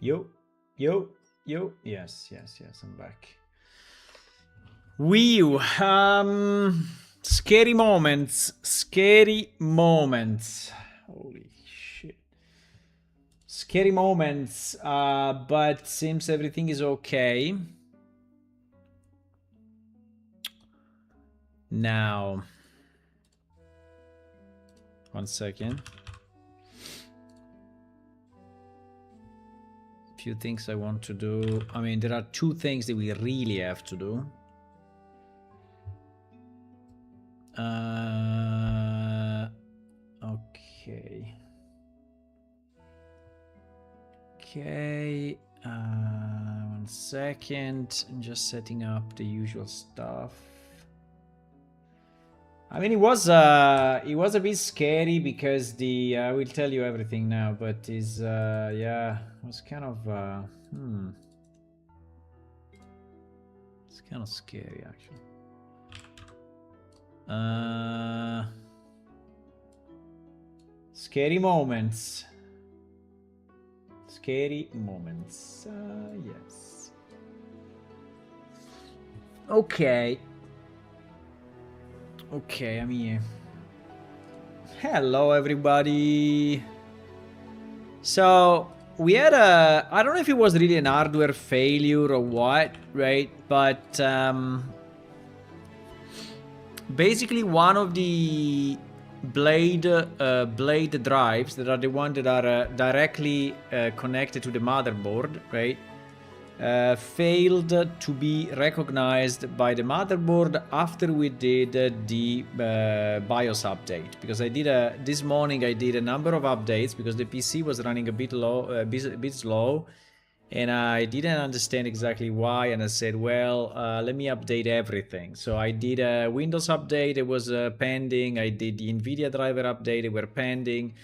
Yo, yo, yo. Yes, I'm back. Whew. Scary moments. Scary moments. Holy shit. Scary moments. But seems everything is okay. Now. One second. Few things I want to do. I mean, there are two things that we really have to do. Okay. Okay. One second. I'm just setting up the usual stuff. I mean, it was a bit scary because the I will tell you everything now, but is yeah, it was kind of it's kind of scary actually. Scary moments. Scary moments. Yes. Okay. Okay, I'm here. Hello, everybody. So we had I don't know if it was really an hardware failure or what, right? But basically one of the blade drives that are the ones that are directly connected to the motherboard, right? Failed to be recognized by the motherboard after we did the BIOS update, because I did this morning I did a number of updates because the PC was running a bit low, a bit slow, and I didn't understand exactly why, and I said, well, let me update everything. So I did a Windows update, it was pending. I did the NVIDIA driver update, they were pending.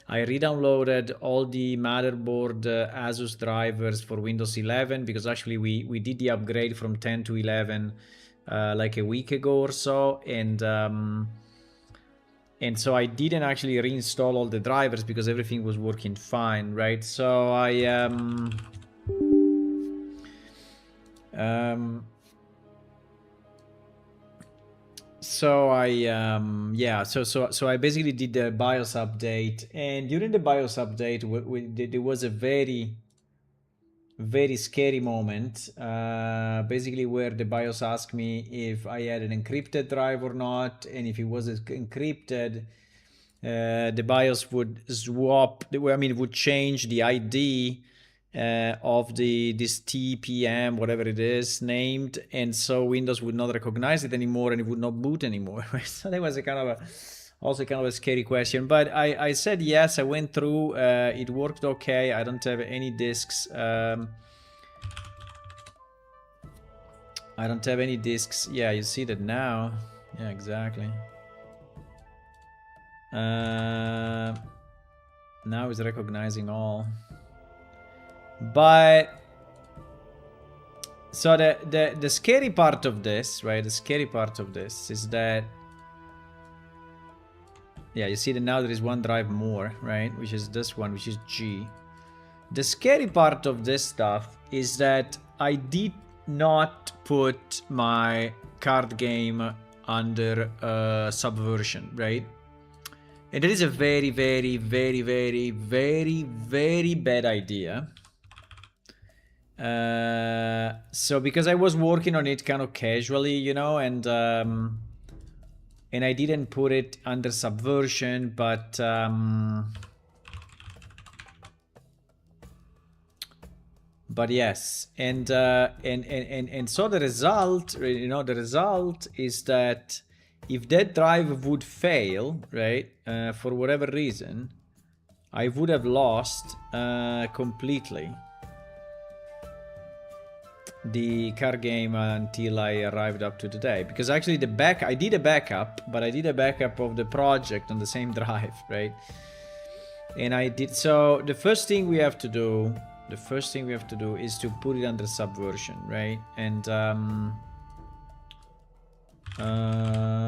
I re-downloaded all the motherboard Asus drivers for Windows 11 because actually we did the upgrade from 10 to 11 like a week ago or so, and so I didn't actually reinstall all the drivers because everything was working fine, right? So I so I basically did the BIOS update, and during the BIOS update there was a very scary moment, basically where the BIOS asked me if I had an encrypted drive or not, and if it was encrypted, the BIOS would swap. I mean, it would change the ID of this TPM, whatever it is named, and so Windows would not recognize it anymore, and it would not boot anymore. So that was also kind of a scary question. But I said yes. I went through. It worked okay. I don't have any disks. I don't have any disks. Yeah, you see that now. Yeah, exactly. Now it's recognizing all. But so the scary part of this, right? The scary part of this is that, yeah, you see that now there is one drive more, right? Which is this one, which is G. The scary part of this stuff is that I did not put my card game under Subversion, right? And it is a very, very, very, very, very, very bad idea. So because I was working on it kind of casually, you know, and I didn't put it under Subversion, but yes, and so the result, you know, the result is that if that drive would fail, right, for whatever reason, I would have lost completely the card game until I arrived up to today. Because actually I did a backup, but I did a backup of the project on the same drive, right? And I did, so the first thing we have to do is to put it under Subversion, right? And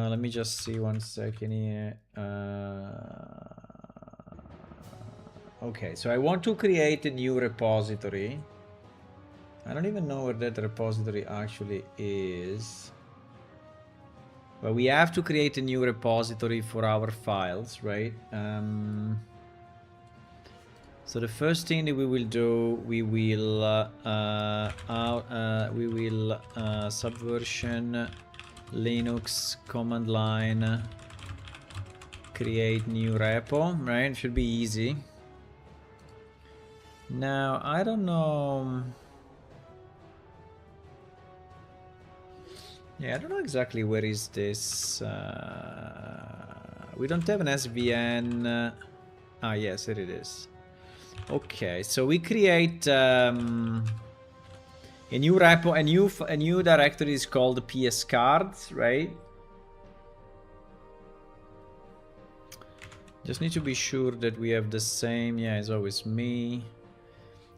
let me just see one second here. Okay, so I want to create a new repository. I don't even know where that repository actually is. But we have to create a new repository for our files, right? So the first thing that we will do, we will subversion Linux command line create new repo, right? It should be easy. Now I don't know. Yeah, I don't know exactly where is this. We don't have an SVN. Yes, there it is. Okay, so we create a new repo, a new directory is called PS cards, right? Just need to be sure that we have the same. Yeah, it's always me.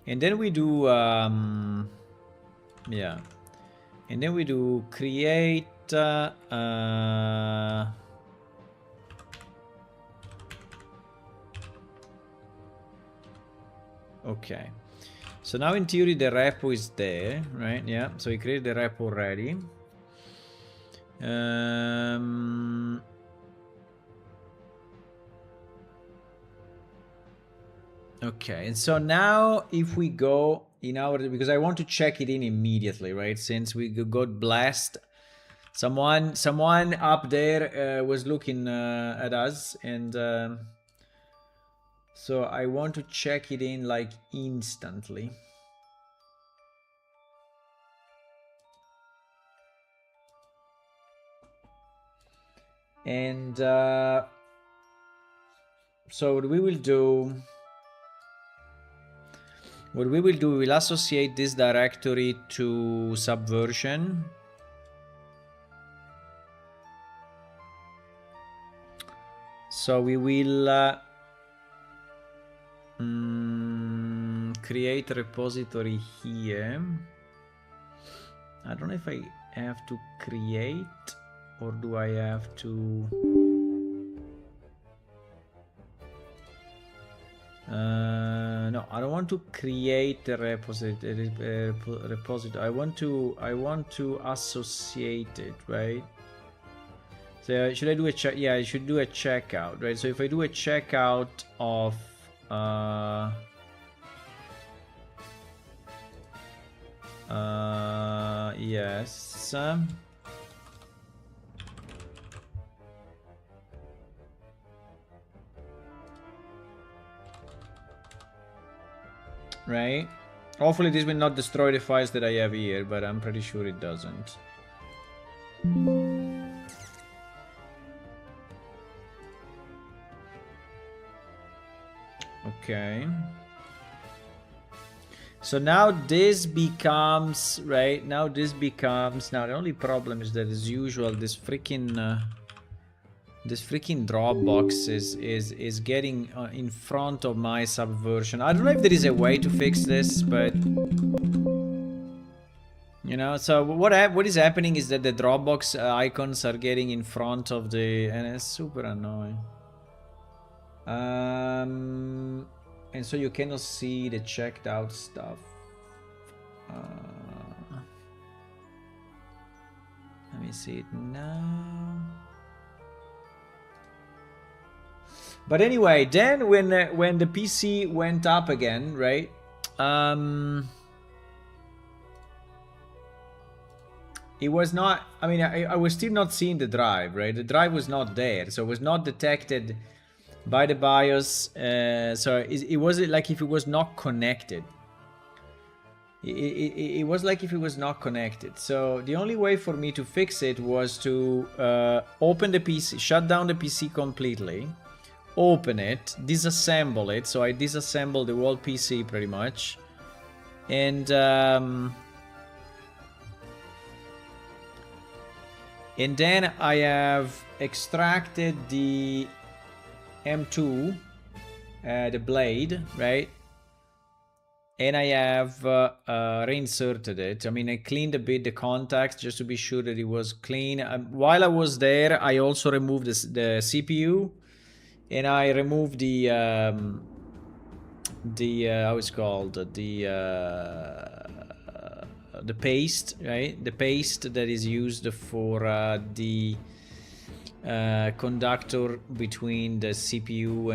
And then we do yeah. And then we do create okay. So now in theory the repo is there, right? Yeah, so we created the repo already. Okay, and so now if we go in our, because I want to check it in immediately, right? Since we got blessed, someone up there was looking at us, and so I want to check it in like instantly. And so what we will do, we will associate this directory to Subversion. So we will create a repository here. I don't know if I have to create or do I have to... no, I don't want to create a repository. I want to associate it, right? So should I do a check? Yeah, I should do a checkout, right? So if I do a checkout of yes. Right? Hopefully this will not destroy the files that I have here, but I'm pretty sure it doesn't. Okay. So now this becomes, right? Now this becomes, now the only problem is that as usual, this freaking Dropbox is getting in front of my Subversion. I don't know if there is a way to fix this, but you know, so what is happening is that the Dropbox icons are getting in front of the, and it's super annoying. And so you cannot see the checked out stuff. Let me see it now. But anyway, then when the PC went up again, right? It was not, I mean, I was still not seeing the drive, right? The drive was not there, so it was not detected by the BIOS. So it was like if it was not connected. It was like if it was not connected. So the only way for me to fix it was to open the PC, shut down the PC completely, open it, disassemble it. So I disassembled the whole PC pretty much, and then I have extracted the M2, the blade, right? And I have reinserted it. I mean, I cleaned a bit the contacts just to be sure that it was clean. While I was there, I also removed the CPU, and I removed the how it's called, the paste, right? The paste that is used for the conductor between the CPU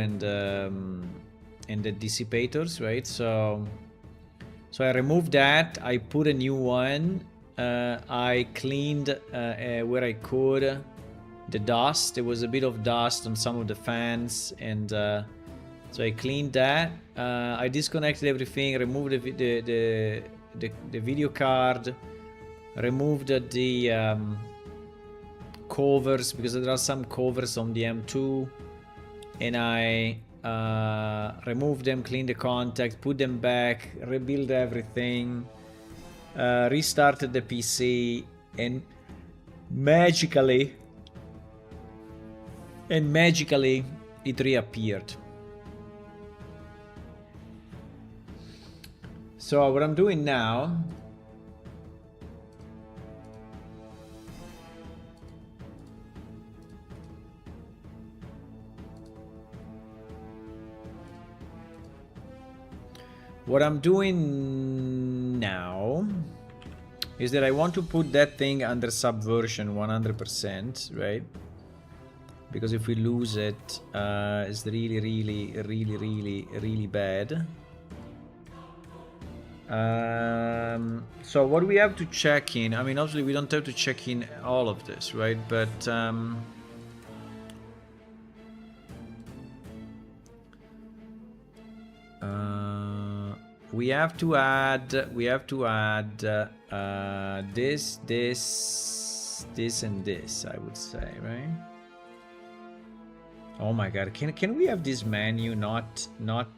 and the dissipators, right? So I removed that. I put a new one. I cleaned where I could the dust. There was a bit of dust on some of the fans, and so I cleaned that. I disconnected everything, removed the video card, removed the covers, because there are some covers on the M2, and I removed them, cleaned the contact, put them back, rebuild everything, restarted the PC, and magically it reappeared. So what I'm doing now, is that I want to put that thing under subversion 100%, right? Because if we lose it, it's really bad. So what we have to check in, I mean, obviously we don't have to check in all of this, right? But we have to add this, and this, I would say, right? Oh my god, can we have this menu not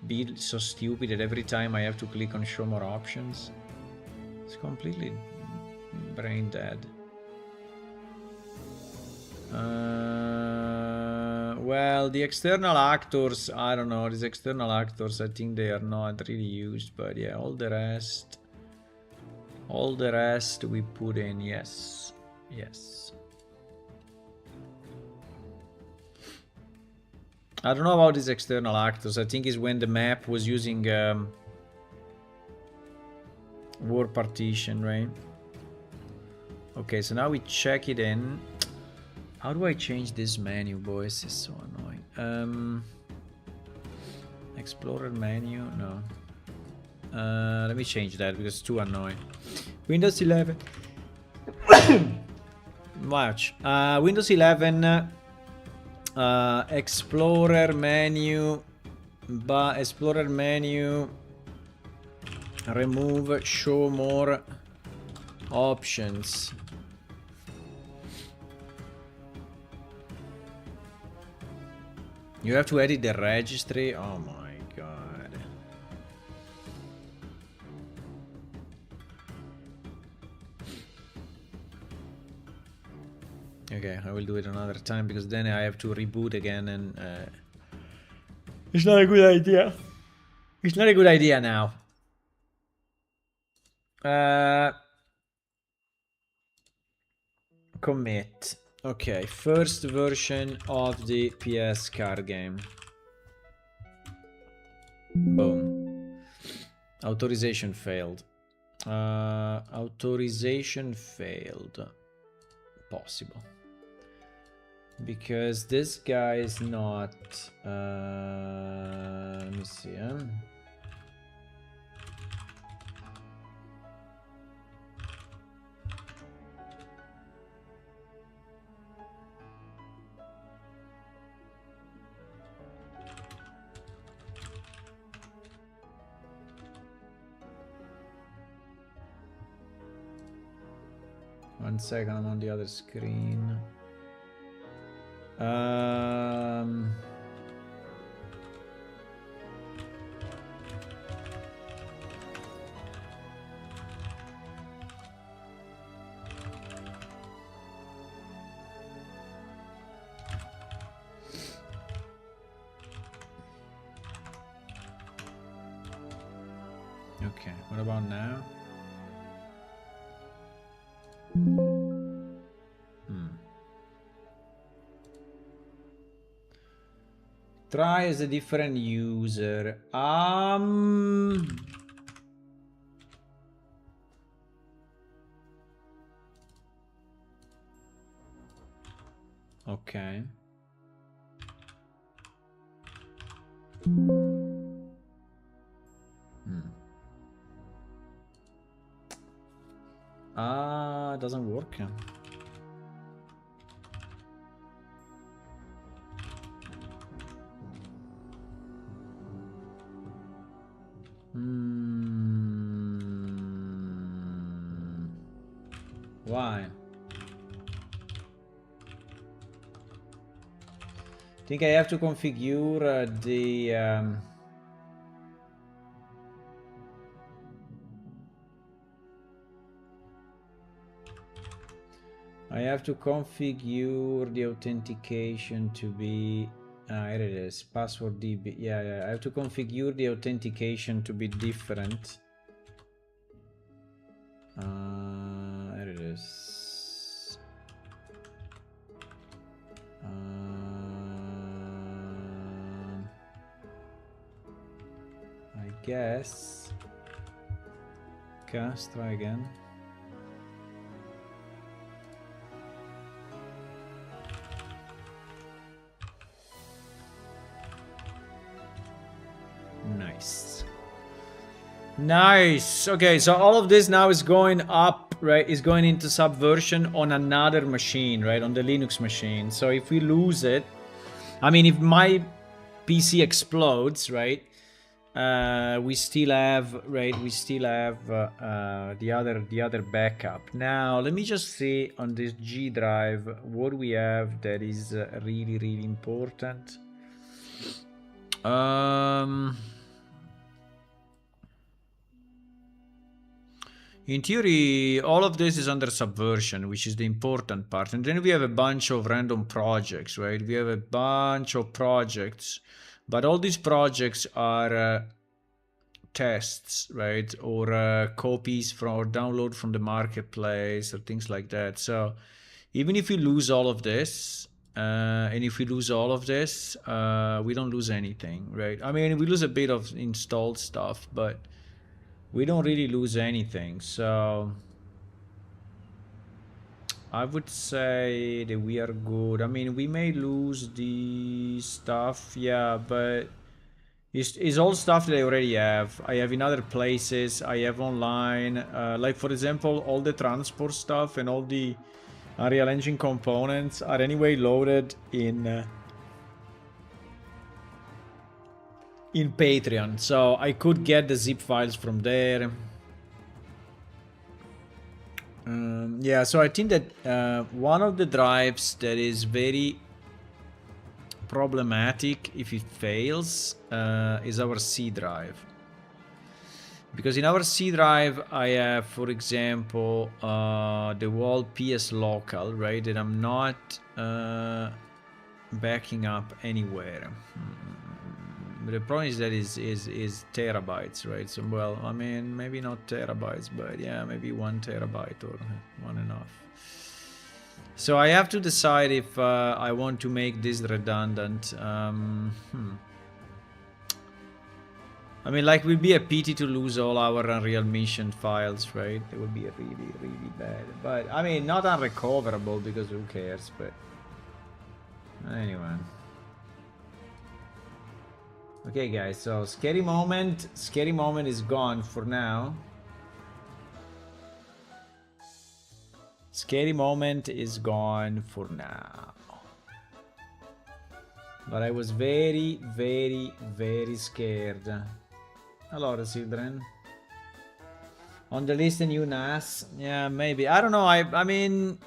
be so stupid that every time I have to click on show more options? It's completely brain dead. Well, the external actors, I don't know, these external actors, I think they are not really used, but yeah, all the rest we put in, yes. I don't know about these external actors. I think it's when the map was using war partition, right? Okay, so now we check it in. How do I change this menu, boys? It's so annoying. Explorer menu, no. Let me change that because it's too annoying. Windows 11. Watch. Windows 11. Explorer menu, remove show more options. You have to edit the registry. Oh my god. Okay, I will do it another time because then I have to reboot again, and it's not a good idea. It's not a good idea now. Commit. Okay, first version of the PS card game. Boom. Authorization failed. Authorization failed. Possible. Because this guy is not... let me see, huh? One second, I'm on the other screen. Okay, what about now? Try as a different user. Okay. It doesn't work. Why? I think I have to configure the I have to configure the authentication to be here it is, password DB. Yeah, I have to configure the authentication to be different. Here it is. I guess. Okay, let's try again. Nice. Nice. Okay, so all of this now is going up, right? Is going into Subversion on another machine, right? On the Linux machine. So if we lose it, I mean, if my PC explodes, right? We still have, right? We still have the other backup. Now, let me just see on this G drive what we have that is really important. In theory, all of this is under Subversion, which is the important part. And then we have a bunch of random projects, right? We have a bunch of projects, but all these projects are tests, right? Or copies from or download from the marketplace or things like that. So even if we lose all of this, and if we lose all of this, we don't lose anything, right? I mean, we lose a bit of installed stuff, but we don't really lose anything. So I would say that we are good. I mean, we may lose the stuff, yeah, but it's all stuff that I already have. I have in other places. I have online. Like, for example, all the transport stuff and all the Unreal Engine components are anyway loaded in Patreon, so I could get the zip files from there. Yeah, so I think that one of the drives that is very problematic if it fails is our C drive. Because in our C drive, I have, for example, the whole PS local, right, that I'm not backing up anywhere. But the problem is that is terabytes, right? So, well, I mean, maybe not terabytes, but yeah, maybe 1 terabyte or 1.5. So I have to decide if I want to make this redundant. I mean, like, it would be a pity to lose all our Unreal Mission files, right? It would be really bad. But, I mean, not unrecoverable, because who cares, but... Anyway. Okay, guys, so Scary Moment is gone for now. Scary Moment is gone for now. But I was very scared. Hello, children. On the list, a new NAS? Yeah, maybe. I don't know. I mean,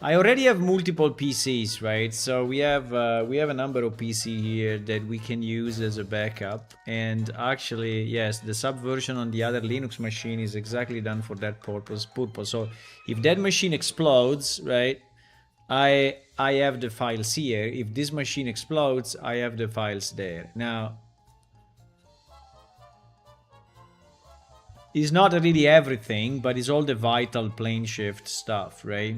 I already have multiple PCs, right? So we have a number of PC here that we can use as a backup. And actually, yes, the Subversion on the other Linux machine is exactly done for that purpose. So if that machine explodes, right, I have the files here. If this machine explodes, I have the files there. Now, it's not really everything, but it's all the vital PlaneShift stuff, right?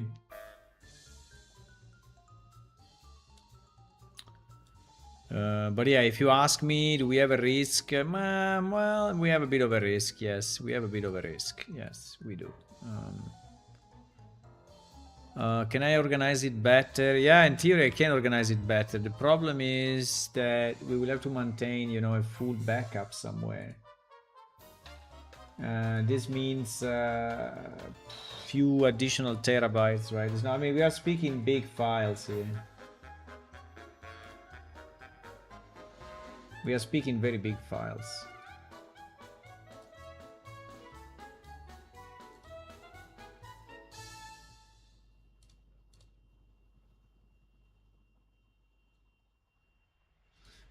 But yeah, if you ask me, do we have a risk? Well, we have a bit of a risk. Yes, we have a bit of a risk. Yes, we do. Can I organize it better? Yeah, in theory I can organize it better. The problem is that we will have to maintain, you know, a full backup somewhere. This means few additional terabytes, right? It's not, I mean, we are speaking big files here. We are speaking very big files.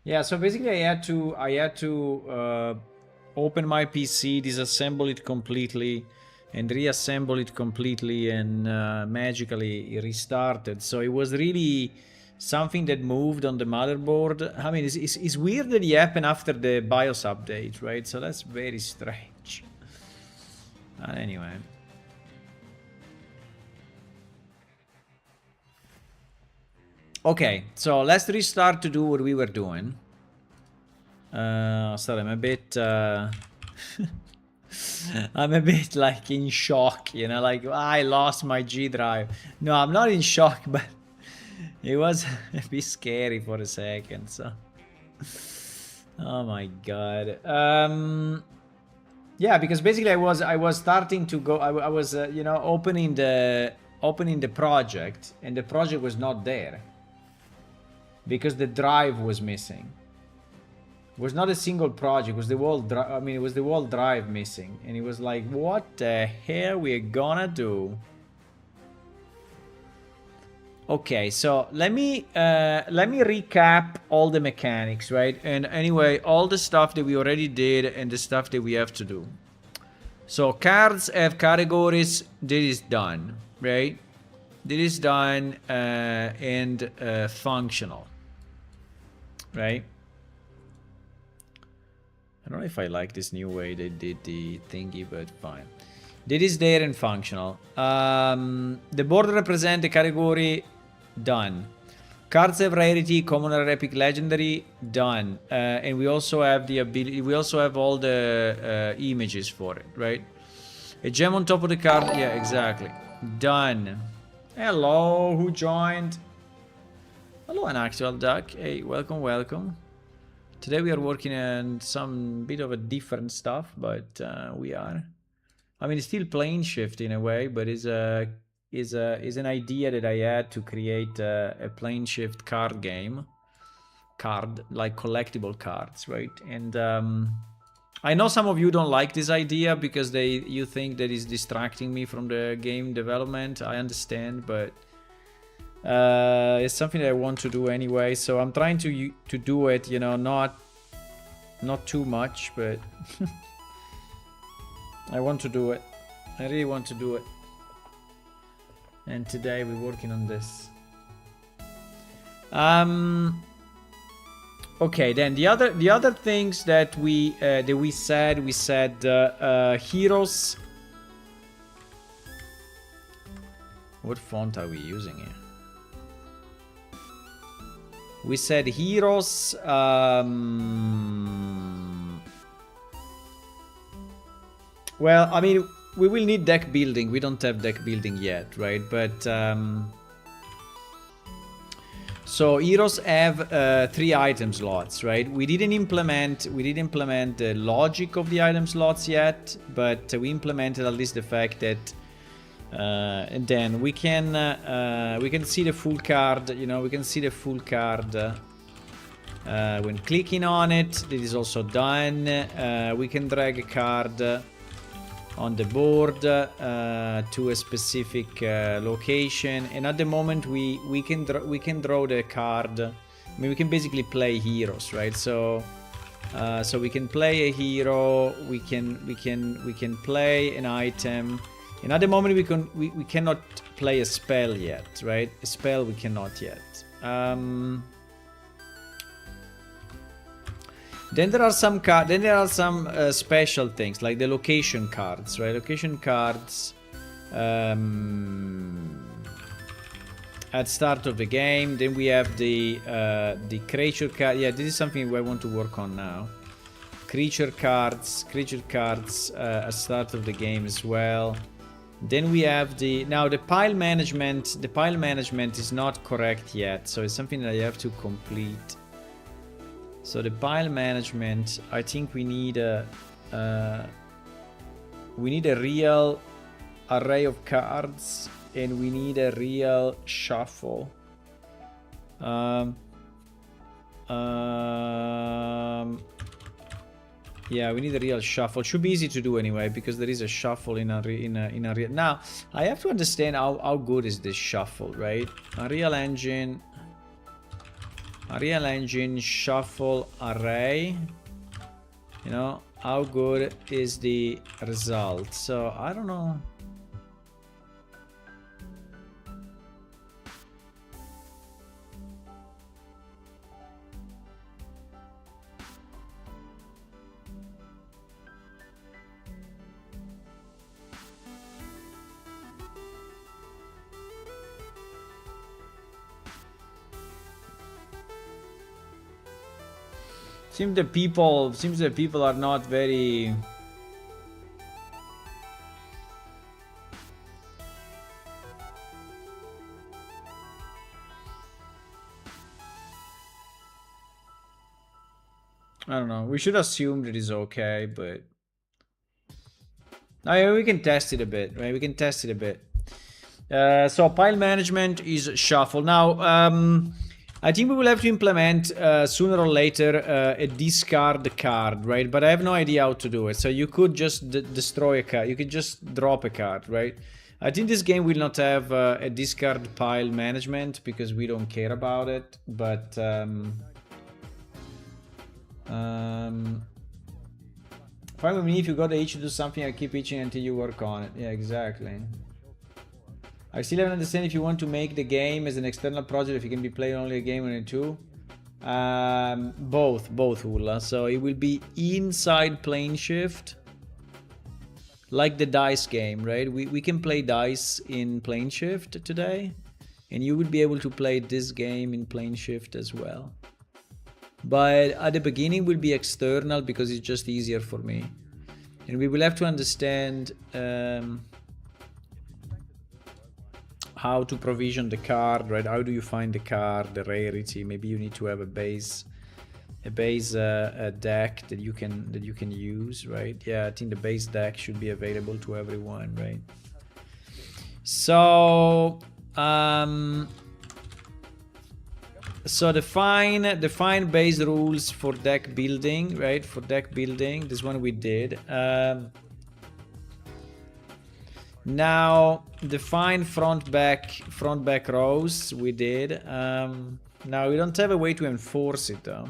Yeah, so basically I had to open my PC, disassemble it completely, and reassemble it completely, and magically it restarted. So it was really something that moved on the motherboard. I mean, it's weird that it happened after the BIOS update, right? So that's very strange. Anyway. Okay, so let's restart to do what we were doing. Sorry, I'm a bit... I'm a bit like in shock, you know, like I lost my G drive. No, I'm not in shock, but it was a bit scary for a second, so... Oh my god. Yeah, because basically I was starting to go, I was you know, opening the project, and the project was not there because the drive was missing. It was not a single project, it was the whole drive. I mean, it was the whole drive missing, and it was like, what the hell we're gonna do? Okay, so let me recap all the mechanics, right? And anyway, all the stuff that we already did and the stuff that we have to do. So cards have categories. This is done, right? This is done and functional, right? I don't know if I like this new way they did the thingy, but fine. This is there and functional. The border represent the category. Done. Cards have rarity, common, rare, epic, legendary. Done. And we also have the ability. We also have all the images for it, right? A gem on top of the card. Yeah, exactly. Done. Hello, who joined? Hello, an actual duck. Hey, welcome, welcome. Today we are working on some bit of a different stuff, but we are. I mean, it's still PlaneShift in a way, but is an idea that I had to create a PlaneShift card game, like collectible cards, right? And I know some of you don't like this idea because you think that is distracting me from the game development. I understand, but it's something that I want to do anyway. So I'm trying to do it, you know, not too much, but I want to do it. I really want to do it. And today we're working on this. Okay, then the other things that we said heroes. What font are we using here? We said heroes. Well, I mean, we will need deck building. We don't have deck building yet, right? But so heroes have 3 item slots, right? We didn't implement the logic of the item slots yet, but we implemented at least the fact that and then we can see the full card. You know, we can see the full card when clicking on it. This is also done. We can drag a card on the board to a specific location, and at the moment we can draw the card. I mean, we can basically play heroes, right? So we can play a hero, we can play an item, and at the moment we cannot play a spell yet, right? A spell we cannot yet. Then there are some special things like the location cards, right? Location cards at start of the game. Then we have the creature card. Yeah, this is something I want to work on now. Creature cards at start of the game as well. Then we have the pile management. The pile management is not correct yet, so it's something that I have to complete. So the pile management, I think we need a real array of cards, and we need a real shuffle. Yeah, we need a real shuffle. Should be easy to do anyway, because there is a shuffle in a real. Now I have to understand how good is this shuffle, right? Unreal Engine shuffle array. You know, how good is the result? So I don't know. Seems that people are not very. I don't know. We should assume that it's okay, but we can test it a bit, right? We can test it a bit. So pile management is shuffle. Now, I think we will have to implement sooner or later a discard card, right? But I have no idea how to do it. So you could just destroy a card. You could just drop a card, right? I think this game will not have a discard pile management because we don't care about it. But fine with me if you got the itch to do something. I keep itching until you work on it. Yeah, exactly. I still don't understand if you want to make the game as an external project, if you can be playing only a game or two. Both, Ulla. So it will be inside PlaneShift, like the dice game, right? We can play dice in PlaneShift today, and you will be able to play this game in PlaneShift as well. But at the beginning will be external because it's just easier for me, and we will have to understand how to provision the card, right? How do you find the card, the rarity? Maybe you need to have a base deck that you can use, right? Yeah, I think the base deck should be available to everyone, right? So so define base rules for deck building, right? For deck building, this one we did. Now define front back rows, we did. Now we don't have a way to enforce it though.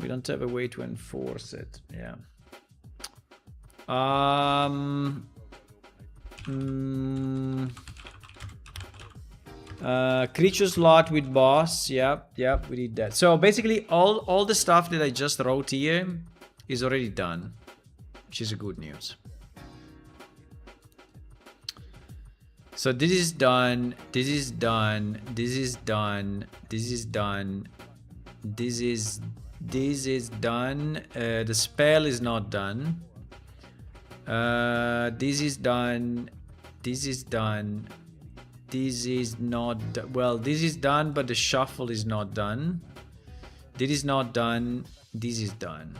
We don't have a way to enforce it. Yeah. Creature slot with boss. Yep, we did that. So basically all the stuff that I just wrote here is already done, which is good news. So this is done, this is done, this is done, this is done, this is done. The spell is not done. This is done, this is done, this is not well, this is done, but the shuffle is not done. This is not done, this is done.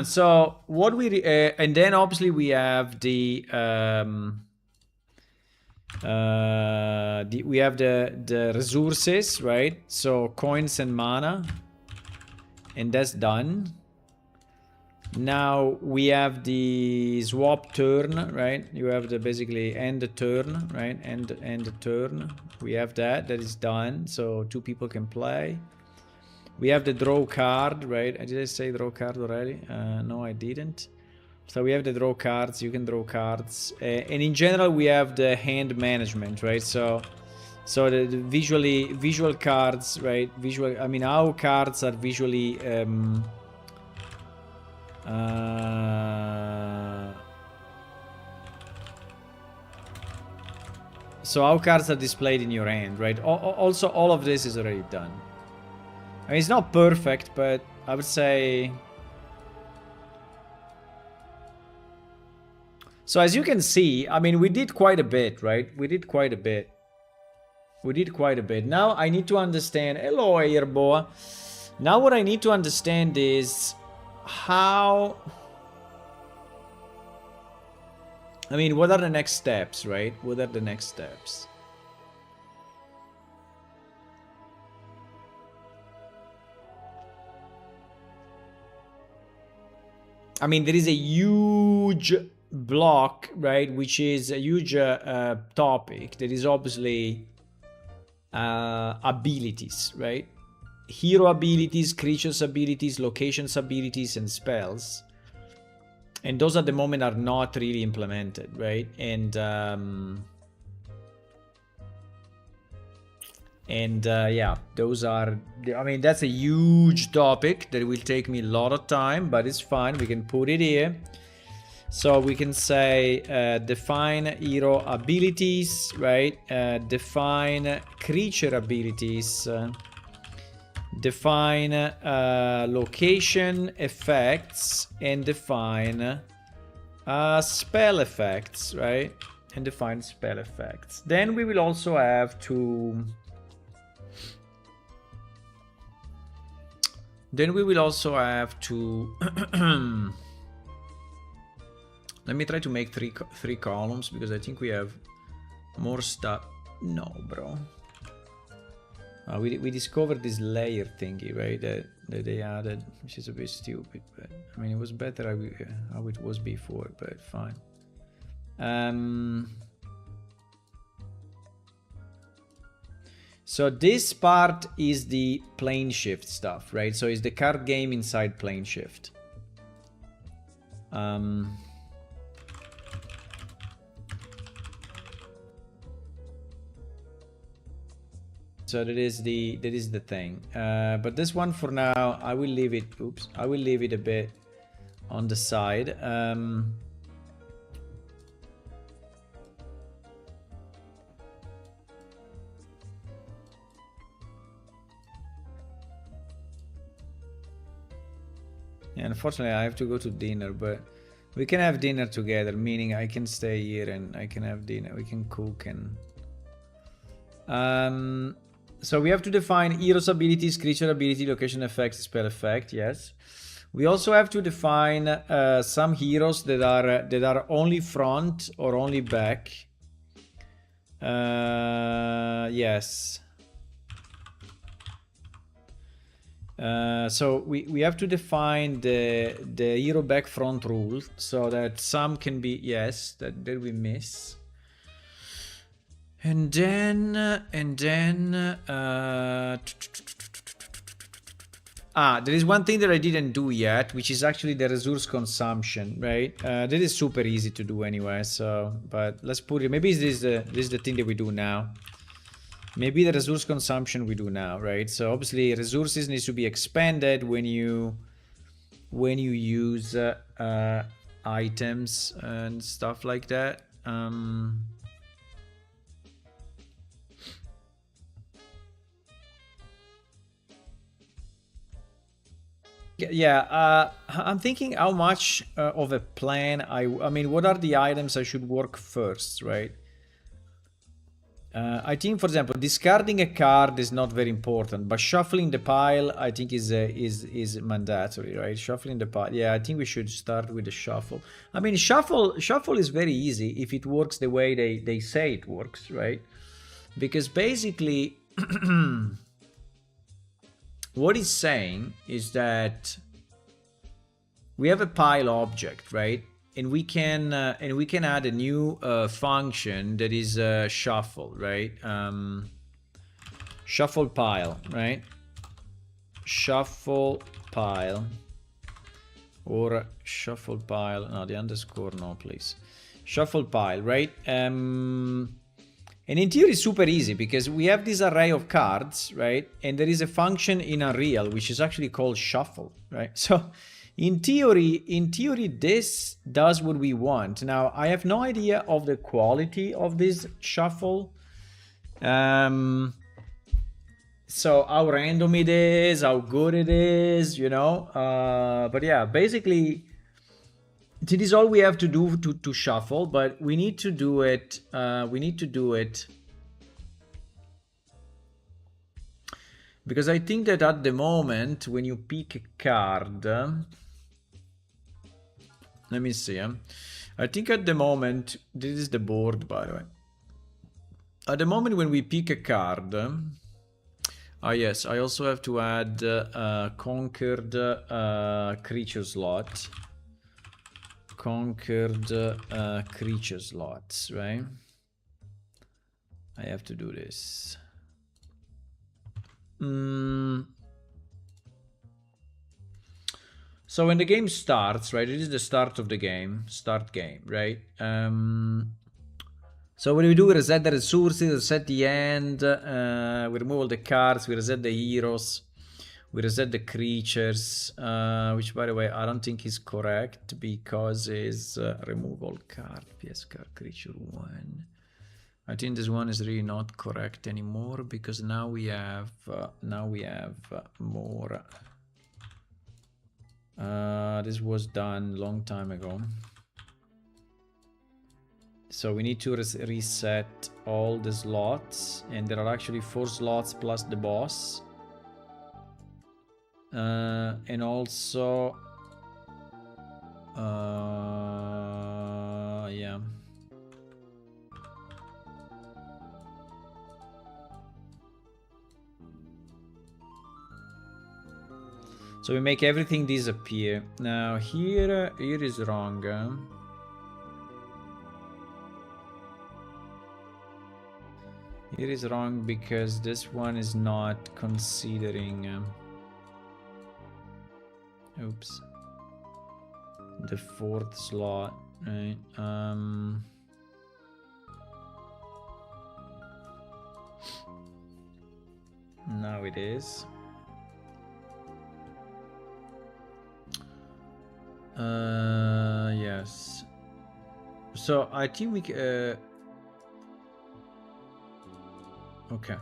So what we and then obviously we have the resources, right? So coins and mana, and that's done. Now we have the swap turn, right? You have the basically end the turn, right? End the turn. We have that is done, so two people can play. We have the draw card, right? Did I say draw card already? No, I didn't. So we have the draw cards. You can draw cards, and in general we have the hand management, right? So the visual cards, right? I mean, our cards are visually So how cards are displayed in your hand, right? Also, all of this is already done. I mean, it's not perfect, but I would say... So as you can see, I mean, we did quite a bit, right? We did quite a bit. Now I need to understand... Hello, Airboa. Now what I need to understand is how... I mean, what are the next steps, right? What are the next steps? I mean, there is a huge block, right? Which is a huge topic. There is obviously abilities, right? Hero abilities, creatures abilities, locations abilities, and spells. And those at the moment are not really implemented, right? And yeah, those are... I mean, that's a huge topic that will take me a lot of time, but it's fine. We can put it here. So we can say define hero abilities, right? Define creature abilities. Define location effects, and define spell effects, right? And define spell effects. Then we will also have to... Let me try to make three columns, because I think we have more stuff. No, bro. We discovered this layer thingy, right? That they added, which is a bit stupid, but I mean, it was better how it was before, but fine. So this part is the PlaneShift stuff, right? So it's the card game inside PlaneShift. So that is the thing. But this one for now, I will leave it. Oops, I will leave it a bit on the side. Yeah, unfortunately, I have to go to dinner, but we can have dinner together. Meaning, I can stay here and I can have dinner. We can cook and. So we have to define heroes abilities, creature ability, location effects, spell effect. Yes. We also have to define some heroes that are only front or only back. Yes. So we have to define the hero back front rule, so that some can be, yes, that we miss. And then there is one thing that I didn't do yet, which is actually the resource consumption, right? That is super easy to do anyway, so, but let's put it, maybe this is the thing that we do now. Maybe the resource consumption we do now, right? So obviously resources needs to be expanded when you use items and stuff like that. Yeah, I'm thinking how much of a plan I mean, what are the items I should work first, right? I think, for example, discarding a card is not very important, but shuffling the pile, I think, is mandatory, right? Shuffling the pile. Yeah, I think we should start with the shuffle. I mean, shuffle is very easy if it works the way they say it works, right? Because basically, what it's saying is that we have a pile object, right? And we can add a new function that is shuffle, right? Shuffle pile, right? Shuffle pile, or shuffle pile. No, the underscore, no, please. Shuffle pile, right? And in theory, it's super easy because we have this array of cards, right? And there is a function in Unreal which is actually called shuffle, right? So In theory, this does what we want. Now, I have no idea of the quality of this shuffle. So how random it is, how good it is, you know. But yeah, basically, this is all we have to do to shuffle. But we need to do it. Because I think that at the moment, when you pick a card, let me see. I think at the moment, this is the board, by the way. At the moment when we pick a card, yes, I also have to add conquered creature slot. Conquered creature slots, right? I have to do this. So when the game starts, right? It is the start of the game. Start game, right? So what do? We reset the resources, reset the end, we remove all the cards, we reset the heroes, we reset the creatures, which by the way, I don't think is correct because it's remove all card, PS card, creature 1. I think this one is really not correct anymore because now we have more. This was done long time ago. So we need to reset all the slots, and there are actually 4 slots plus the boss. And also, yeah. So we make everything disappear. Now here is wrong. Here is wrong because this one is not considering. Oops. The 4th slot, right? Now it is. Yes. So I think we okay.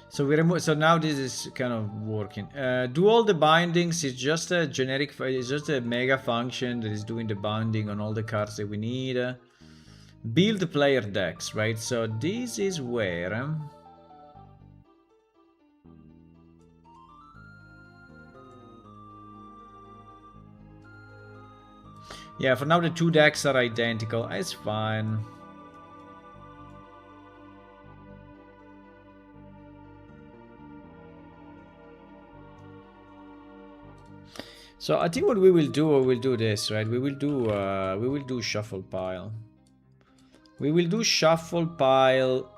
So we remove. So now this is kind of working. Do all the bindings. It's just a generic. It's just a mega function that is doing the binding on all the cards that we need. Build player decks, right? So this is where. Yeah, for now the 2 decks are identical. It's fine. So I think what we will do this, right? We will do shuffle pile. We will do shuffle pile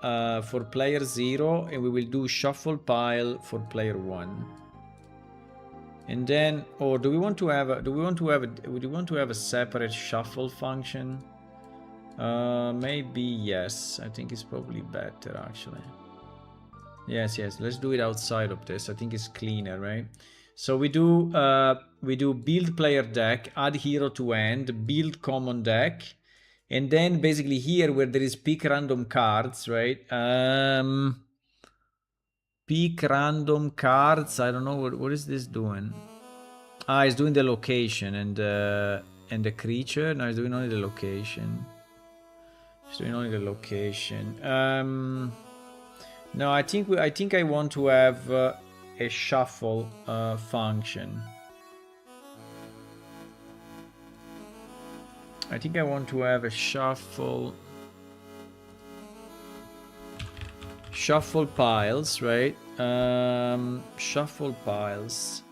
for player 0, and we will do shuffle pile for player 1. And then, or do we want to have a separate shuffle function? Maybe yes. I think it's probably better actually. Yes. Let's do it outside of this. I think it's cleaner, right? So we do build player deck, add hero to end, build common deck, and then basically here where there is pick random cards, right? Pick random cards. I don't know what is this doing. It's doing the location and the creature. No, it's doing only the location. It's doing only the location. No, I think I want to have a shuffle function. I think I want to have a shuffle piles, right? Shuffle piles.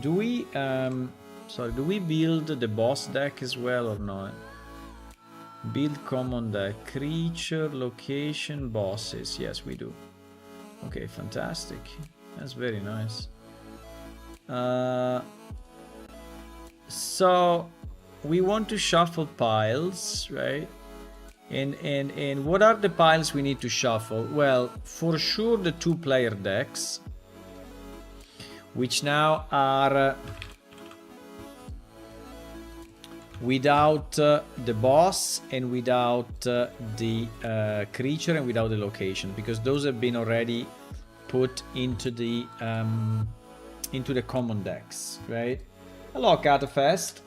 Do we build the boss deck as well or not? Build common deck, creature, location, bosses. Yes, we do. Okay, fantastic. That's very nice. So we want to shuffle piles, right? And what are the piles we need to shuffle? Well, for sure the 2-player decks, which now are without the boss and without the creature and without the location, because those have been already put into the common decks, right? Hello, Catafest.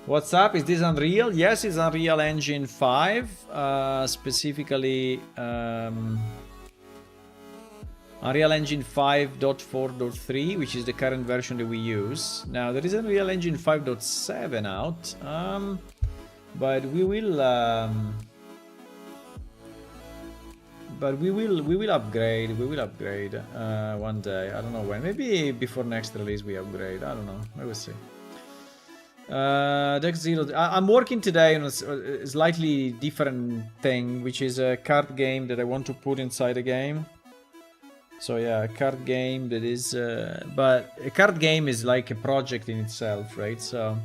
What's up? Is this Unreal? Yes, it's Unreal Engine 5, specifically Unreal Engine 5.4.3, which is the current version that we use. Now there is Unreal Engine 5.7 out, but we will upgrade. We will upgrade one day. I don't know when. Maybe before next release we upgrade. I don't know. I will see. Deck Zero. I'm working today on a slightly different thing, which is a card game that I want to put inside the game. So yeah, a card game that is, but a card game is like a project in itself, right? So,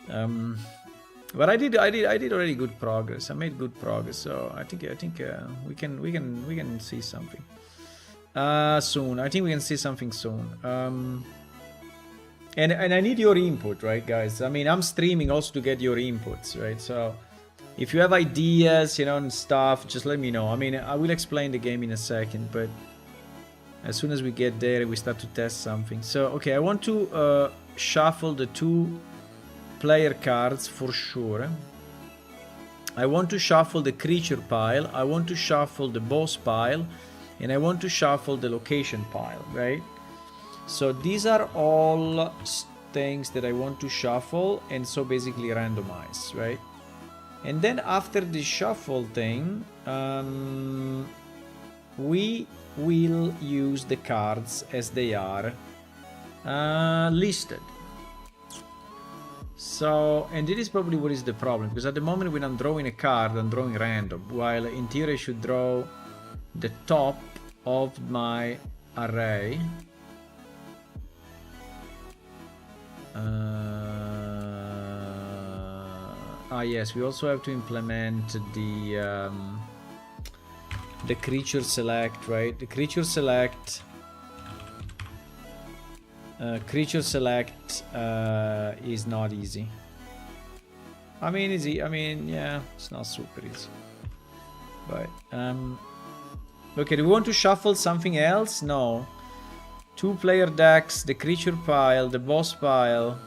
but I did already good progress. I made good progress, so I think we can see something soon. I think we can see something soon. And I need your input, right, guys? I mean, I'm streaming also to get your inputs, right? So if you have ideas, you know, and stuff, just let me know. I mean, I will explain the game in a second, but as soon as we get there, we start to test something. So, okay, I want to shuffle the 2 player cards for sure. I want to shuffle the creature pile, I want to shuffle the boss pile, and I want to shuffle the location pile, right? So these are all things that I want to shuffle, and so basically randomize, right? And then after the shuffle thing, we will use the cards as they are listed. So, and this is probably what is the problem, because at the moment when I'm drawing a card, I'm drawing random, while in theory I should draw the top of my array. Yes, we also have to implement the creature select, right? The creature select is not easy. I mean, easy. I mean, yeah, it's not super easy. But okay, do we want to shuffle something else? No. 2 player decks, the creature pile, the boss pile,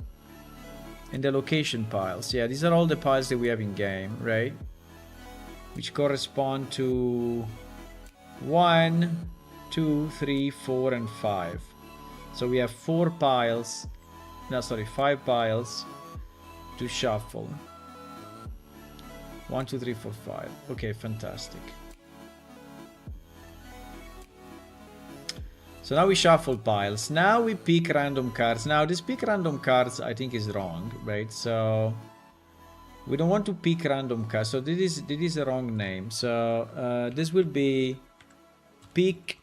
and the location piles. Yeah, these are all the piles that we have in game, right? Which correspond to 1, 2, 3, 4, and 5. So we have 4 piles. No, sorry, 5 piles to shuffle. 1, 2, 3, 4, 5. Okay, fantastic. So now we shuffle piles. Now we pick random cards. Now this pick random cards I think is wrong, right? So we don't want to pick random cards. So this is the wrong name. So this will be pick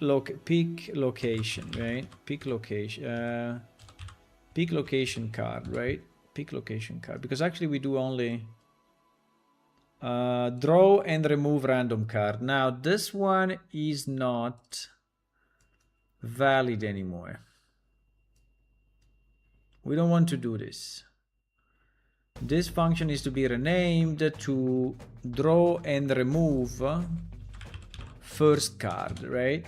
location, right? Pick location card, right? Pick location card, because actually we do only draw and remove random card. Now this one is not valid anymore. We don't want to do this. This function is to be renamed to draw and remove first card, right?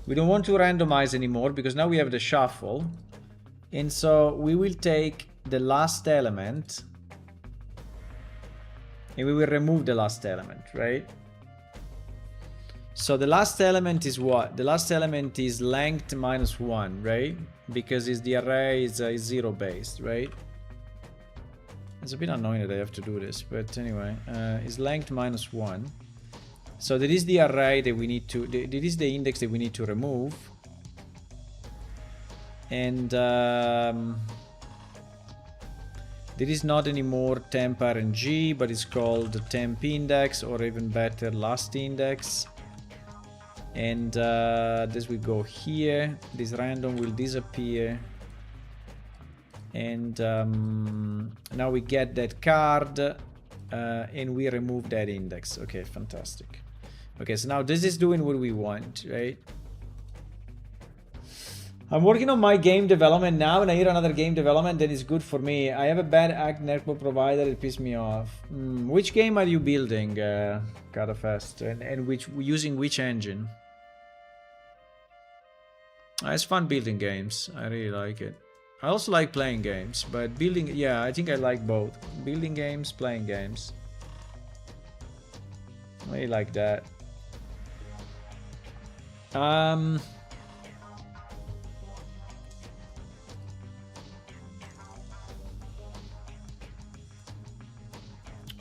We don't want to randomize anymore because now we have the shuffle, and so we will take the last element and we will remove the last element, right? So the last element is what? The last element is length -1, right? Because the array is 0 based, right? It's a bit annoying that I have to do this, but anyway, it's length -1. So that is the array that we need to, that is the index that we need to remove. And there is not anymore temp RNG, but it's called the temp index, or even better, last index. And this will go here. This random will disappear. And now we get that card and we remove that index. Okay, fantastic. Okay, so now this is doing what we want, right? I'm working on my game development now, and I hear another game development that is good for me. I have a bad act network provider that pisses me off. Which game are you building, Catafest, and which using which engine? It's fun building games. I really like it. I also like playing games, but building, yeah, I think I like both. Building games, playing games. I really like that.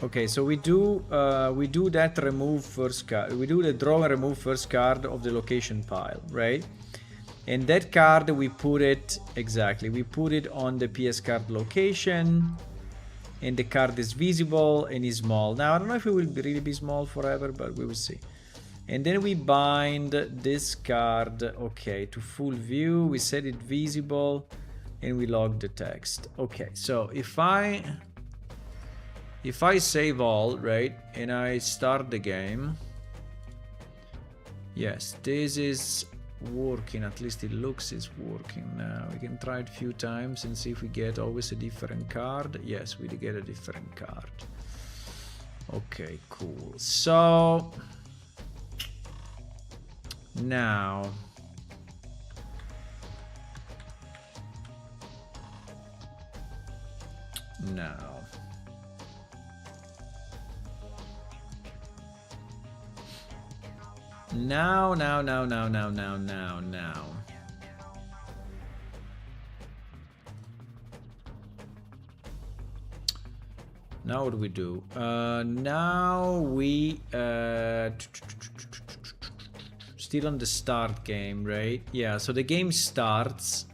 Okay, so we do that remove first card. We do the draw and remove first card of the location pile, right? And that card we put it exactly. We put it on the PS card location, and the card is visible and is small. Now I don't know if it will really be small forever, but we will see. And then we bind this card, okay, to full view. We set it visible, and we log the text. Okay, so if I save all, right, and I start the game, yes, this is working. At least it looks it's working now. We can try it a few times and see if we get always a different card. Yes, we get a different card. Okay, cool. So now Now what do we do? Now we still on the start game, right? Yeah, so the game starts.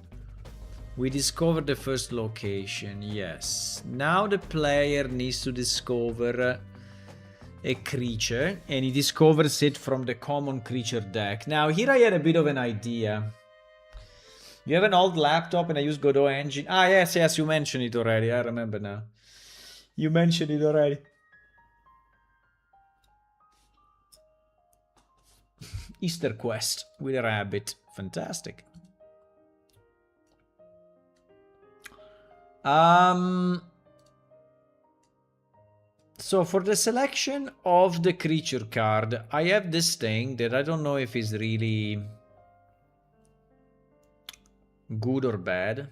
We discover the first location, yes. Now the player needs to discover a creature, and he discovers it from the common creature deck. Now here I had a bit of an idea. You have an old laptop and I use Godot engine. Ah, yes, you mentioned it already. I remember now. You mentioned it already. Easter quest with a rabbit. Fantastic. So for the selection of the creature card, I have this thing that I don't know if it's really good or bad.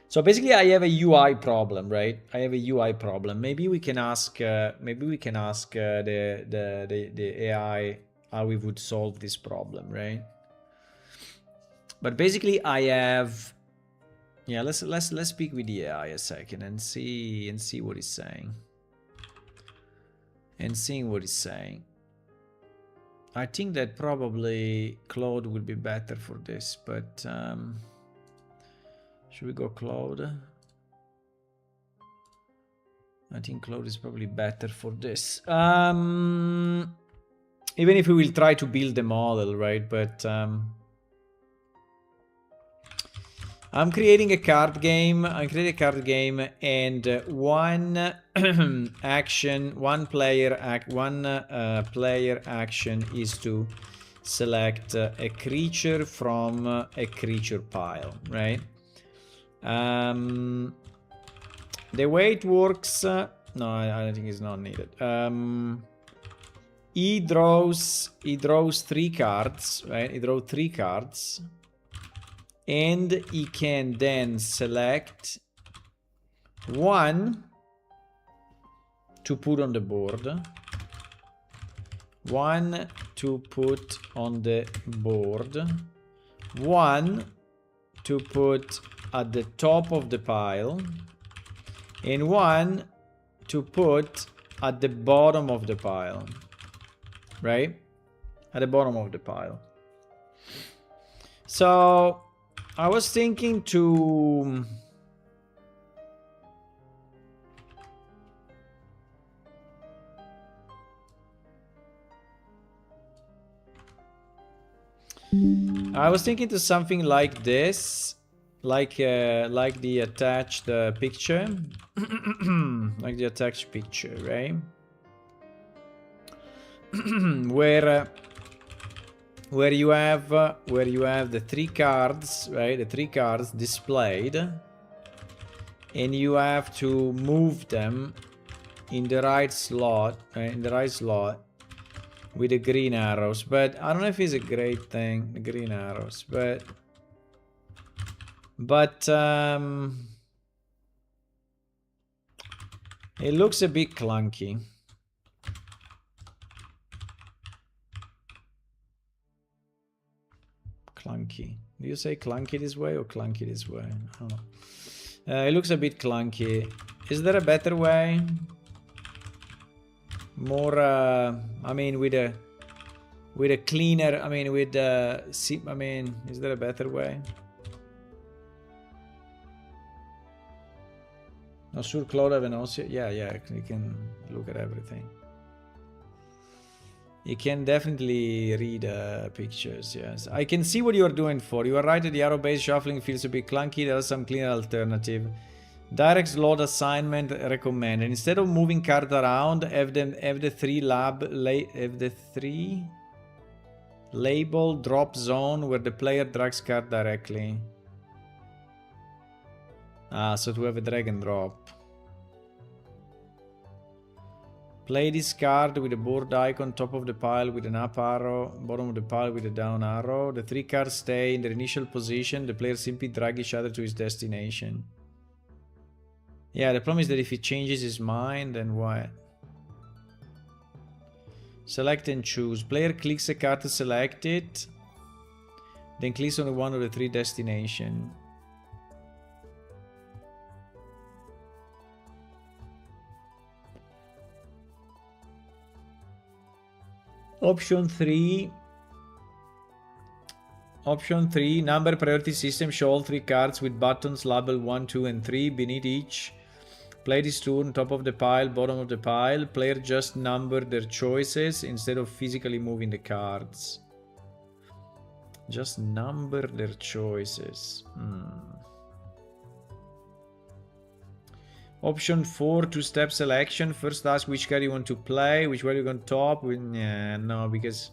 So basically I have a UI problem, right? I have a UI problem. Maybe we can ask the AI how we would solve this problem, right? But basically I have, yeah, let's speak with the AI a second and see what he's saying. And seeing what he's saying. I think that probably Claude will be better for this, but should we go Claude? I think Claude is probably better for this. Even if we will try to build the model, right? But I'm creating a card game. I create a card game, and one player action is to select a creature from a creature pile, right? The way it works, no, I think it's not needed. He draws 3 cards, right? He draws 3 cards. And he can then select 1 to put on the board, 1 to put on the board, 1 to put at the top of the pile, and 1 to put at the bottom of the pile, right? At the bottom of the pile. So I was thinking to something like this, like the attached picture, like the attached picture, right? Where where you have the 3 cards, right? The 3 cards displayed, and you have to move them in the right slot, with the green arrows. But I don't know if it's a great thing, the green arrows, but it looks a bit clunky. Clunky. Do you say clunky this way or clunky this way? I don't know. It looks a bit clunky. Is there a better way? More, I mean, with a cleaner, I mean, with I mean, is there a better way? No, sur Claude Venosia. Yeah, you can look at everything. You can definitely read pictures, yes. I can see what you are doing for. You are right that the arrow-based shuffling feels a bit clunky. There is some cleaner alternative. Direct slot assignment recommended. Instead of moving card around, have the 3 label drop zone where the player drags card directly. So to have a drag and drop. Play this card with a board icon, top of the pile with an up arrow, bottom of the pile with a down arrow. The 3 cards stay in their initial position. The players simply drag each other to his destination. Yeah, the problem is that if he changes his mind, then what? Select and choose. Player clicks a card to select it, then clicks on one of the 3 destinations. Option 3, number priority system. Show all 3 cards with buttons labeled 1, 2, and 3 beneath each. Play this turn, top of the pile, bottom of the pile. Player just number their choices instead of physically moving the cards. Just number their choices. Option 4, 2-step selection. First ask which card you want to play, which one you going to top. Yeah, no, because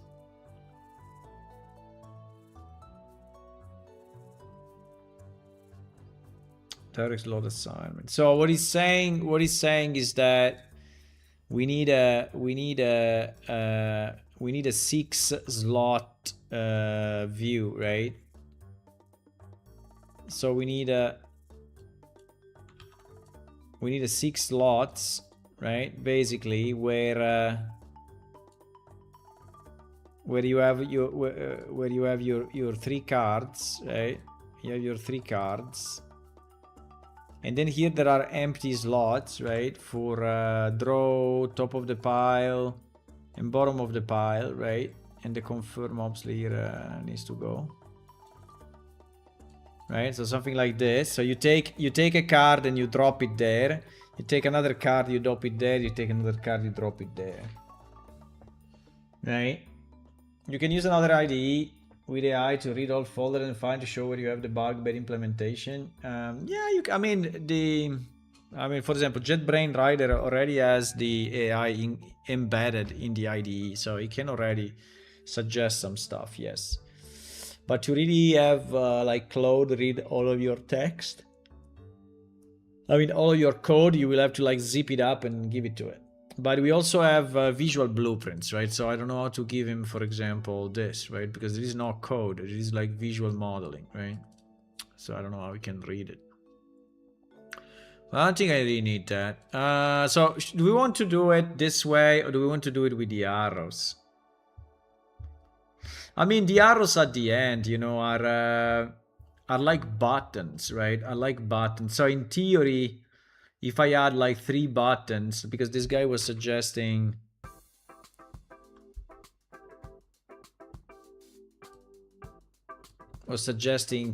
direct slot assignment. So what he's saying is that we need a 6 slot view, right? So we need a 6 slots, right? Basically, where you have your 3 cards, right? You have your 3 cards, and then here there are empty slots, right? For draw, top of the pile, and bottom of the pile, right? And the confirm obviously here needs to go. Right, so something like this. So you take a card and you drop it there. You take another card, you drop it there. You take another card, you drop it there. Right. You can use another IDE with AI to read all folders and find to show where you have the bug-bed implementation. Yeah, I mean, for example, JetBrain Rider already has the AI embedded in the IDE, so it can already suggest some stuff. Yes. But to really have like Claude read all of your text, I mean all of your code, you will have to like zip it up and give it to it. But we also have visual blueprints, right? So I don't know how to give him, for example, this, right? Because there is no code, it is like visual modeling, right? So I don't know how we can read it. I don't think I really need that. So do we want to do it this way, or do we want to do it with the arrows? I mean, the arrows at the end, you know, are like buttons, right? Are like buttons. So in theory, if I add like 3 buttons, because this guy was suggesting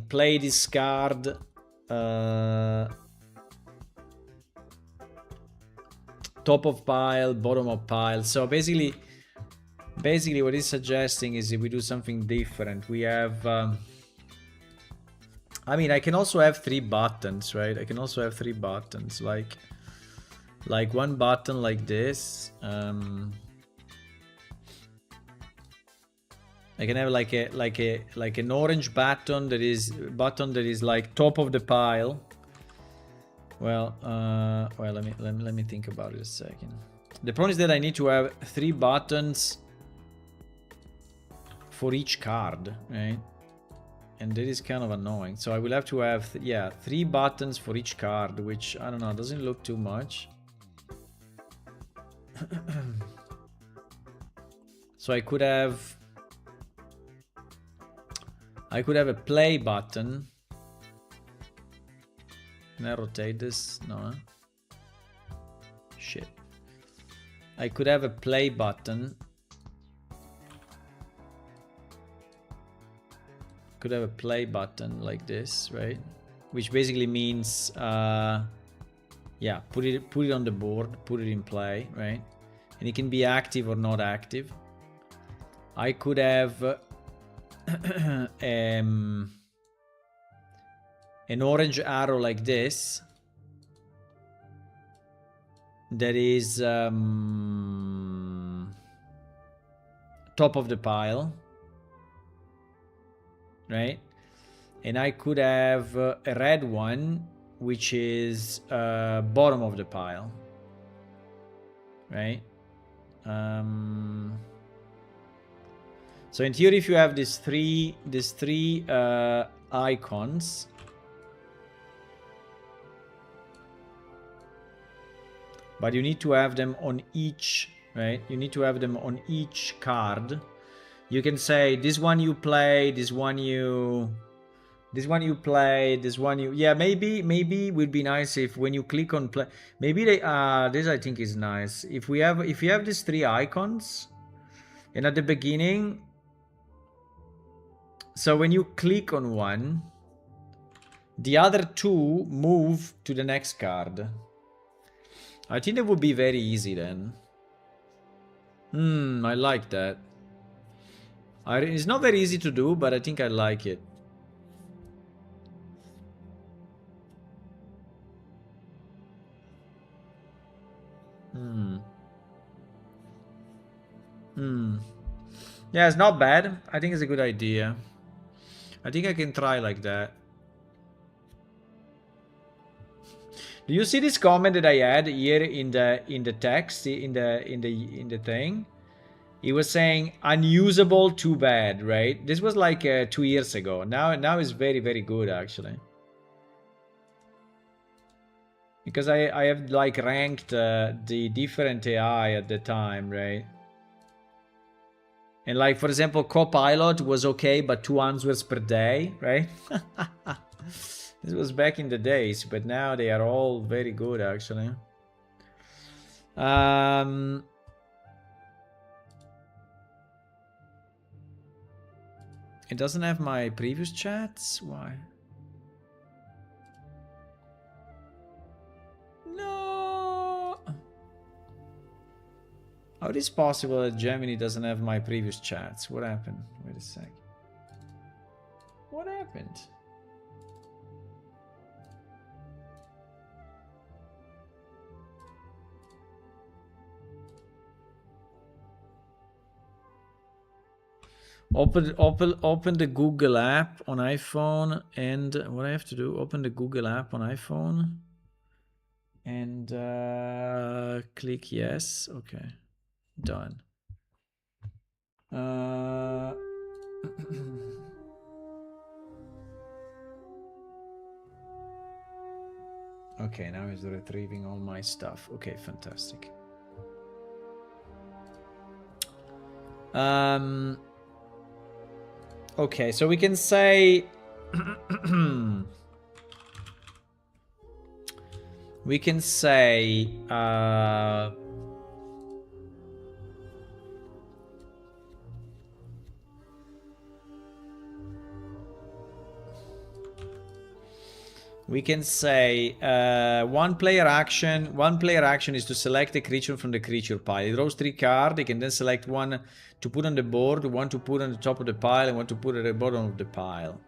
play this card, top of pile, bottom of pile. So basically what he's suggesting is if we do something different, we have I mean, I can also have 3 buttons, right? I can also have 3 buttons, like one button like this, and I can have like an orange button that is like top of the pile. Well, let me think about it a second. The problem is that I need to have 3 buttons for each card, right? And that is kind of annoying. So I will have to have, 3 buttons for each card, which, I don't know, doesn't look too much. So I could have a play button. Can I rotate this? No. Shit. I could have a play button. Could have a play button like this, right? Which basically means, put it on the board, put it in play, right? And it can be active or not active. I could have an orange arrow like this that is top of the pile, right? And I could have a red one which is bottom of the pile, right? So in theory, if you have these three icons, but you need to have them on each, right? You need to have them on each card. You can say this one you play, this one you play, this one you, maybe it would be nice if when you click on play, maybe they this I think is nice. If you have these 3 icons, and at the beginning, so when you click on one, the other 2 move to the next card. I think that would be very easy then. I like that. It's not very easy to do, but I think I like it. Yeah, it's not bad. I think it's a good idea. I think I can try like that. Do you see this comment that I had here in the text, in the thing? It was saying unusable, too bad, right? This was like 2 years ago. Now it's very, very good actually. Because I have like ranked the different AI at the time, right? And like, for example, Copilot was okay, but 2 answers per day, right? This was back in the days, but now they are all very good, actually. It doesn't have my previous chats? Why? No! How it is possible that Gemini doesn't have my previous chats? What happened? Wait a sec. What happened? Open the Google app on iPhone, and what I have to do? Open the Google app on iPhone and click yes. Okay, done. Okay, now it's retrieving all my stuff. Okay, fantastic. Okay, so we can say we can say one player action is to select a creature from the creature pile. It draws 3 cards. It can then select one to put on the board, one to put on the top of the pile, and one to put at the bottom of the pile.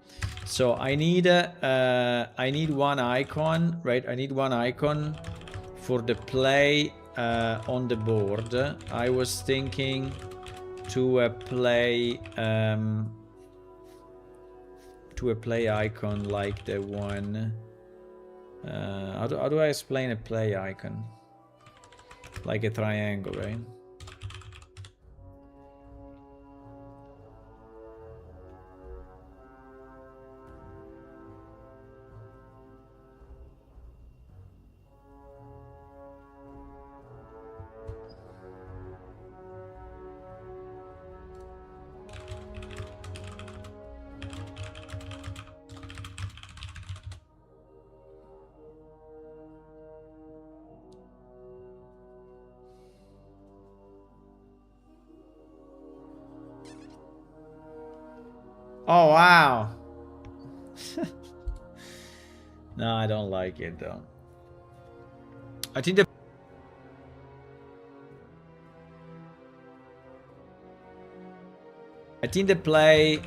So I need one icon, right? I need one icon for the play on the board. I was thinking to a play icon like the one. How do I explain a play icon? Like a triangle, right? Oh, wow. No, I don't like it though. I think the play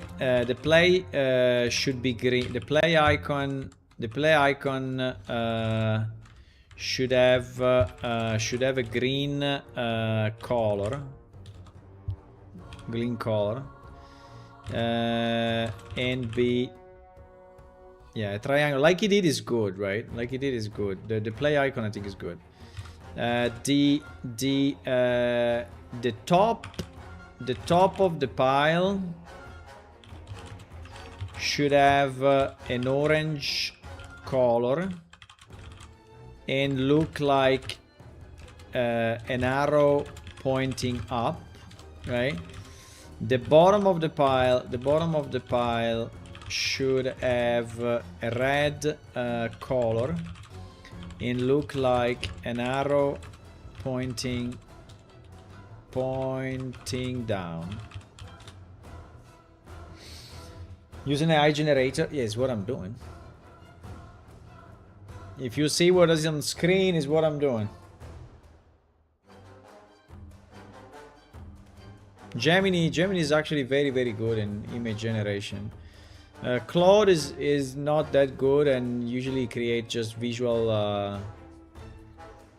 should be green. The play icon should have a green color. Green color. And be, yeah, a triangle like it did is good, right? Like it did is good. The play icon I think is good. The top of the pile should have an orange color and look like an arrow pointing up, right? The bottom of the pile should have a red color and look like an arrow pointing down. Using an AI generator, yes, what I'm doing. If you see what is on screen is what I'm doing. Gemini is actually very, very good in image generation. Claude is not that good and usually create just visual.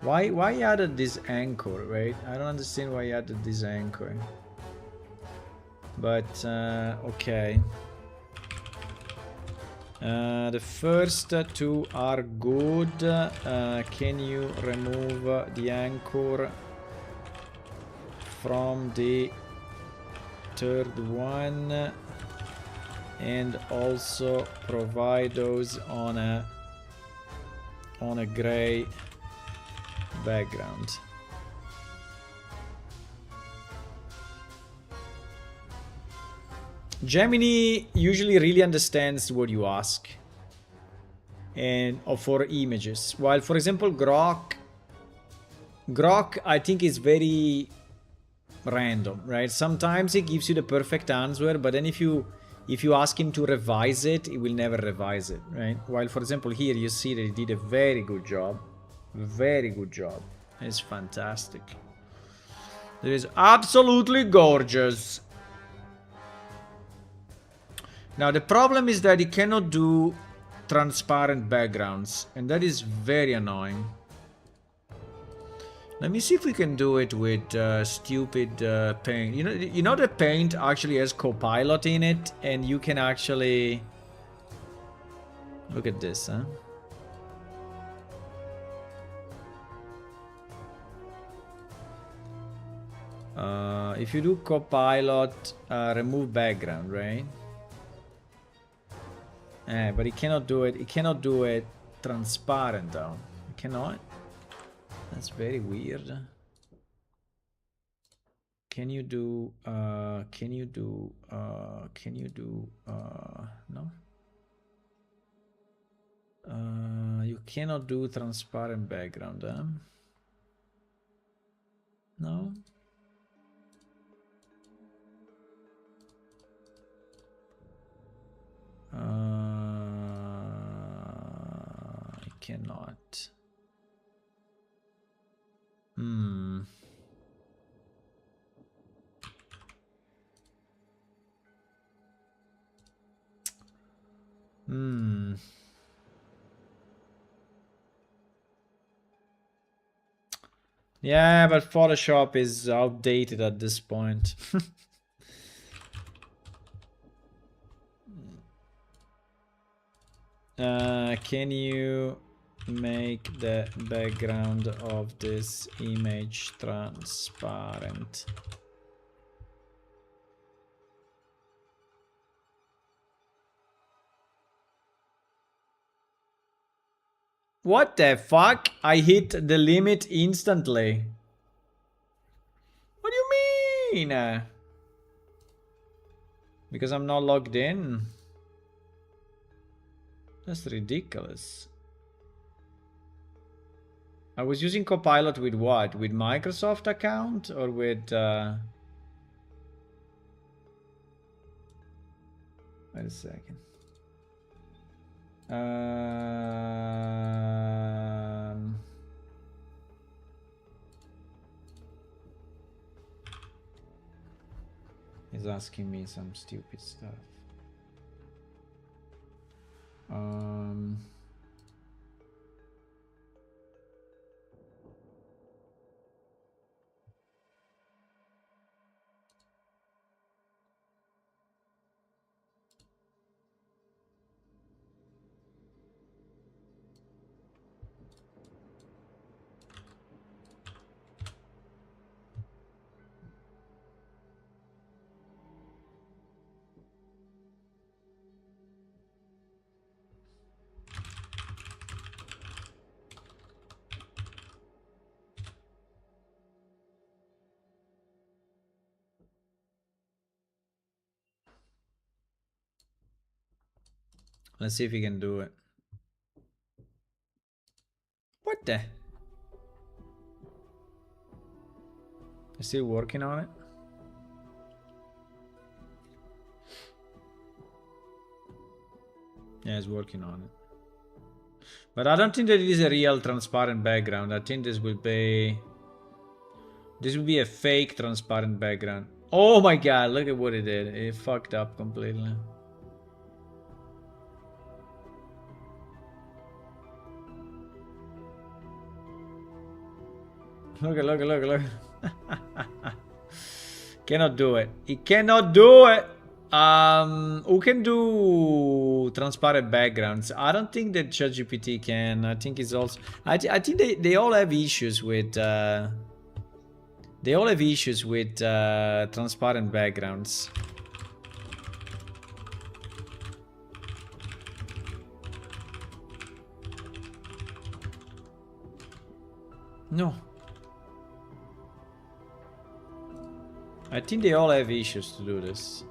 Why added this anchor, right? I don't understand why added this anchor. But okay. The first two are good. Can you remove the anchor from the third one and also provide those on a gray background? Gemini usually really understands what you ask and for images, while for example Grok I think is very random, right? Sometimes it gives you the perfect answer, but then if you ask him to revise it, he will never revise it, right? While for example here you see that he did a very good job. Very good job. It's fantastic. It is absolutely gorgeous. Now the problem is that he cannot do transparent backgrounds, and that is very annoying. Let me see if we can do it with stupid paint. You know the paint actually has Copilot in it, and you can actually look at this, huh? If you do Copilot, remove background, right? But it cannot do it. It cannot do it transparent though. It cannot. That's very weird. Can you do no? You cannot do transparent background, huh? No? I cannot. Yeah, but Photoshop is outdated at this point. Can you make the background of this image transparent? What the fuck? I hit the limit instantly. What do you mean? Because I'm not logged in. That's ridiculous. I was using Copilot with what? With Microsoft account or with... Wait a second. He's asking me some stupid stuff. Let's see if he can do it. What the? Is still working on it? Yeah, he's working on it. But I don't think that it is a real transparent background. I think this will be... This will be a fake transparent background. Oh my god, look at what it did. It fucked up completely. Look. Cannot do it. He cannot do it. Who can do transparent backgrounds? I don't think that ChatGPT can. I think it's also... I think they all have issues with... They all have issues with transparent backgrounds. No. I think they all have issues to do this.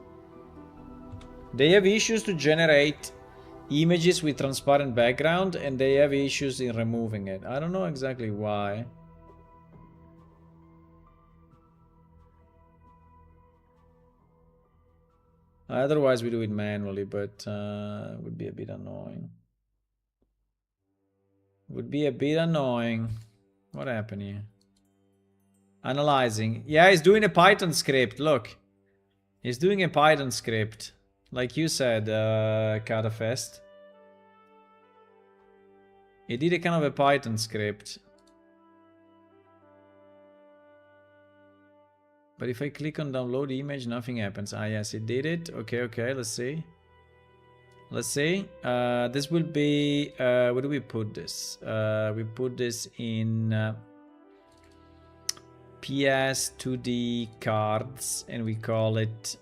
They have issues to generate images with transparent background, and they have issues in removing it. I don't know exactly why. Otherwise we do it manually, but it would be a bit annoying. Would be a bit annoying. What happened here? Analyzing. Yeah, he's doing a Python script. Look. He's doing a Python script. Like you said, Catafest. He did a kind of a Python script. But if I click on download image, nothing happens. Ah, yes, it did it. Okay, let's see. Let's see. This will be... where do we put this? We put this in... PS2D cards, and we call it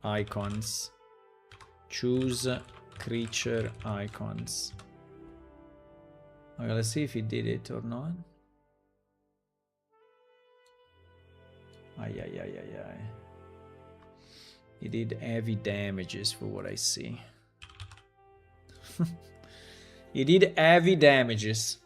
icons. Choose creature icons. Okay, let's see if he did it or not. Ay. He did heavy damages for what I see. He did heavy damages.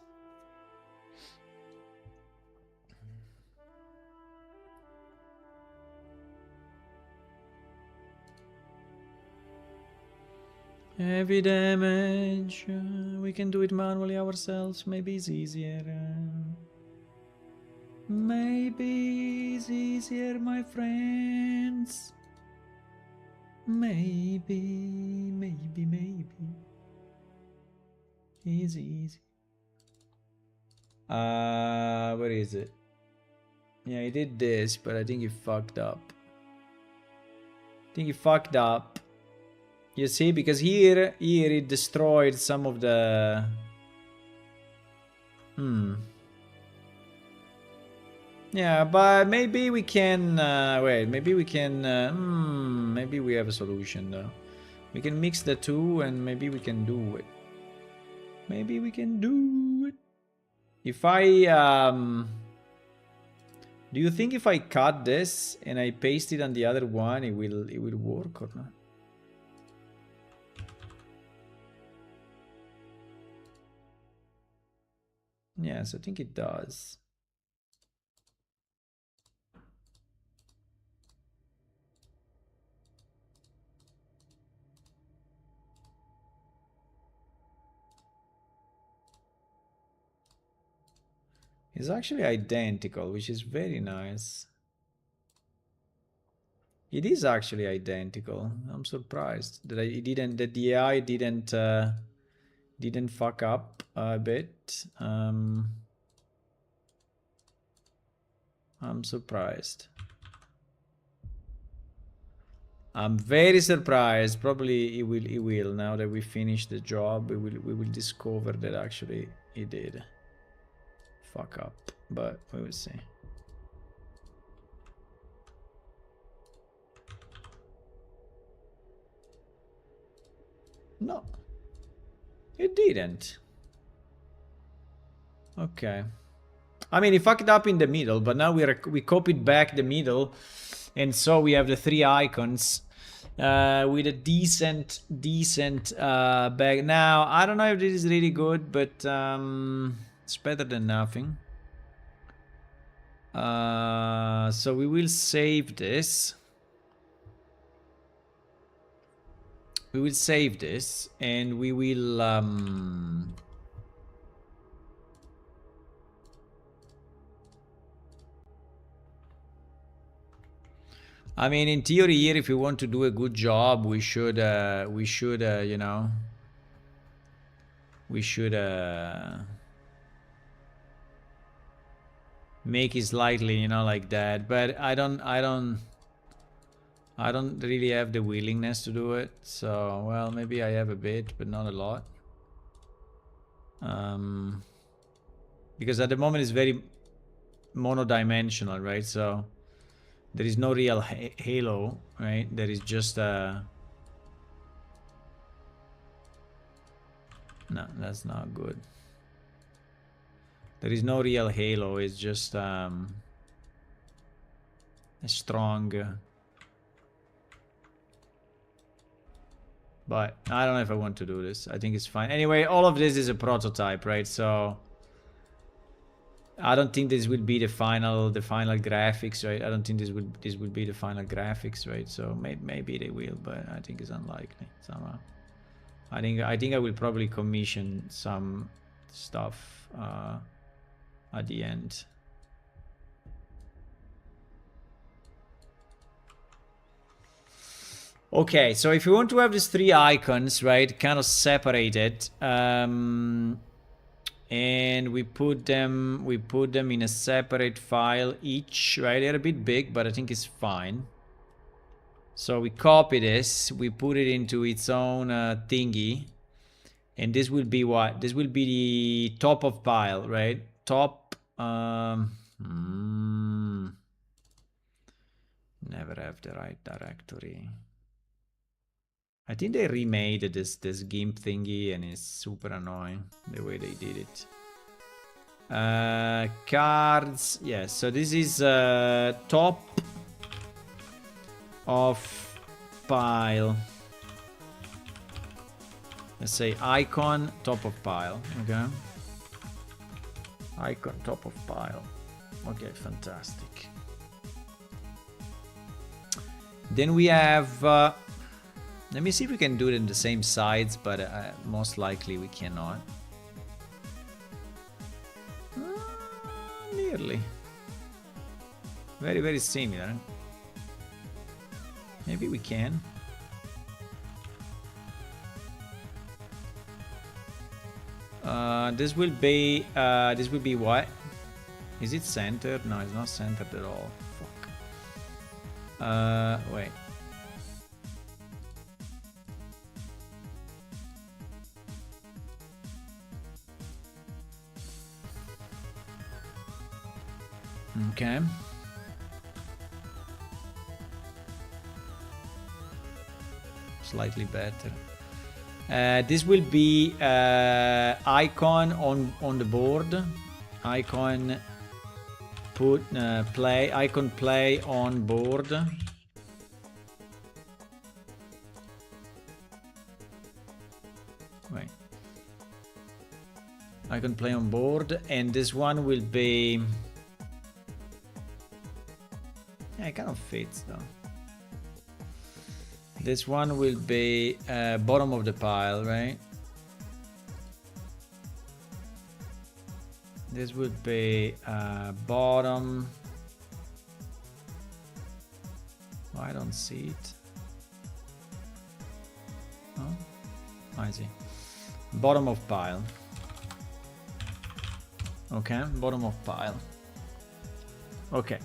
Heavy damage. We can do it manually ourselves. Maybe it's easier. Maybe it's easier, my friends. Maybe. It's easy. Where is it? Yeah, he did this, but I think he fucked up. You see, because here it destroyed some of the... Yeah, but maybe we can... wait, maybe we can... maybe we have a solution, though. We can mix the two and maybe we can do it. Maybe we can do it. If I... do you think if I cut this and I paste it on the other one, it will work or not? Yes, I think it does. It's actually identical, which is very nice. It is actually identical. I'm surprised that that the AI didn't fuck up a bit. I'm surprised. I'm very surprised. Probably it will. Now that we finish the job, we will discover that actually it did fuck up. But we will see. No. It didn't. Okay. I mean, it fucked up in the middle, but now we copied back the middle, and so we have the three icons with a decent bag. Now, I don't know if this is really good, but it's better than nothing. So we will save this. We will save this, and we will... I mean, in theory here, if we want to do a good job, we should, you know, we should make it slightly, you know, like that. But I don't really have the willingness to do it. So, well, maybe I have a bit, but not a lot. Because at the moment it's very monodimensional, right? So there is no real halo, right? There is just no, that's not good. There is no real halo. It's just a strong... But I don't know if I want to do this. I think it's fine. Anyway, all of this is a prototype, right? So I don't think this will be the final graphics, right? I don't think this will be the final graphics, right? So maybe they will, but I think it's unlikely somehow. I think I will probably commission some stuff at the end. Okay, so if you want to have these three icons, right, kind of separated, and we put them in a separate file each, right? They're a bit big, but I think it's fine. So we copy this, we put it into its own thingy, and this will be what? This will be the top of pile, right? Top. Never have the right directory. I think they remade this GIMP thingy, and it's super annoying the way they did it. Cards, yes. So this is top of pile. Let's say icon top of pile. Okay. Icon top of pile. Okay, fantastic. Then we have. Let me see if we can do it in the same sides, but most likely we cannot. Nearly. Very, very similar. Maybe we can. This will be what? Is it centered? No, it's not centered at all. Fuck. Wait. Okay. Slightly better. This will be icon on the board. Icon put play. Icon play on board. Wait. Icon play on board, and this one will be. Yeah, it kind of fits though. This one will be bottom of the pile, right? This would be bottom. Oh, I don't see it. Oh, I see. Bottom of pile. Okay, bottom of pile. Okay,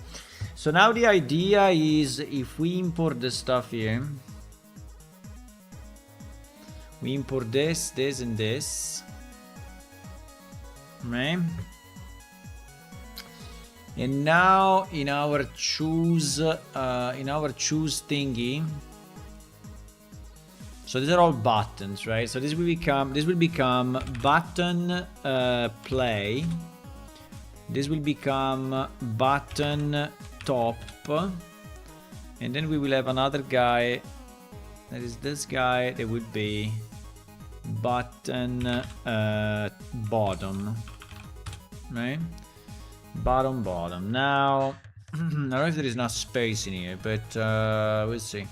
so now the idea is if we import the stuff here, we import this, this, and this, right? And now in our choose thingy, so these are all buttons, right? So this will become button play. This will become button top, and then we will have another guy. That is this guy. That would be button bottom, right? Bottom. Now, I don't know if there is enough space in here, but we'll see.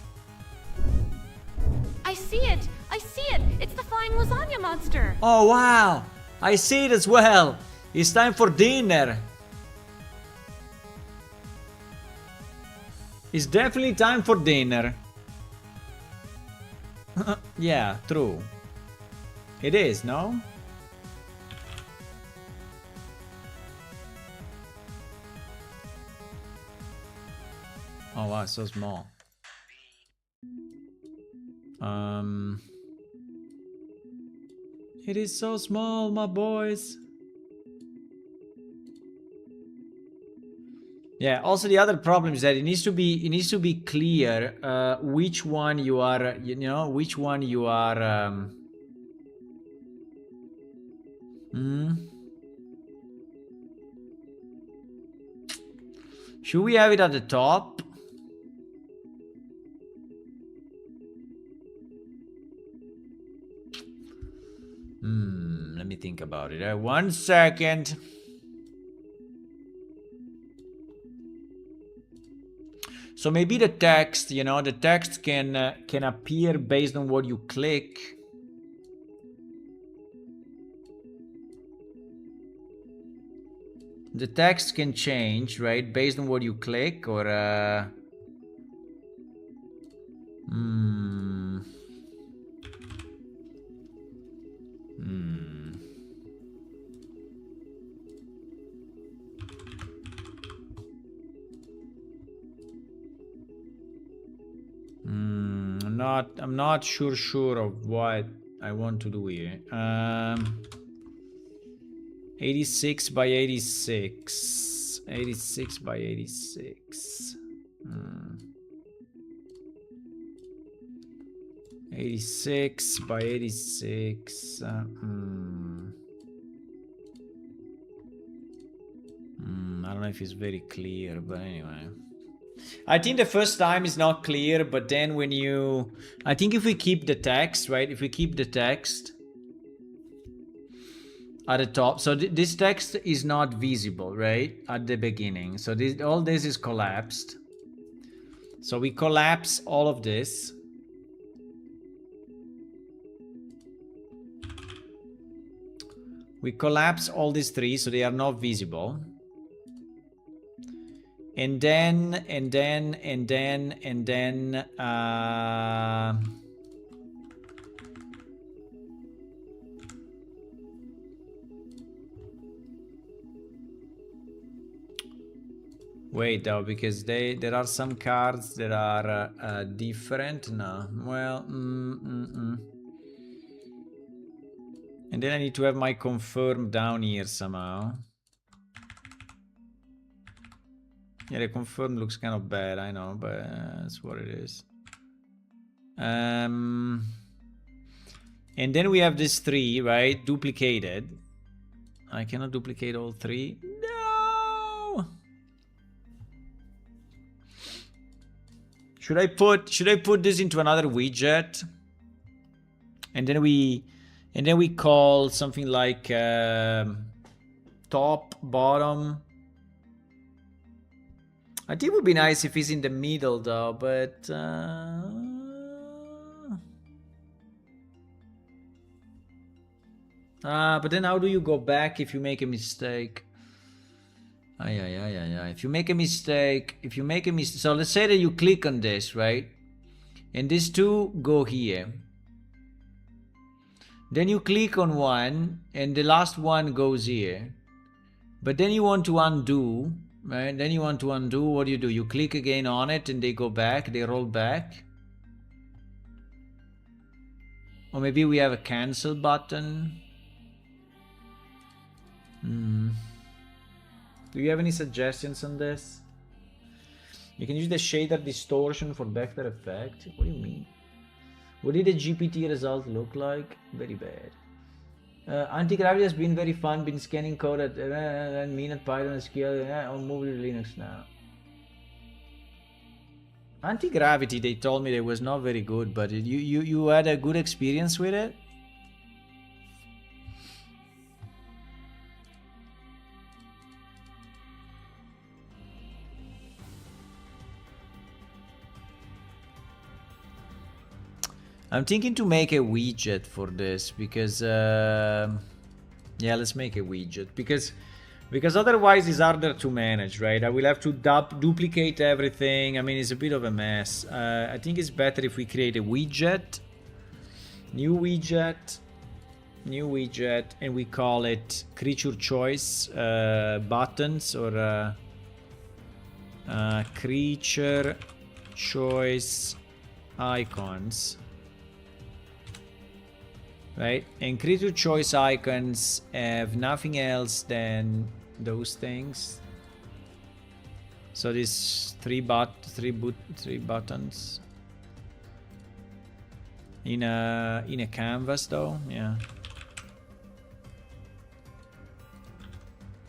I see it! It's the flying lasagna monster! Oh wow! I see it as well! It's time for dinner! It's definitely time for dinner. Yeah, true. It is, no? Oh wow, it's so small. It is so small, my boys. Yeah, also the other problem is that it needs to be clear which one you are, which one you are Should we have it at the top? Let me think about it. 1 second. So maybe the text, the text can appear based on what you click. The text can change, right, based on what you click, or I'm not sure of what I want to do here. 86 by 86. 86 by 86. 86 by 86. I don't know if it's very clear, but anyway. I think the first time is not clear, but then when you... I think if we keep the text, right? If we keep the text at the top. So this text is not visible, right? At the beginning. So all this is collapsed. So we collapse all of this. We collapse all these three so they are not visible. And then wait though, because there are some cards that are different. No, well, and then I need to have my confirm down here somehow. Yeah, the confirmed looks kind of bad, I know, but that's what it is. And then we have this 3, right? Duplicated. I cannot duplicate all 3. No! Should I put this into another widget? And then we call something like top, bottom. I think it would be nice if it's in the middle though, but but then how do you go back if you make a mistake? If you make a mistake, so let's say that you click on this, right? And these 2 go here. Then you click on one and the last one goes here. But then you want to undo, right? Then you want to undo, what do? You click again on it and they go back, they roll back. Or maybe we have a cancel button. Do you have any suggestions on this? You can use the shader distortion for vector effect. What do you mean? What did the GPT result look like? Very bad. Anti-gravity has been very fun. Been scanning code at Minute Python SQL on mobile Linux now. Anti-gravity, they told me it was not very good, but you had a good experience with it? I'm thinking to make a widget for this because yeah, let's make a widget because otherwise it's harder to manage, right? I will have to duplicate everything. I mean, it's a bit of a mess. I think it's better if we create a widget, new widget, and we call it creature choice buttons or creature choice icons. Right, and creature choice icons have nothing else than those things. So these three buttons in a canvas though, yeah.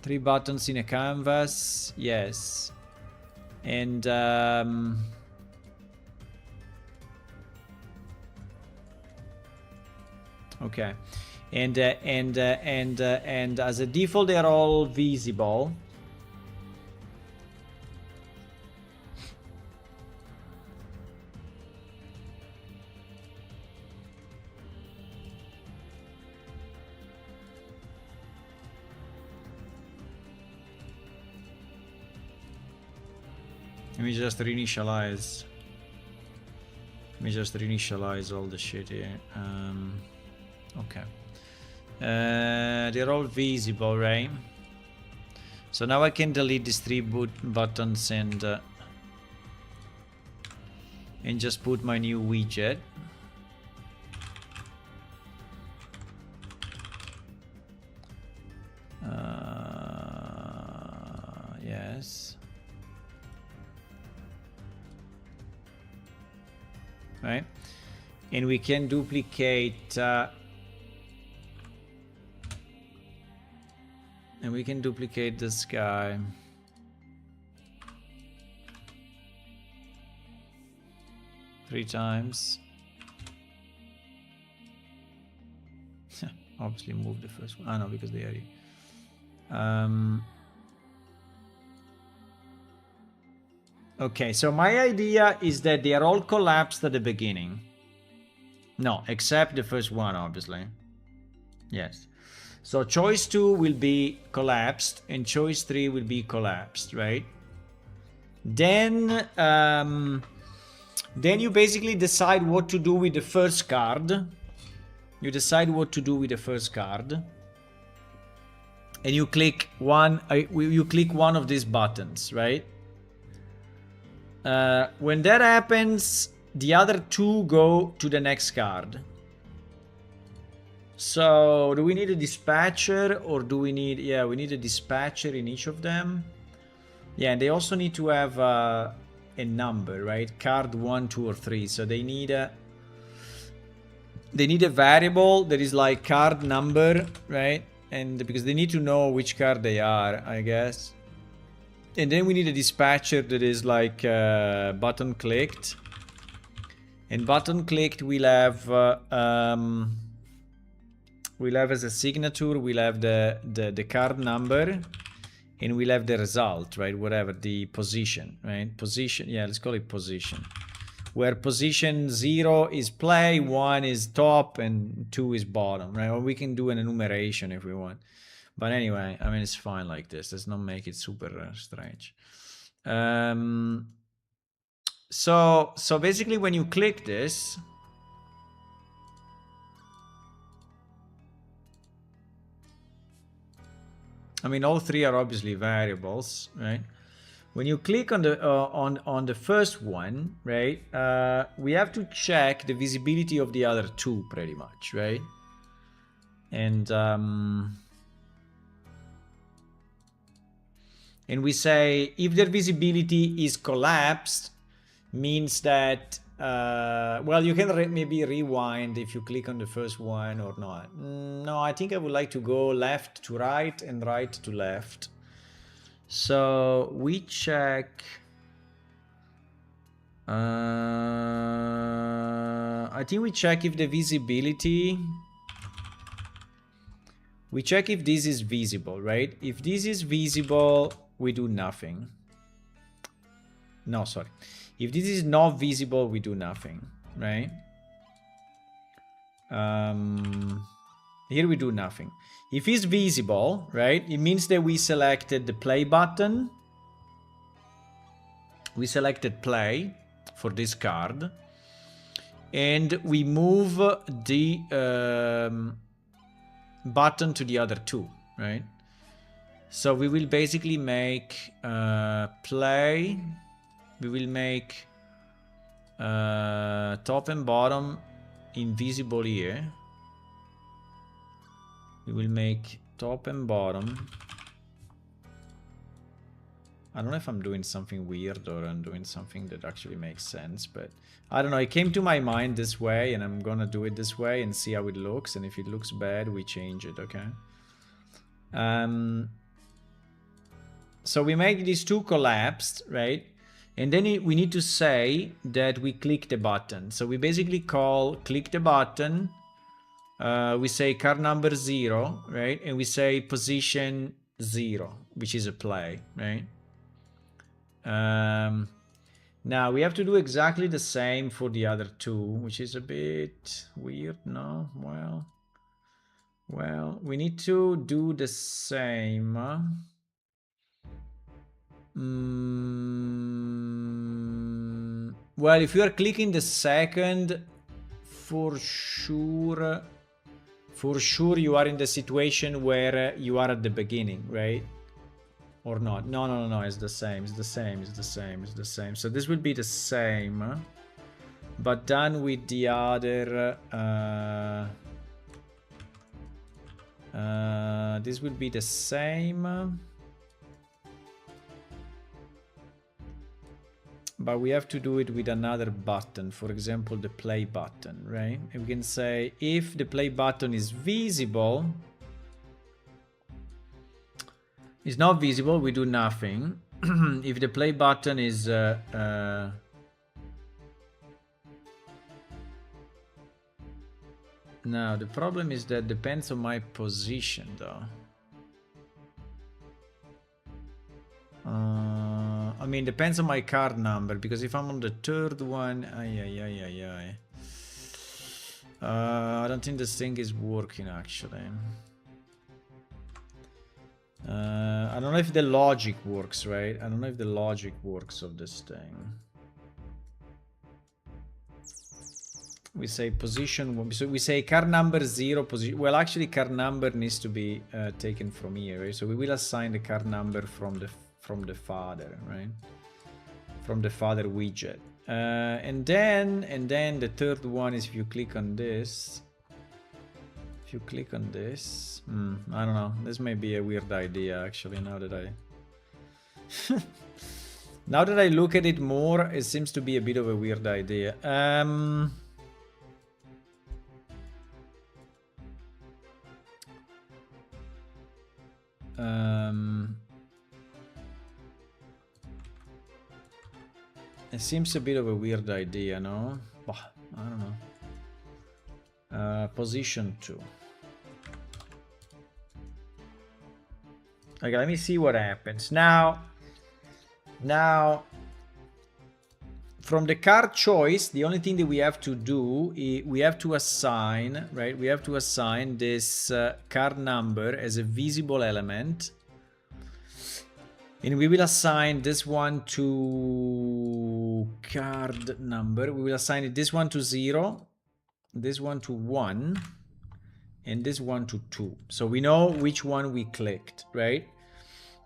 3 buttons in a canvas, yes, and okay, and as a default they are all visible. Let me just reinitialize. All the shit here. Okay. They're all visible, right? So now I can delete these 3 buttons and just put my new widget. Yes. Right, and we can duplicate this guy. Three times. Obviously move the first one. No, because they are here. Okay, so my idea is that they are all collapsed at the beginning. No, except the first one, obviously. Yes. So choice 2 will be collapsed and choice 3 will be collapsed, right? Then you basically decide what to do with the first card. You decide what to do with the first card. And you click one of these buttons, right? When that happens, the other 2 go to the next card. So do we need a dispatcher or do we need... Yeah, we need a dispatcher in each of them. Yeah, and they also need to have a number, right? Card 1, 2, or 3. So they need a variable that is like card number, right? And because they need to know which card they are, I guess. And then we need a dispatcher that is like button clicked. And button clicked we'll have as a signature, we'll have the card number, and we'll have the result, right? Whatever, the position, right? Position, yeah, let's call it position. Where position 0 is play, 1 is top, and 2 is bottom, right? Or we can do an enumeration if we want. But anyway, I mean, it's fine like this. Let's not make it super strange. So basically when you click this, I mean, all three are obviously variables, right? When you click on the first one, right, we have to check the visibility of the other two pretty much, right? And we say if their visibility is collapsed, means that well, you can maybe rewind if you click on the first one or not. No, I think I would like to go left to right and right to left. So we check. I think we check if the visibility. We check if this is visible, right? If this is visible, we do nothing. No, sorry. If this is not visible, we do nothing, right? Here we do nothing. If it's visible, right, it means that we selected the play button. We selected play for this card. And we move the button to the other two, right? So we will basically make play. We will make top and bottom invisible here. We will make top and bottom. I don't know if I'm doing something weird or I'm doing something that actually makes sense, but I don't know. It came to my mind this way, and I'm gonna do it this way and see how it looks. And if it looks bad, we change it, okay? So we make these two collapsed, right? And then we need to say that we click the button. So we basically call click the button. We say card number 0, right? And we say position 0, which is a play, right? Now we have to do exactly the same for the other two, which is a bit weird, no? Well, we need to do the same. Well, if you are clicking the second, for sure you are in the situation where you are at the beginning, right? Or not? No, it's the same. So this will be the same, but done with the other. This will be the same. But we have to do it with another button, for example, the play button, right? And we can say if the play button is visible, it's not visible, we do nothing. If the play button is now the problem is that depends on my position though. I mean, depends on my card number, because if I'm on the third one, I don't think this thing is working actually. I don't know if the logic works, right? I don't know if the logic works of this thing. We say position, so we say card number 0 position. Well, actually card number needs to be taken from here, right? So we will assign the card number from the father, right? From the father widget. And then the third one is if you click on this. If you click on this, I don't know. This may be a weird idea actually. Now that Now that I look at it more, it seems to be a bit of a weird idea. It seems a bit of a weird idea, no? Bah, I don't know. Position 2. Okay, let me see what happens. Now, from the card choice, the only thing that we have to do is we have to assign, right? We have to assign this card number as a visible element. And we will assign this one to card number. We will assign this one to 0, this one to 1, and this one to 2. So we know which one we clicked, right?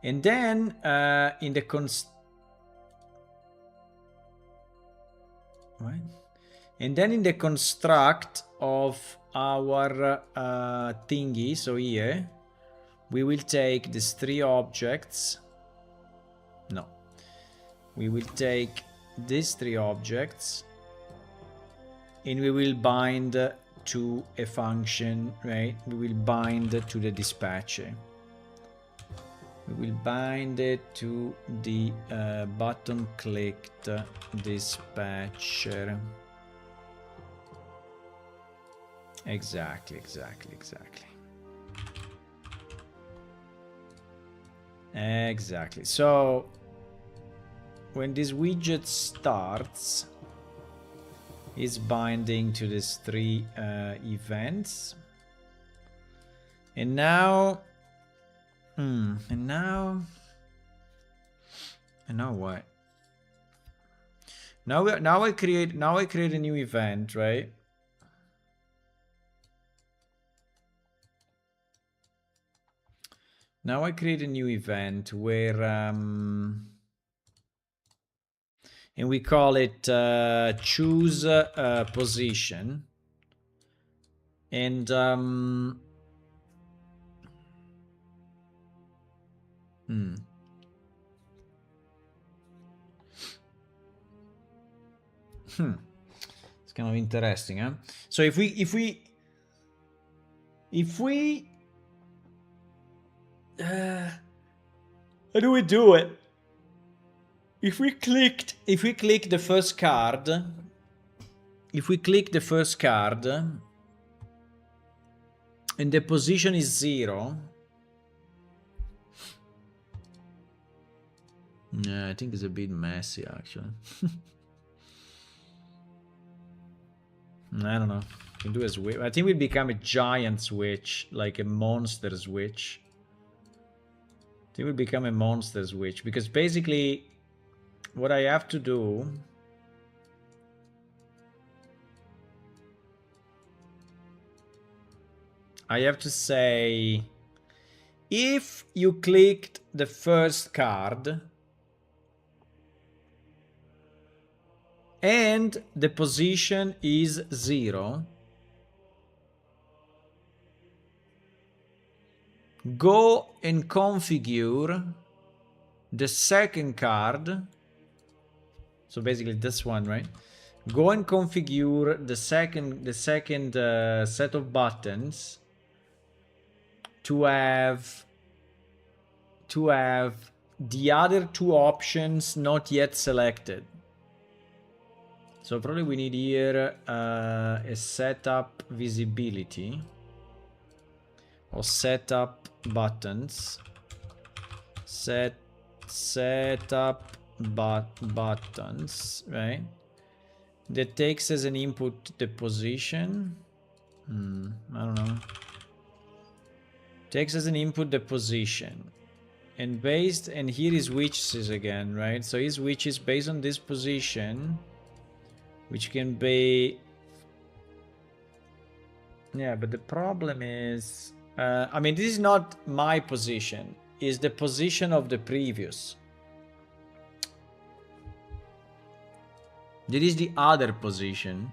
And then in the And then in the construct of our thingy, so here, we will take these 3 objects. No. We will take these 3 objects and we will bind to a function, right? We will bind to the dispatcher. We will bind it to the button clicked dispatcher. Exactly. Exactly. So when this widget starts, it's binding to these 3 events. And now and now what? Now I create a new event, right? Now I create a new event where and we call it choose position, and it's kind of interesting, huh? So if we how do we do it? If we click the first card, and the position is 0, yeah, I think it's a bit messy actually. I don't know. We can do a switch. I think we become a giant switch, like a monster switch. I think we become a monster switch because basically what I have to do I have to say, if you clicked the first card and the position is 0, go and configure the second card. So basically this one, right? Go and configure the second set of buttons to have the other 2 options not yet selected. So probably we need here a setup visibility or setup buttons. Setup buttons, right? That takes as an input the position. I don't know. Takes as an input the position. And here is switches again, right? So he switches based on this position, which can be, yeah, but the problem is, I mean, this is not my position, it's the position of the previous. This is the other position.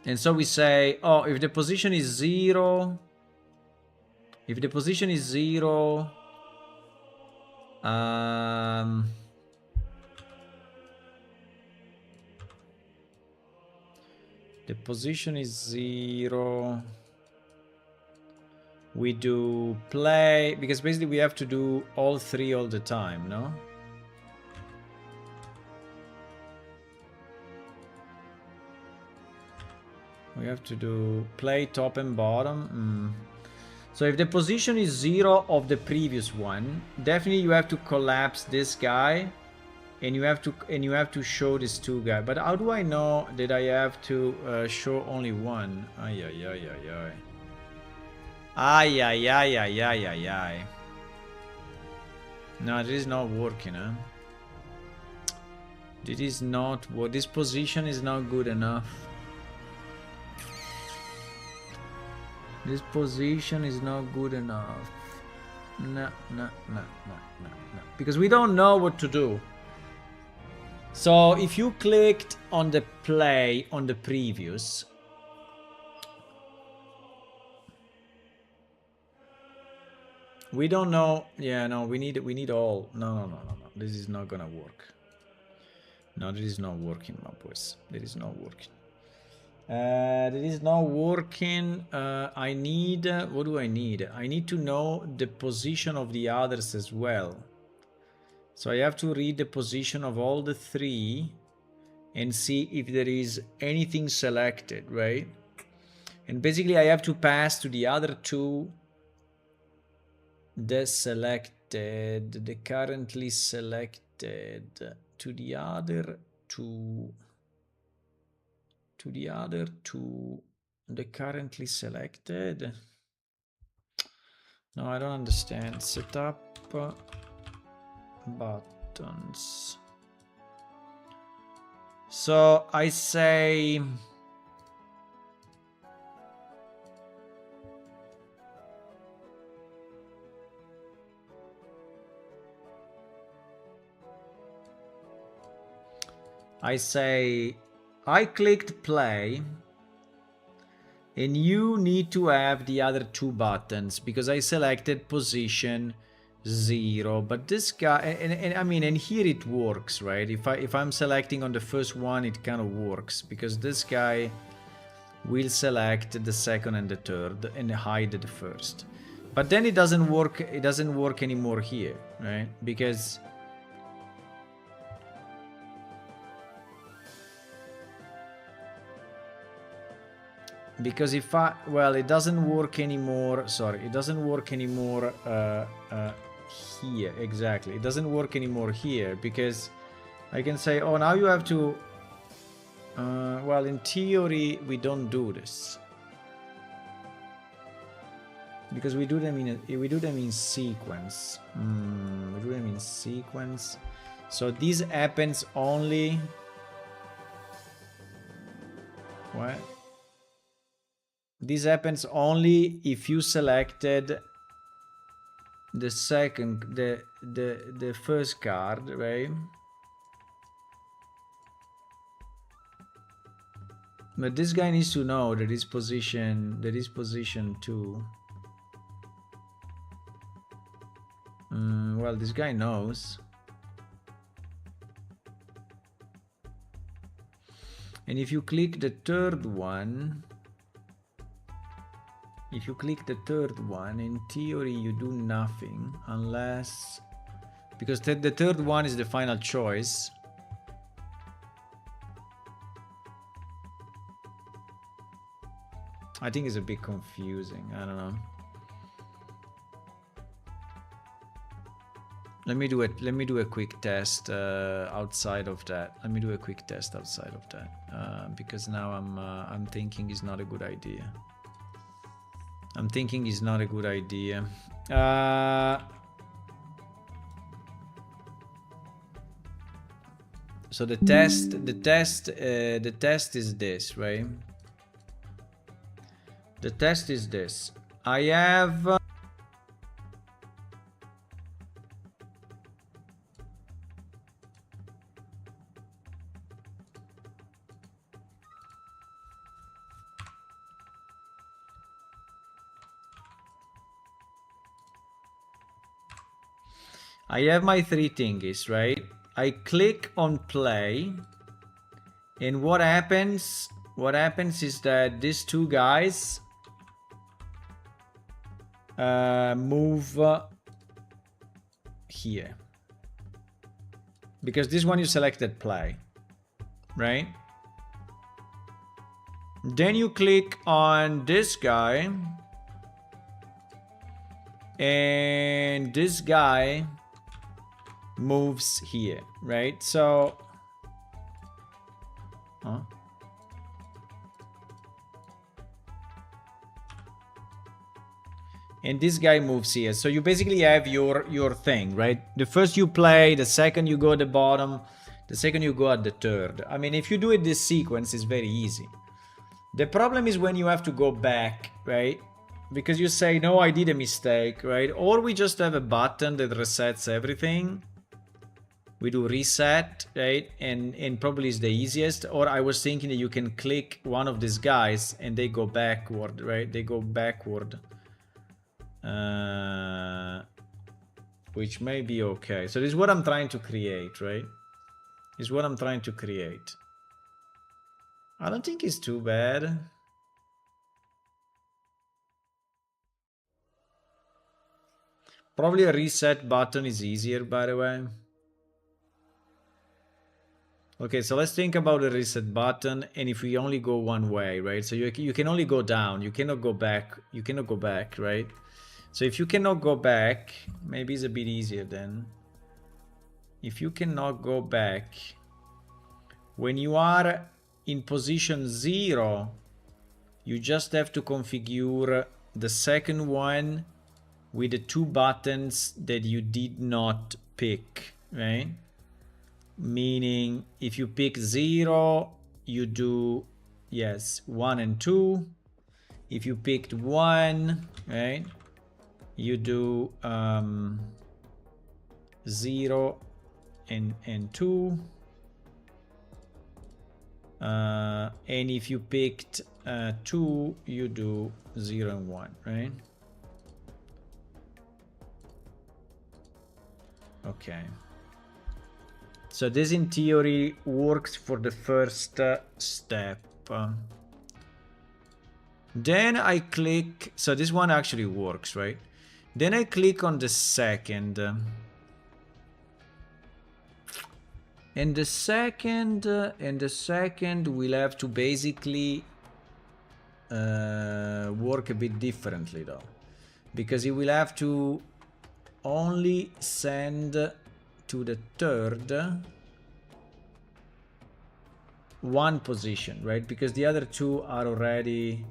And so we say, oh, if the position is 0, The position is 0. We do play, because basically we have to do all 3 all the time, no? We have to do play top and bottom. So if the position is 0 of the previous one, definitely you have to collapse this guy, and you have to show these 2 guys. But how do I know that I have to show only one? Ay ay ay ay ay. Ay ay ay ay ay ay ay. No, this is not working, huh? This is not what. This position is not good enough. This position is not good enough. No. Because we don't know what to do. So if you clicked on the play on the previous, we don't know. Yeah, no, we need all. No. This is not gonna work. No, this is not working, my boys. This is not working. That is not working. I need, what do I need? I need to know the position of the others as well. So I have to read the position of all the 3 and see if there is anything selected, right? And basically I have to pass to the other 2 the selected, the currently selected, to the other 2. To the other 2, the currently selected. No, I don't understand. Setup buttons. So I say I clicked play, and you need to have the other 2 buttons because I selected position 0. But this guy, and I mean, and here it works, right? If I'm selecting on the first one, it kind of works because this guy will select the second and the third and hide the first. But then it doesn't work. It doesn't work anymore here, right? Because if I, well, it doesn't work anymore. Sorry, it doesn't work anymore here. Exactly, it doesn't work anymore here because I can say, oh, now you have to. Well, in theory, we don't do this because we do them in sequence. We do them in sequence. So this happens only. What? This happens only if you selected the second, the first card, right? But this guy needs to know that his position 2. Well, this guy knows. And if you click the third one, in theory you do nothing unless, because the third one is the final choice. I think it's a bit confusing. I don't know. Let me do a quick test outside of that. Because now I'm thinking it's not a good idea. So the test is this, right? The test is this. I have I have my three thingies, right? I click on play, and what happens is that these two guys move here, because this one you selected play, right? Then you click on this guy, and this guy moves here, right? So and this guy moves here. So you basically have your thing, right? The first you play, the second you go at the bottom, the second you go at the third. I mean, if you do it this sequence, it's very easy. The problem is when you have to go back, right? Because you say, no, I did a mistake, right? Or we just have a button that resets everything. We do reset, right? And probably is the easiest. Or I was thinking that you can click one of these guys and they go backward, right? They go backward. Which may be okay. So this is what I'm trying to create, right? This is what I'm trying to create. I don't think it's too bad. Probably a reset button is easier, by the way. Okay, so let's think about the reset button, and if we only go one way, right? So you can only go down, you cannot go back. You cannot go back, right? So if you cannot go back, maybe it's a bit easier then. If you cannot go back, when you are in position 0, you just have to configure the second one with the two buttons that you did not pick, right? Meaning if you pick 0, you do, yes, 1 and 2. If you picked 1, right, you do 0 and 2. And if you picked 2, you do 0 and 1, right? Okay. So this in theory works for the first step. Then I click, so this one actually works, right? Then I click on the second. And the second will have to basically work a bit differently though. Because it will have to only send to the third one position, right? Because the other two are already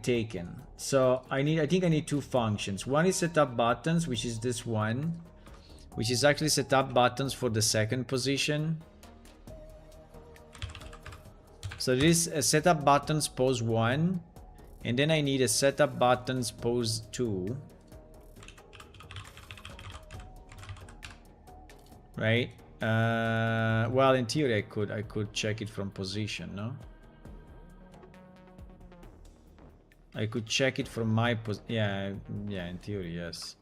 taken. So I think I need two functions. One is set up buttons, which is this one, which is actually set up buttons for the second position. So this is set up buttons pose 1, and then I need a set up buttons pose 2. Right? Well, in theory, I could check it from position, no? I could check it from my yeah, in theory, yes.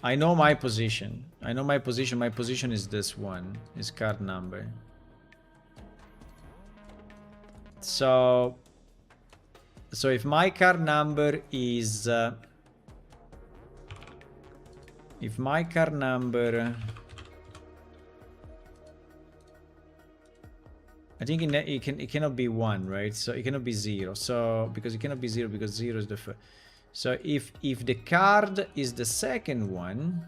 I know my position. I know my position. My position is this one. Is card number. So if my card number is if my card number, I think it cannot be 1, right? So it cannot be 0. So because it cannot be 0 because 0 is the first. So if the card is the second one,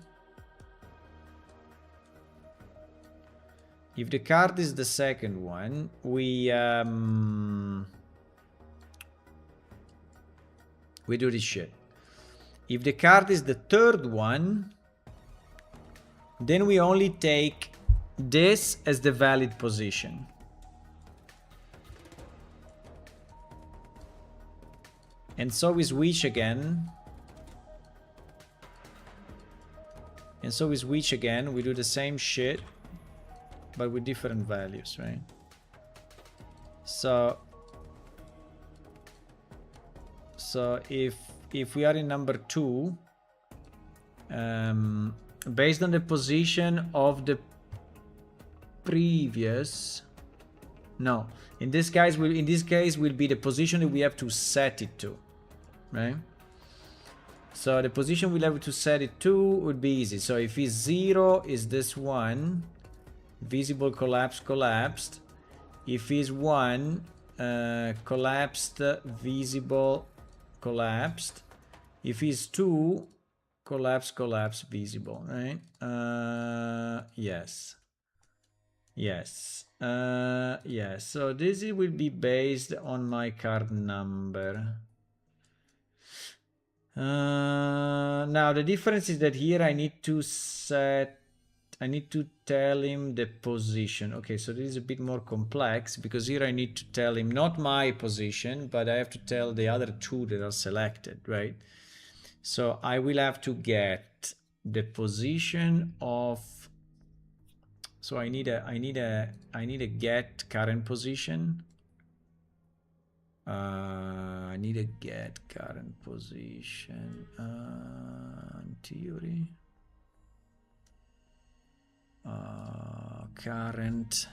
if the card is the second one, we do this shit. If the card is the third one, then we only take this as the valid position. And so we switch again. And so we switch again. We do the same shit, but with different values, right? So if we are in number 2, based on the position of the previous. No, in this case will be the position that we have to set it to, right? So the position we'll have to set it to would be easy. So if it's 0 is this one, visible, collapsed. If it's 1, collapsed, visible, collapsed. If it's 2, collapse, visible, right? Yes. Yes. Yes. So this will be based on my card number. Now the difference is that here I need to tell him the position. Okay, so this is a bit more complex because here I need to tell him not my position, but I have to tell the other two that are selected, right? So I will have to get the position of. So I need a get current position. I need a get current position. In theory. Current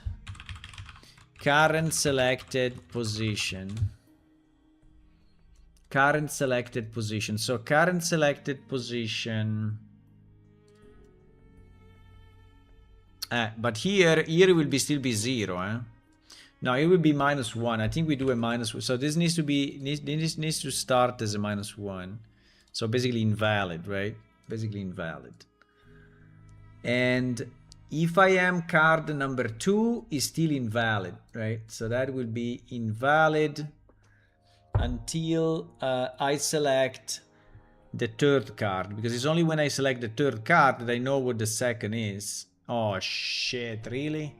selected position. Current selected position. So current selected position. But here it will be still be 0, eh? No, it will be -1. I think we do a -1. So this needs to be needs to start as a -1. So basically invalid, right? Basically invalid. And if I am card number 2 is still invalid, right? So that will be invalid until I select the third card, because it's only when I select the third card that I know what the second is. Oh shit, really?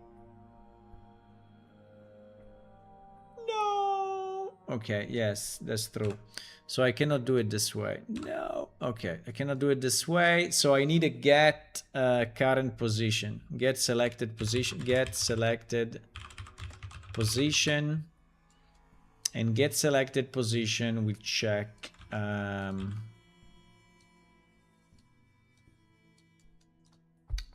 No. Okay, yes, that's true. So I cannot do it this way. No. Okay, I cannot do it this way. So I need a get current position. Get selected position. Get selected position. And get selected position, we check.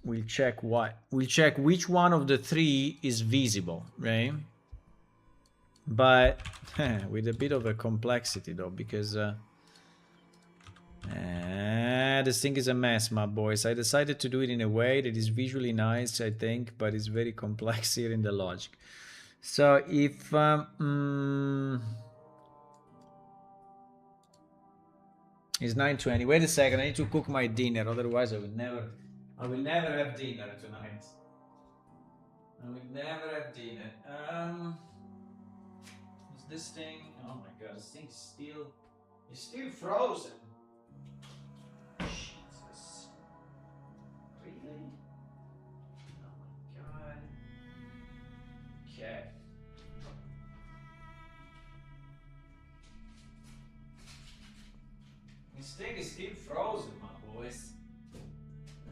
We'll check what? We'll check which one of the 3 is visible, right? But with a bit of a complexity though, because this thing is a mess, my boys. I decided to do it in a way that is visually nice, I think, but it's very complex here in the logic. So if it's 9:20. Wait a second, I need to cook my dinner, otherwise I will never have dinner tonight. I will never have dinner. Is this thing? Oh my god, this thing is still frozen. Jesus. Really? Oh my god. Okay. This thing is still frozen, my boys.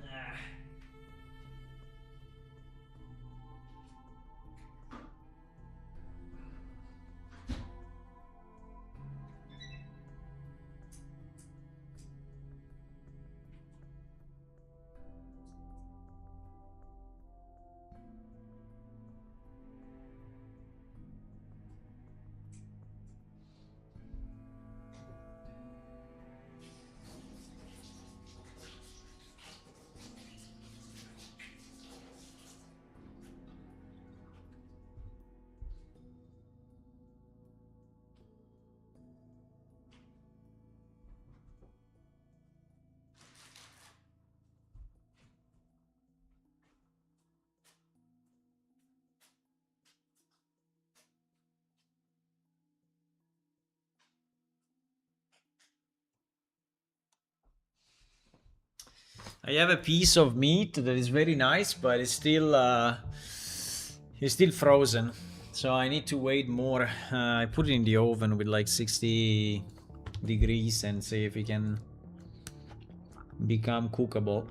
Ah. I have a piece of meat that is very nice, but it's still frozen. So I need to wait more. I put it in the oven with like 60 degrees and see if it can become cookable.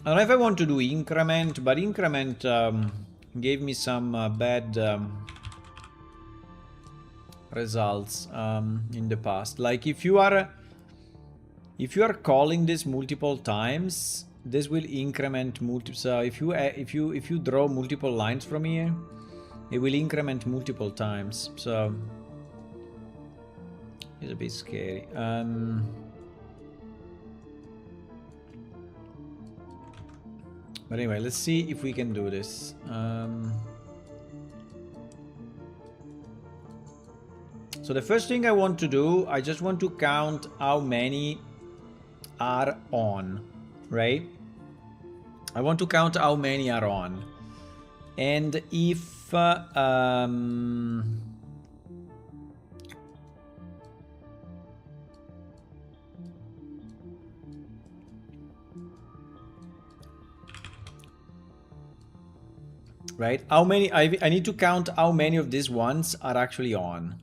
I don't know if I want to do increment, but increment gave me some bad results in the past. Like if you are calling this multiple times, this will increment so if you draw multiple lines from here, it will increment multiple times. So it's a bit scary. But anyway, let's see if we can do this. So the first thing I want to do, I just want to count how many are on, right? I want to count how many are on. And if right, how many, I need to count how many of these ones are actually on.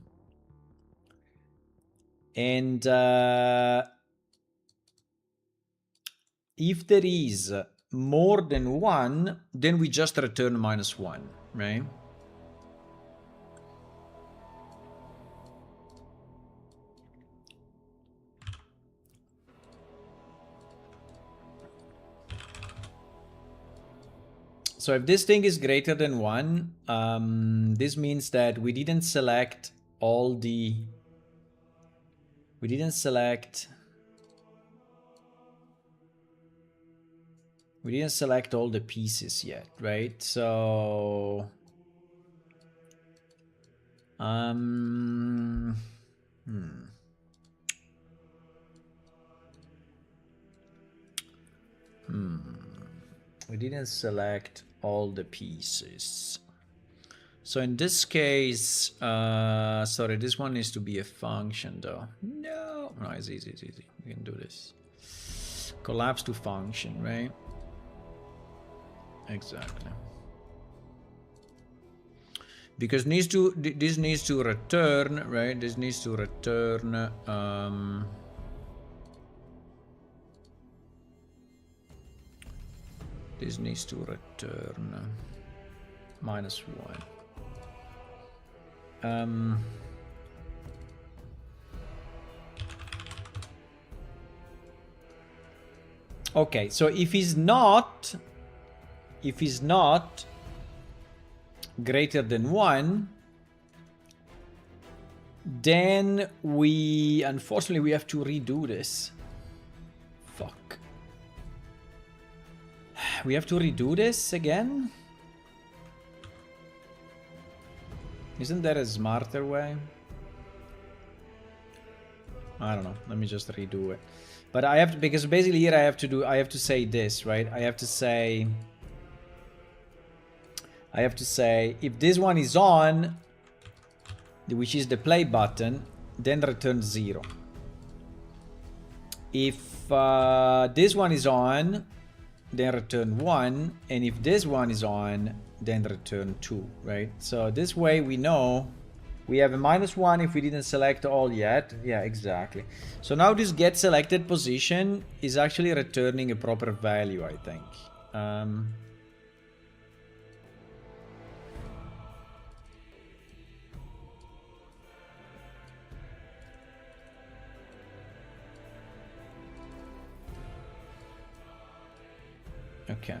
And if there is more than one, then we just return -1, right? So if this thing is greater than 1, this means that we didn't select all the... We didn't select all the pieces yet, right? So... We didn't select all the pieces. So in this case, sorry, this one needs to be a function though. No, it's easy, it's easy. We can do this. Collapse to function, right? Exactly. Because this needs to return, right? This needs to return this needs to return -1. Okay, so if he's not greater than 1, then unfortunately we have to redo this. Fuck. We have to redo this again? Isn't there a smarter way? I don't know. Let me just redo it. But I have to, because basically here I have to say this, right? I have to say if this one is on, which is the play button, then return 0. If this one is on, then return 1, and if this one is on, then return 2, right? So this way we know we have a -1 if we didn't select all yet. Yeah, exactly. So now this get selected position is actually returning a proper value, I think. Okay.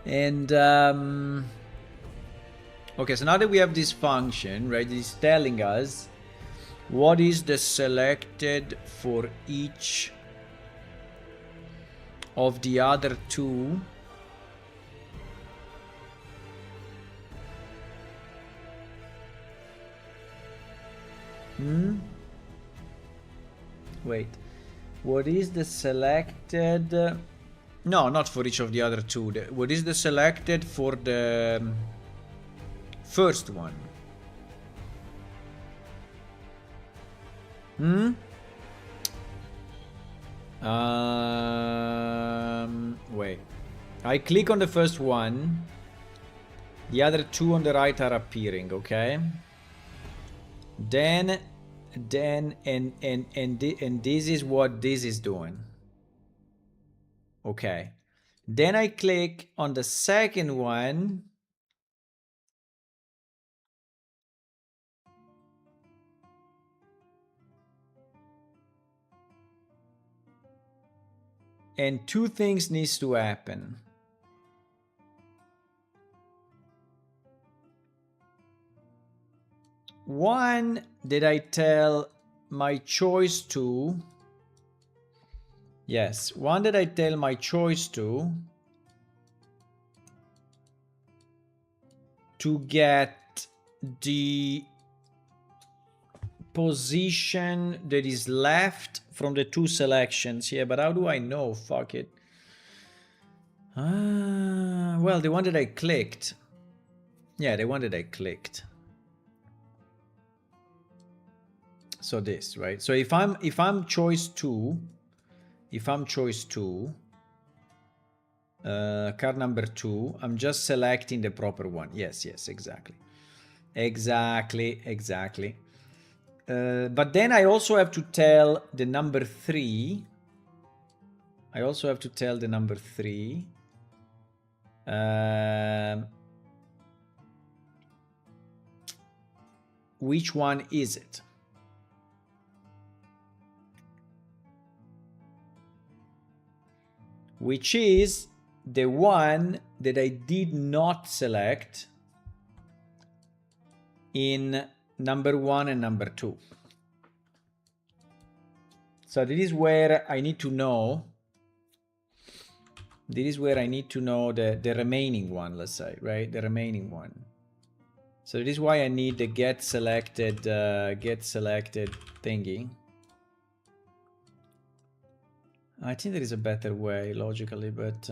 And okay, so now that we have this function, right, it's telling us what is the selected for each of the other two. Wait, what is the selected? No, not for each of the other two. What is the selected for the first one? Wait. I click on the first one. The other two on the right are appearing, okay? And this is what this is doing. Okay. Then I click on the second one. And two things needs to happen. One, did I tell my choice to? Yes, one that I tell my choice to get the position that is left from the two selections. Yeah, but how do I know? Fuck it. Well, the one that I clicked. Yeah, the one that I clicked. So this, right? So if I'm choice 2, card number 2, I'm just selecting the proper one. Yes, exactly. Exactly. But then I also have to tell the number 3. Which one is it? Which is the one that I did not select in number 1 and number 2. So this is where I need to know. This is where I need to know the remaining one, let's say, right? The remaining one. So this is why I need the get selected thingy. I think there is a better way logically, but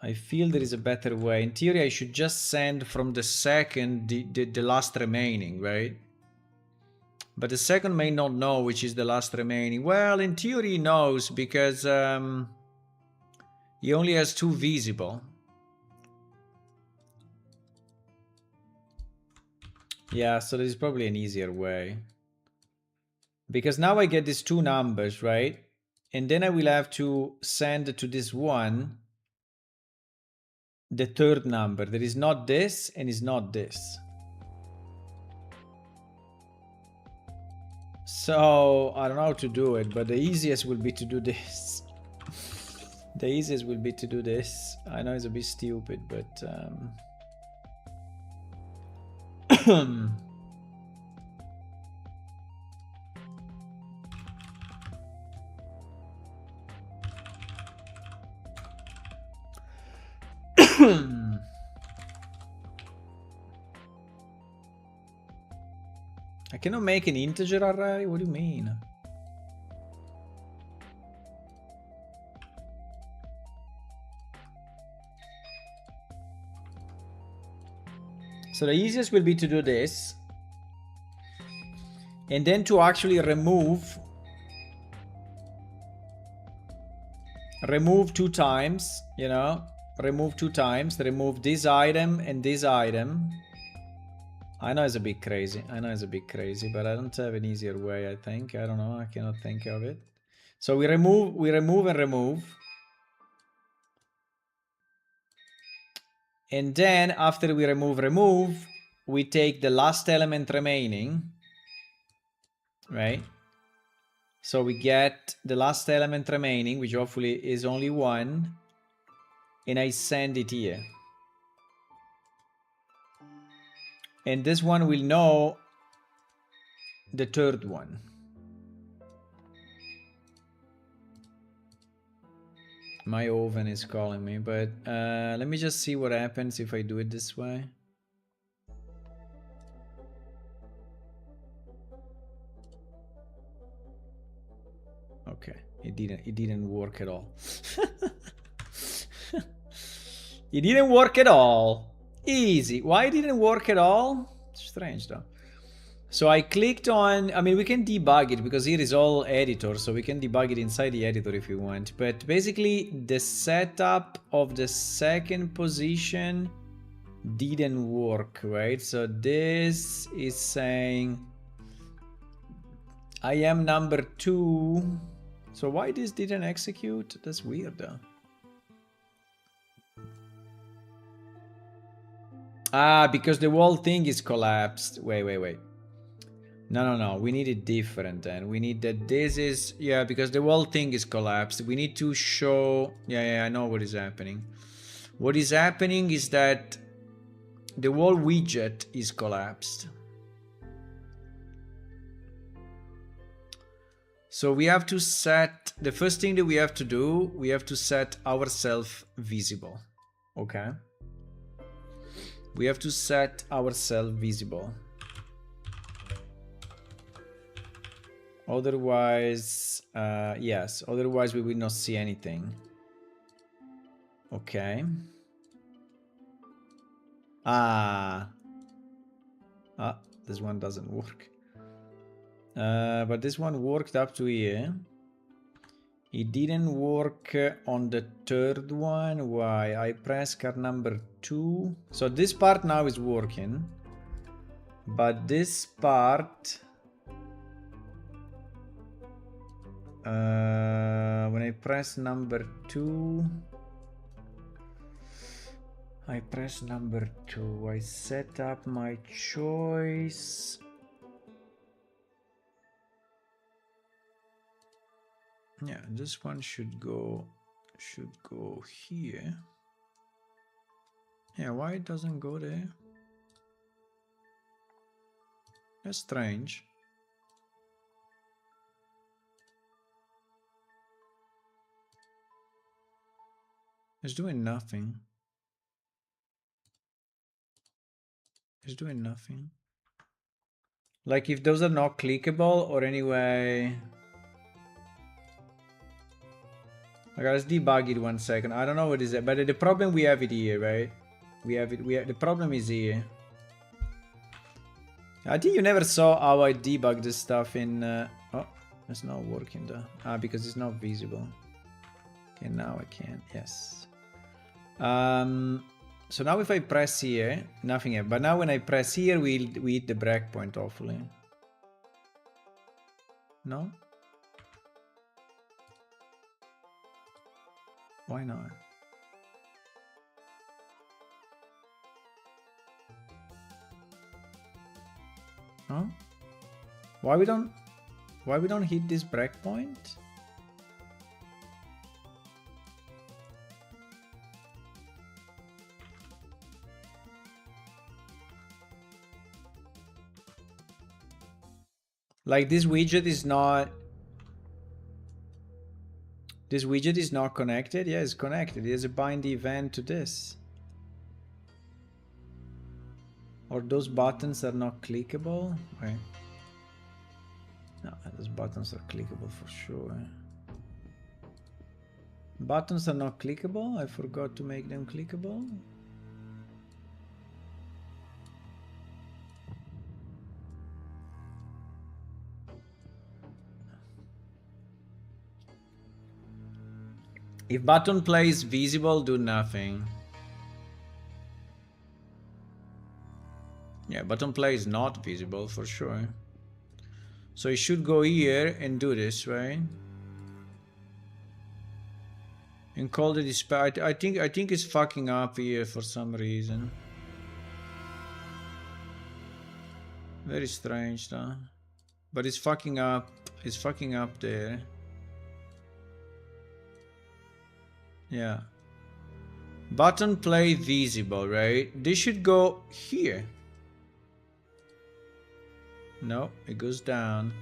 I feel there is a better way. In theory, I should just send from the second the last remaining, right? But the second may not know which is the last remaining. Well, in theory, he knows because he only has 2 visible. Yeah, so there's probably an easier way. Because now I get these 2 numbers, right? And then I will have to send to this one the third number. There is not this and is not this. So I don't know how to do it, but the easiest will be to do this. The easiest will be to do this. I know it's a bit stupid, but I cannot make an integer array? What do you mean? So the easiest will be to do this. And then to actually remove 2 times, you know, remove 2 times, remove this item and this item. I know it's a bit crazy. But I don't have an easier way, I think. I don't know. I cannot think of it. So we remove and remove. And then after we remove, we take the last element remaining, right? So we get the last element remaining, which hopefully is only 1, and I send it here. And this one will know the third one. My oven is calling me, but let me just see what happens if I do it this way. Okay, it didn't work at all. It didn't work at all. Easy. Why it didn't work at all? Strange though. So I clicked on, I mean, we can debug it because here is all editor, so we can debug it inside the editor if you want. But basically the setup of the second position didn't work, right? So this is saying I am number 2 So why this didn't execute? That's weird though. Ah, because the whole thing is collapsed. Wait. No. We need it different then. We need that this is... Yeah, because the whole thing is collapsed. We need to show... Yeah, I know what is happening. What is happening is that the whole widget is collapsed. So we have to set... The first thing that we have to do, we have to set ourselves visible. Okay? We have to set ourselves visible. Otherwise, yes, otherwise we will not see anything. Okay. This one doesn't work. But this one worked up to here. It didn't work on the third one. Why? I press card number 2. So this part now is working. But this part... when I press number 2... I press number 2. I set up my choice. Yeah, this one should go here. Yeah, why it doesn't go there? That's strange. It's doing nothing. It's doing nothing. Like if those are not clickable or anyway... Okay, let's debug it 1 second. I don't know what is it, but the problem we have it here, right? The problem is here. I think you never saw how I debug this stuff in... oh, it's not working though. Ah, because it's not visible. Okay, now I can. Yes. So now if I press here, nothing here. But now when I press here, we hit the breakpoint, hopefully. No? Why not? Huh? Why we don't hit this breakpoint? Like this widget is not... This widget is not connected? Yeah, it's connected. There's a bind event to this. Or those buttons are not clickable? Okay. No, those buttons are clickable for sure. Buttons are not clickable? I forgot to make them clickable. If button play is visible, do nothing. Yeah, button play is not visible for sure. So you should go here and do this, right? And call the dispatch. I think it's fucking up here for some reason. Very strange though. But it's fucking up. It's fucking up there. Yeah. Button play visible, right? This should go here. No, it goes down.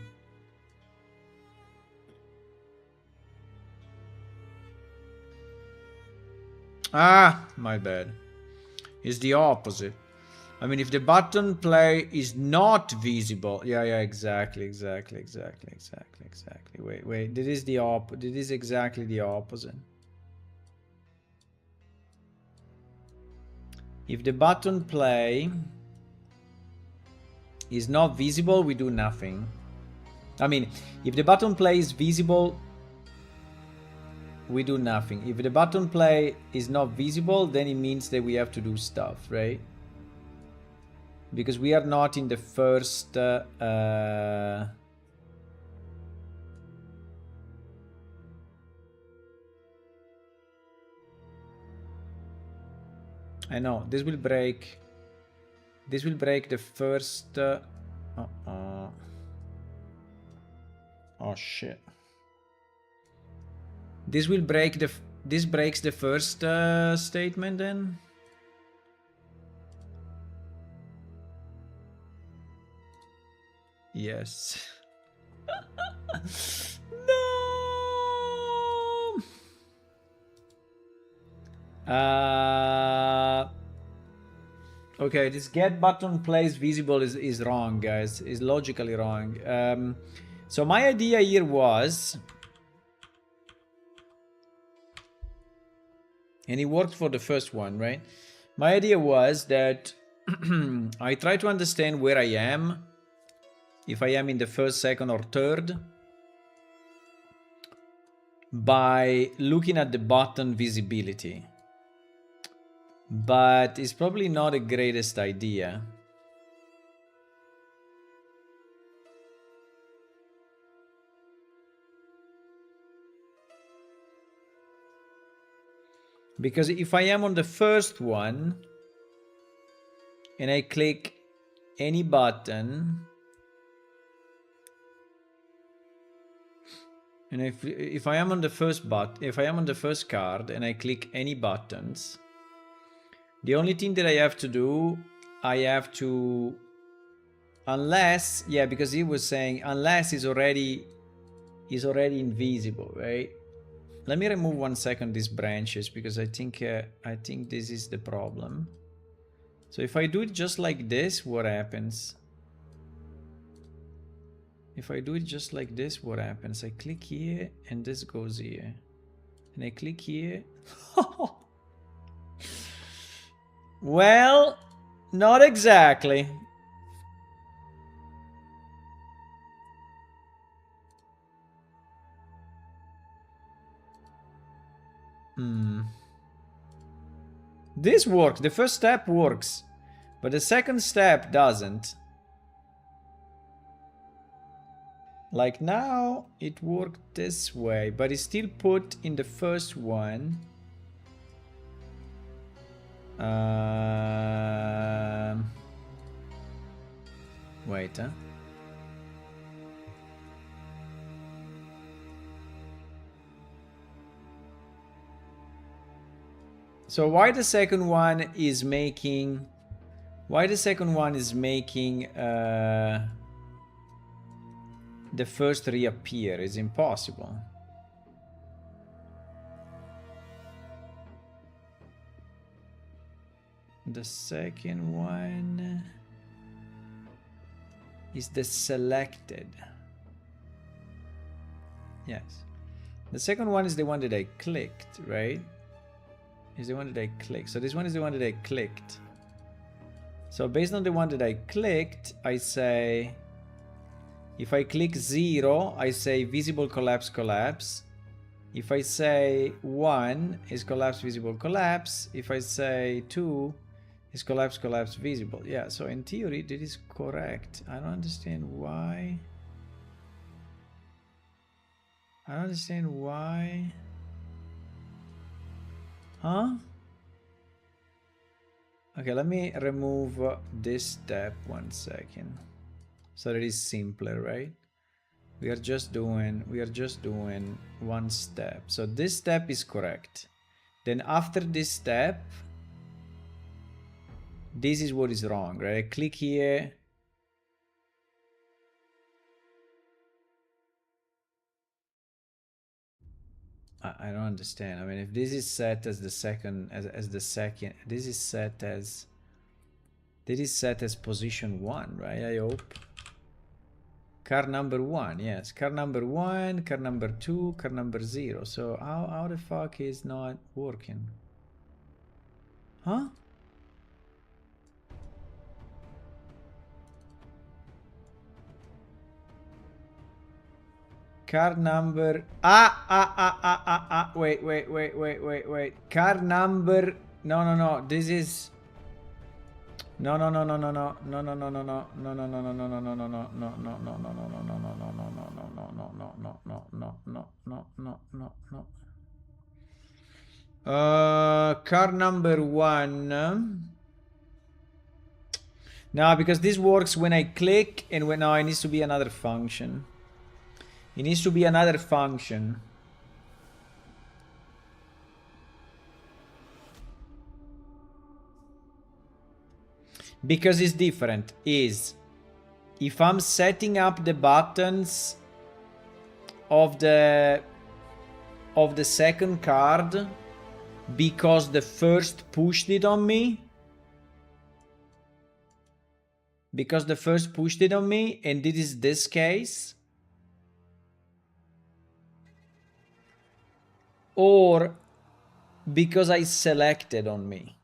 Ah, my bad. It's the opposite. I mean, if the button play is not visible, yeah, exactly. Wait. This is This is exactly the opposite. If the button play is not visible, we do nothing. I mean, if the button play is visible, we do nothing. If the button play is not visible, then it means that we have to do stuff, right? Because we are not in the first I know this will break. This will break the first. Oh shit. This will break the. This breaks the first statement then. Yes. No. Okay, this get button place visible is wrong, guys. Is logically wrong. So my idea here was, and it worked for the first one, right? My idea was that I try to understand where I am, if I am in the first, second, or third, by looking at the button visibility. But it's probably not the greatest idea. Because if I am on the first one and I click any button, and if I am on the first if I am on the first card and I click any buttons, the only thing that I have to do, I have to, unless, yeah, because he was saying unless is already invisible, right? Let me remove 1 second these branches, because I think this is the problem. So if I do it just like this, what happens? If I do it just like this, what happens? I click here and this goes here. And I click here. Well, not exactly. This works. The first step works, but the second step doesn't. Like now, it worked this way, but it's still put in the first one. Wait, huh? So why the second one is making... Why the second one is making the first reappear is impossible. The second one is the selected. Yes. The second one is the one that I clicked, right? Is the one that I clicked. So this one is the one that I clicked. So based on the one that I clicked, I say, if I click 0, I say visible collapse collapse. If I say 1 is collapse visible collapse. If I say 2 is collapse collapse visible. Yeah, so in theory that is correct. I don't understand why. I don't understand why. Huh? Okay, let me remove this step 1 second. So that is simpler, right? We are just doing one step. So this step is correct. Then after this step, this is what is wrong, right? I click here. I don't understand. I mean, if this is set as the second, as the second, this is set as position 1, right? I hope. Car number 1, yes. Car number 1, car number 2, car number 0. So how the fuck is not working? Huh? Car number... Wait. Car number... No. This is... No. card number 1. No, because this works when I click and when... No, it needs to be another function. It needs to be another function. Because it's different. Is if I'm setting up the buttons of the second card because the first pushed it on me. Because the first pushed it on me, and this is this case. Or because I selected on me.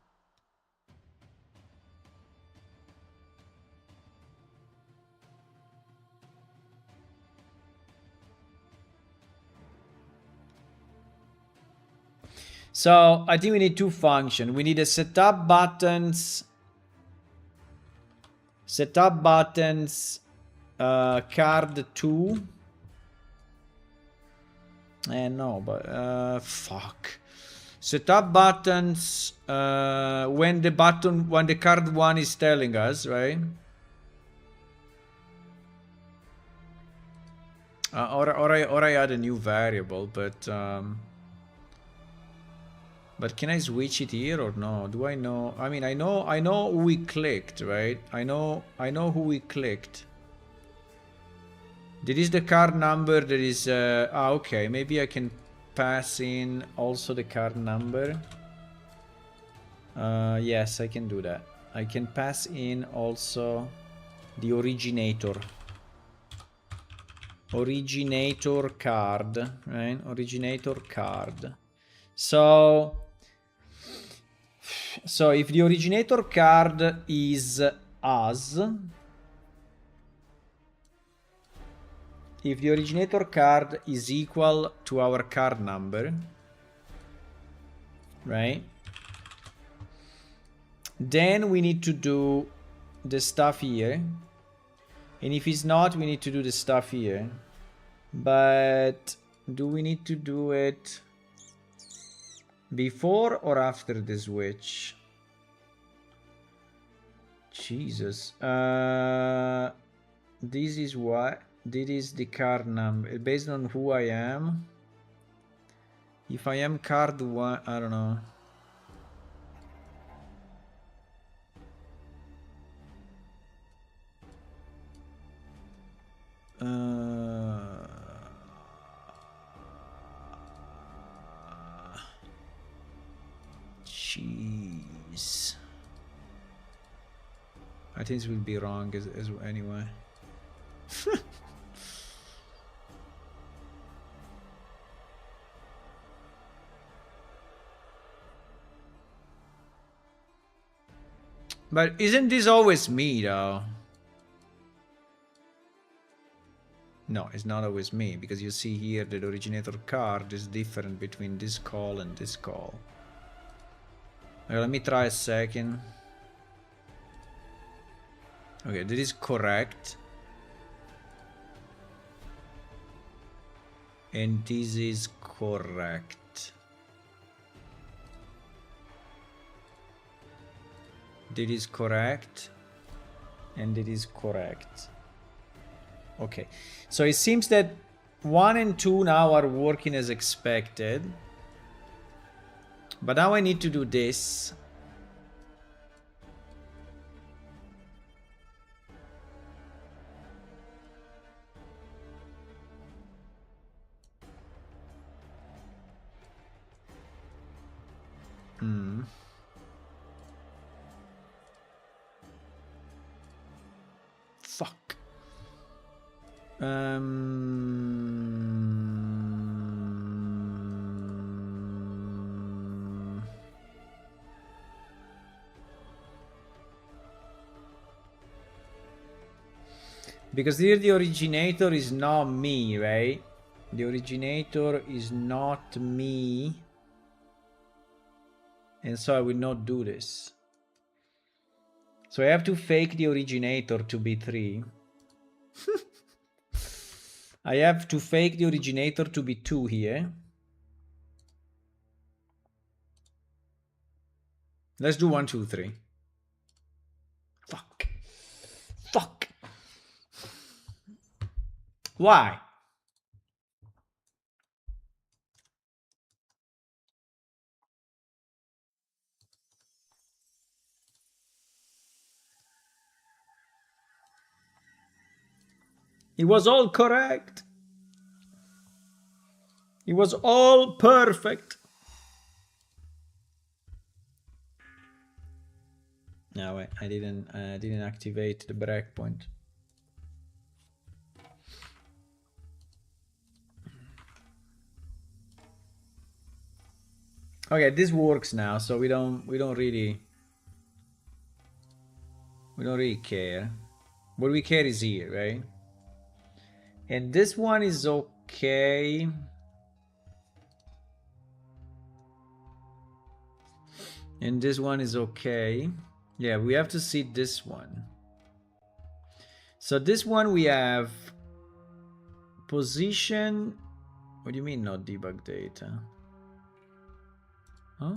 So I think we need two functions. We need a setup buttons. Setup buttons card 2. No, but fuck. Setup buttons when the card 1 is telling us, right? Or I add a new variable, but can I switch it here or no? Do I know? I mean, I know who we clicked, right? I know who we clicked. This is the card number that is okay, maybe I can pass in also the card number. Yes, I can do that. I can pass in also the originator. Originator card, right? Originator card. So if the originator card is us, if the originator card is equal to our card number, right? Then we need to do the stuff here. And if it's not, we need to do the stuff here. But do we need to do it before or after the switch? Jesus. This is what? This is the card number. Based on who I am. If I am card 1, I don't know. Jeez. I think this will be wrong as anyway. But isn't this always me though? No, it's not always me, because you see here that the originator card is different between this call and this call. Okay, let me try a second. Okay, this is correct. And this is correct. This is correct. And it is correct. Okay, so it seems that 1 and 2 now are working as expected. But now I need to do this. Fuck. Because here the originator is not me, right? The originator is not me. And so I will not do this. So I have to fake the originator to be 3. I have to fake the originator to be 2 here. Let's do 1, 2, 3. Fuck. Fuck. Why? It was all correct. It was all perfect. No, wait, I didn't activate the breakpoint. Okay, this works now, so we don't really care. What we care is here, right? And this one is okay. And this one is okay. Yeah, we have to see this one. So this one we have position. What do you mean not debug data? Huh?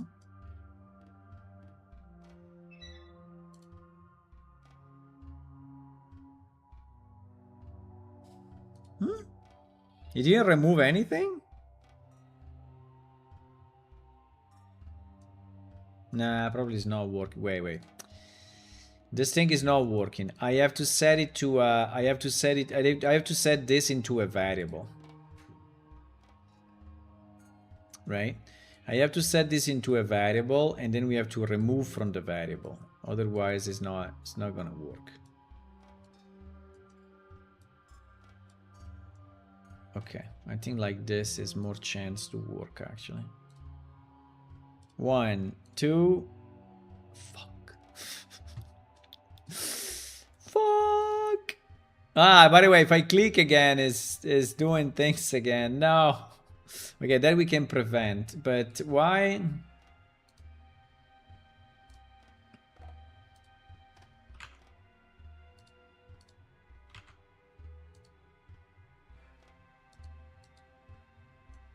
You didn't remove anything? Nah, probably it's not working. Wait. This thing is not working. I have to set it to I have to set this into a variable. Right? I have to set this into a variable, and then we have to remove from the variable. Otherwise it's not gonna work. Okay, I think like this is more chance to work actually. 1, 2. Fuck. Fuck. Ah, by the way, if I click again, is doing things again. No. Okay, that we can prevent, but why?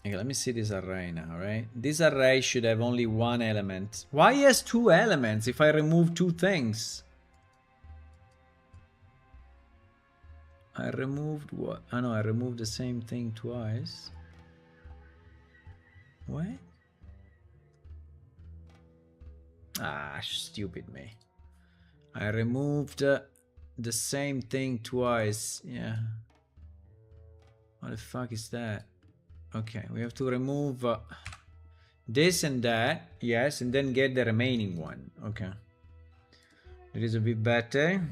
Okay, let me see this array now, right? This array should have only one element. Why has 2 elements if I remove 2 things? I removed what? Oh no, I removed the same thing twice. What? Ah, stupid me. I removed the same thing twice. Yeah. What the fuck is that? Okay, we have to remove this and that. Yes, and then get the remaining one. Okay. That is a bit better.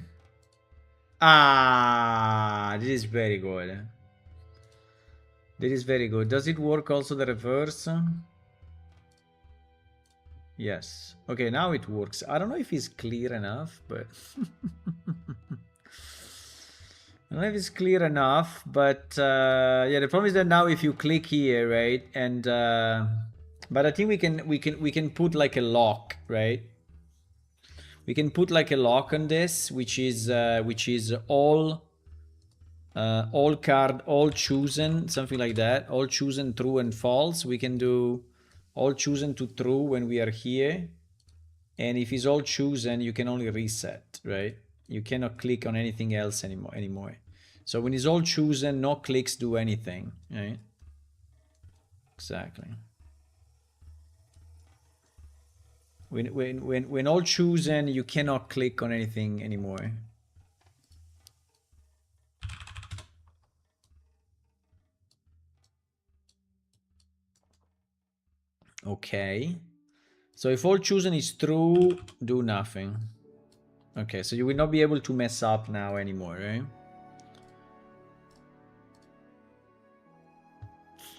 Ah, this is very good. This is very good. Does it work also the reverse? Yes. Okay, now it works. I don't know if it's clear enough, but I don't know if it's clear enough, but yeah, the problem is that now if you click here, right, and but I think we can put like a lock, right? We can put like a lock on this, which is all chosen, something like that. All chosen true and false. We can do all chosen to true when we are here, and if it's all chosen, you can only reset, right? You cannot click on anything else anymore. So when it's all chosen, no clicks do anything, right? Exactly. When all chosen, you cannot click on anything anymore. Okay. So if all chosen is true, do nothing. Okay, so you will not be able to mess up now anymore, right?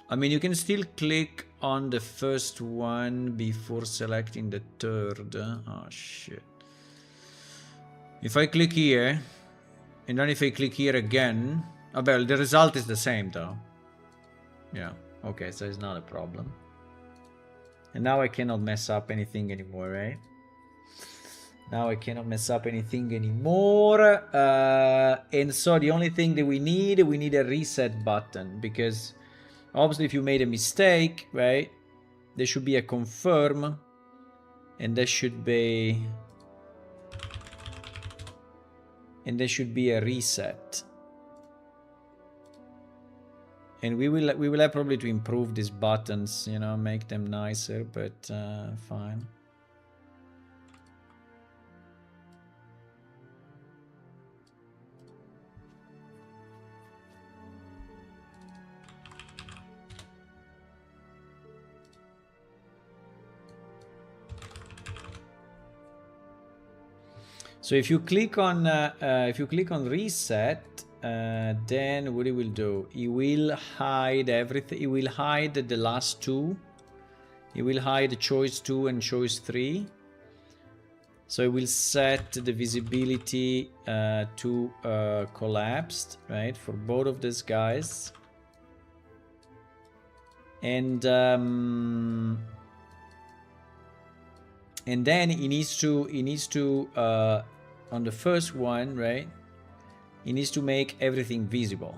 I mean, you can still click on the first one before selecting the third. Oh, shit. If I click here, and then if I click here again... Oh, well, the result is the same, though. Yeah, okay, so it's not a problem. And now I cannot mess up anything anymore, right? Now I cannot mess up anything anymore. And so the only thing that we need a reset button, because obviously if you made a mistake, right, there should be a confirm. and there should be a reset. And we will have probably to improve these buttons, you know, make them nicer, but fine. So if you click on reset, then what it will do? It will hide everything. It will hide the last two. It will hide choice 2 and choice 3. So it will set the visibility to collapsed, right, for both of these guys. And then he needs to on the first one, right, he needs to make everything visible.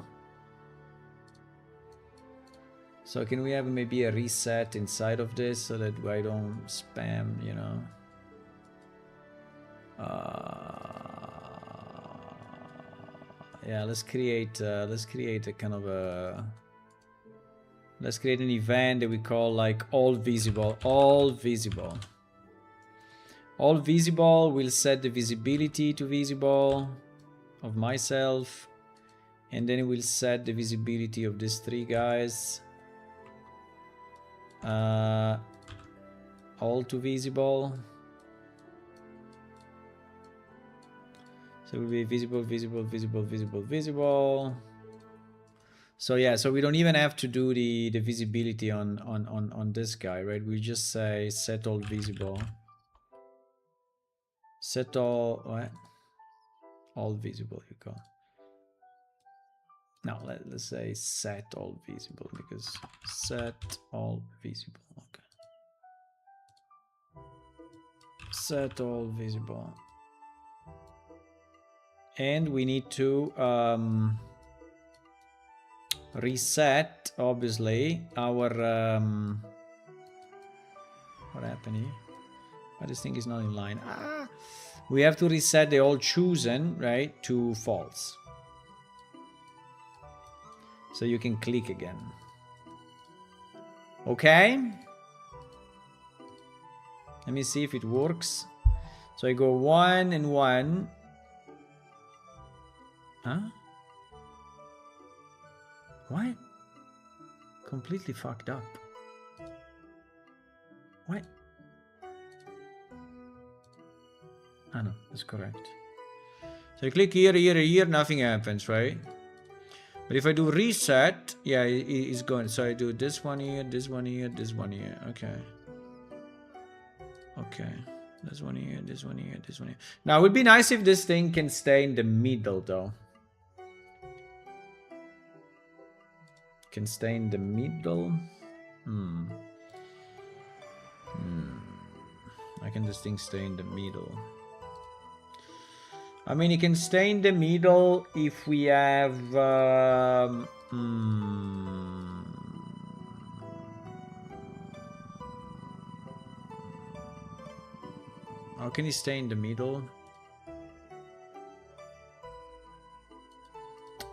So can we have maybe a reset inside of this so that I don't spam, you know? Yeah, let's create a kind of a, let's create an event that we call like all visible. All visible will set the visibility to visible of myself, and then it will set the visibility of these three guys all to visible. So it will be visible, visible, visible, visible, visible. So yeah, so we don't even have to do the visibility on this guy, right? We just say set all visible. Set all, what? All visible, you go. Now let's say set all visible, because set all visible, okay. Set all visible. And we need to reset, obviously, our what happened here? Oh, this thing is not in line. We have to reset the all chosen, right, to false. So you can click again. Okay. Let me see if it works. So I go 1 and 1. Huh? What? Completely fucked up. What? Ah no, that's correct. So I click here, here, here, nothing happens, right? But if I do reset, yeah, it's going. So I do this one here, this one here, this one here. Okay. Okay. This one here, this one here, this one here. Now it would be nice if this thing can stay in the middle though. Can stay in the middle. Why can this thing stay in the middle? I mean, it can stay in the middle if we have how can it stay in the middle?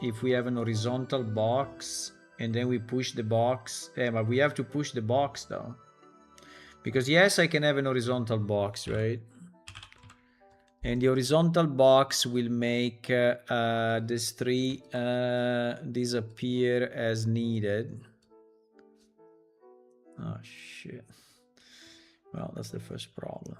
If we have an horizontal box and then we push the box, but we have to push the box though. Because yes, I can have an horizontal box, right? And the horizontal box will make these three disappear as needed. Oh shit. Well, that's the first problem.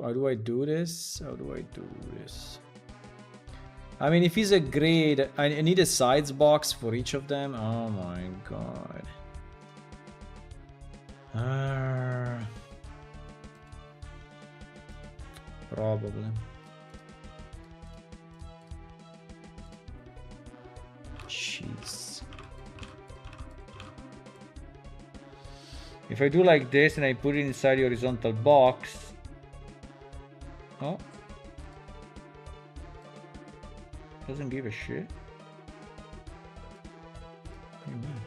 How do I do this? How do I do this? I mean, if he's a grid, I need a sides box for each of them. Oh my god. Probably. Jeez. If I do like this and I put it inside the horizontal box, oh, doesn't give a shit. What do you mean?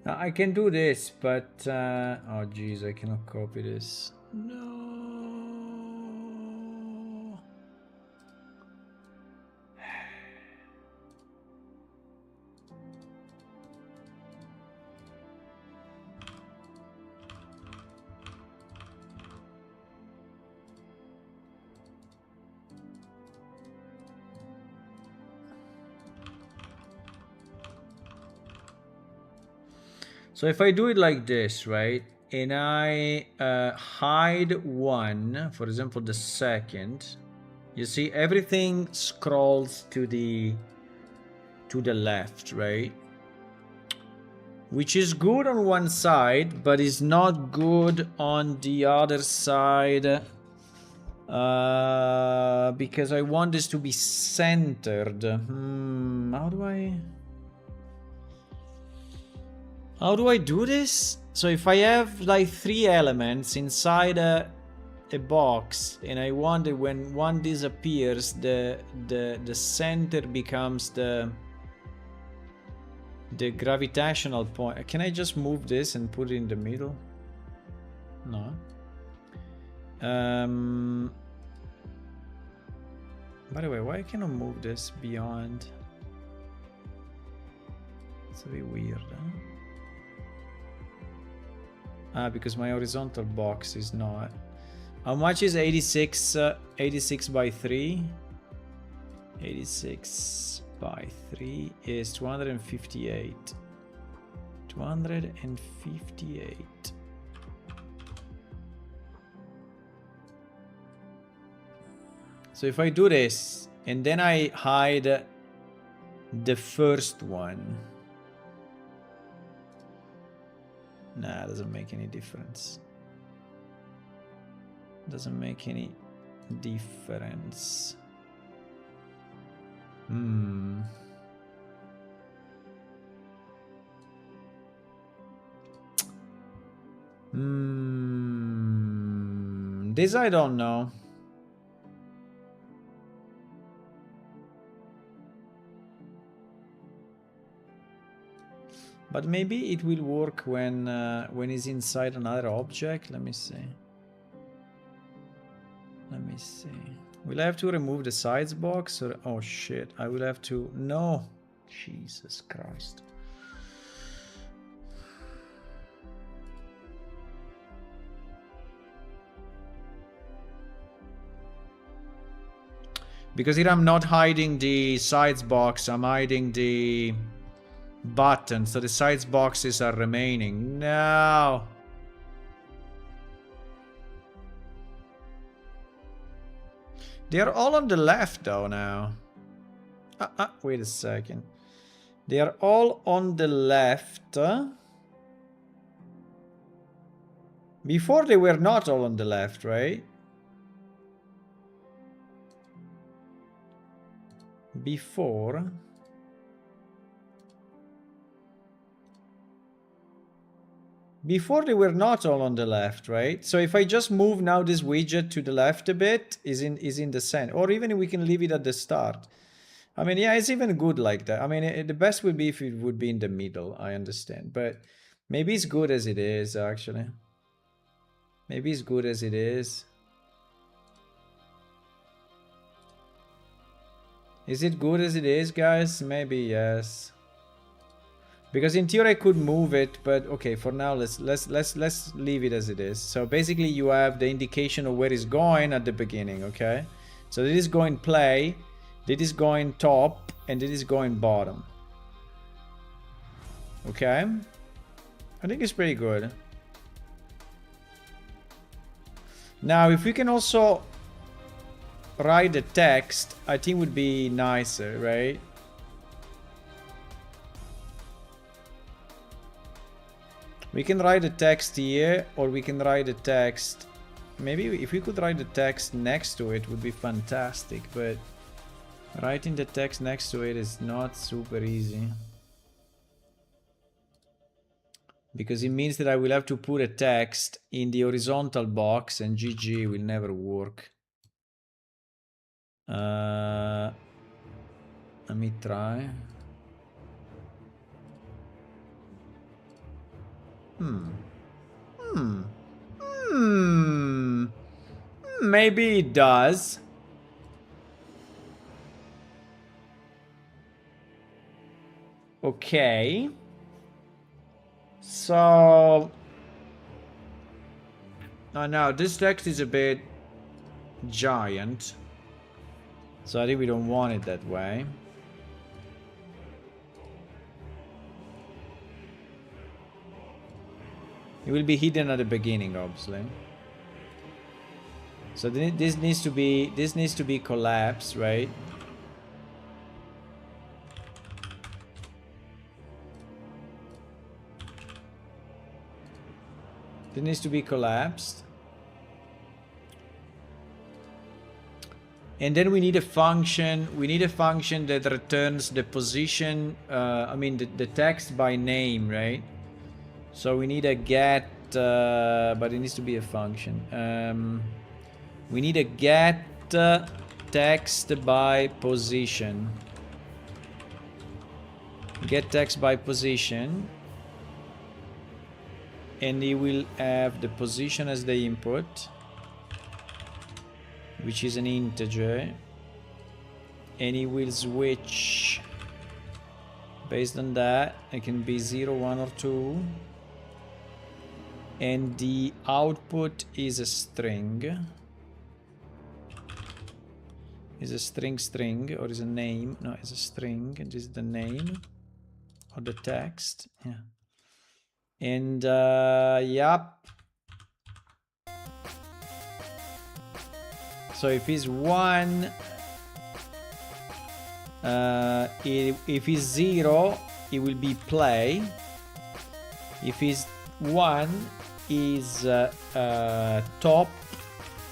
Now, I can do this, but oh jeez, I cannot copy this. No. So if I do it like this, right, and I hide one, for example, the second, you see everything scrolls to the left, right? Which is good on one side, but is not good on the other side, because I want this to be centered. How do I do this? So if I have like 3 elements inside a box, and I want that when one disappears, the center becomes the gravitational point. Can I just move this and put it in the middle? No. By the way, why can I move this beyond? It's a bit weird, huh? Because my horizontal box is not. How much is 86 by 3? 86 by 3 is 258. 258. So if I do this and then I hide the first one, nah, doesn't make any difference. Doesn't make any difference. This I don't know. But maybe it will work when it's inside another object. Let me see. Let me see. Will I have to remove the sides box? Or oh shit, I will have to. No, Jesus Christ. Because here I'm not hiding the sides box, I'm hiding the button, so the sides boxes are remaining. No. They are all on the left though now. Wait a second. They are all on the left. Before they were not all on the left, right? Before they were not all on the left, right? So if I just move now this widget to the left a bit, is in the center, or even we can leave it at the start. I mean, yeah, it's even good like that. I mean, the best would be if it would be in the middle. I understand, but maybe it's good as it is. Actually, maybe it's good as it is. Is it good as it is, guys? Maybe yes. Because in theory I could move it, but okay, for now let's leave it as it is. So basically you have the indication of where it's going at the beginning, okay? So this is going play, this is going top, and this is going bottom. Okay. I think it's pretty good. Now, if we can also write the text, I think would be nicer, right? We can write the text here, or we can write the text. Maybe if we could write the text next to it would be fantastic, but writing the text next to it is not super easy. Because it means that I will have to put a text in the horizontal box and GG will never work. Let me try. Maybe it does. Okay. So... oh, no, this text is a bit giant. So I think we don't want it that way. It will be hidden at the beginning, obviously. So this needs to be collapsed, right? It needs to be collapsed. And then we need a function. We need a function that returns the position. I mean the text by name, right? So we need a get, but it needs to be a function. We need a get text by position. Get text by position. And it will have the position as the input, which is an integer. And it will switch based on that. It can be 0, 1, or 2. And the output is a string. Is a string, or is a name? No, it's a string. This is the name of the text. Yeah. And yep. So if it's 1, if it's 0, it will be play. If it's 1, is top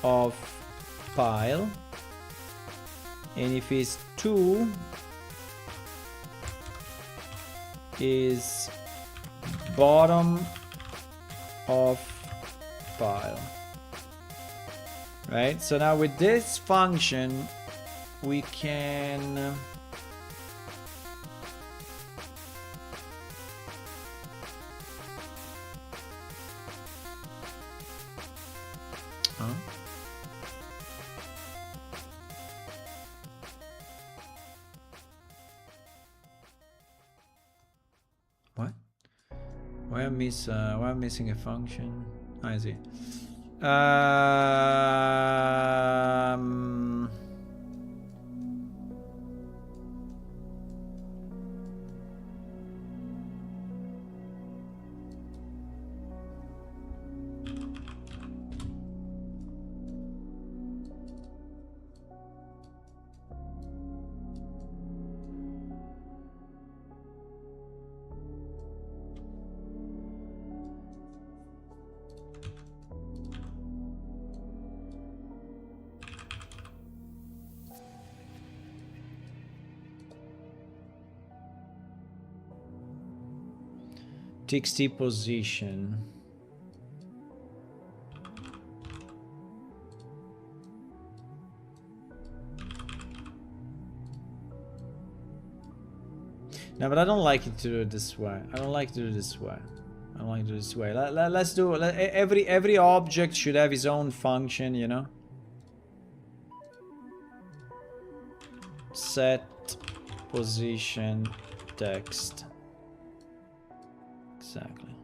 of pile. And if it's 2, is bottom of pile. Right? So now with this function, we can what? Why am I missing a function? I see. TXT position. No, but I don't like it to do it this way. I don't like to do it this way. I don't like to do it this way. Let's do every object should have its own function, you know. Set position text. Exactly.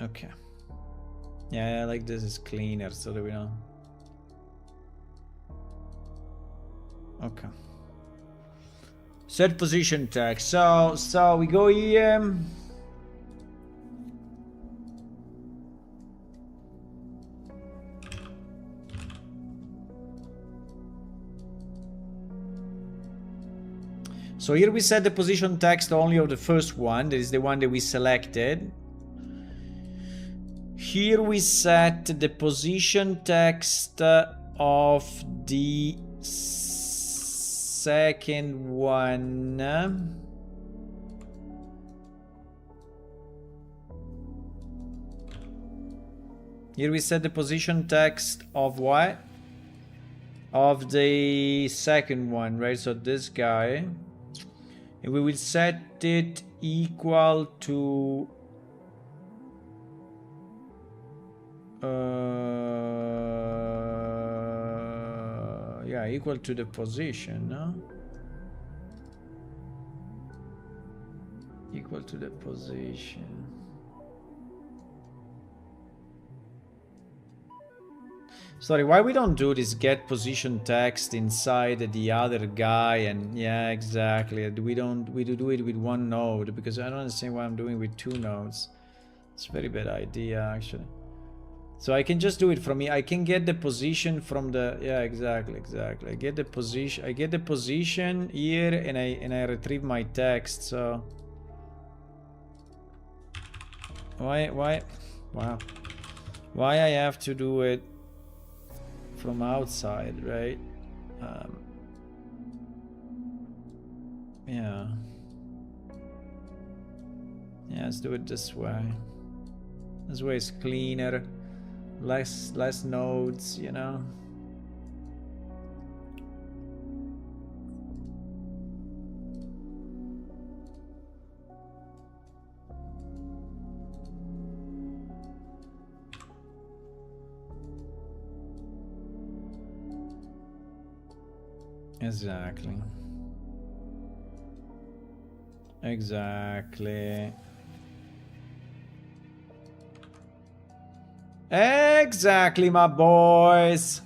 Okay. Yeah, like this is cleaner, so that we know. Okay. Set position text. So we go here. So here we set the position text only of the first one. That is the one that we selected. Here we set the position text of the second one. Here we set the position text of what? Of the second one, right? So this guy. And we will set it equal to yeah, equal to the position, no? Equal to the position. Sorry, why we don't do this get position text inside the other guy? And yeah, exactly. We do it with one node, because I don't understand why I'm doing it with two nodes. It's a very bad idea, actually. So I can just do it from here. I can get the position from the, yeah, exactly. I get the position here, and I retrieve my text. So why wow, why I have to do it from outside, right? Yeah, let's do it this way. This way is cleaner, less nodes, you know. Exactly. Exactly, my boys.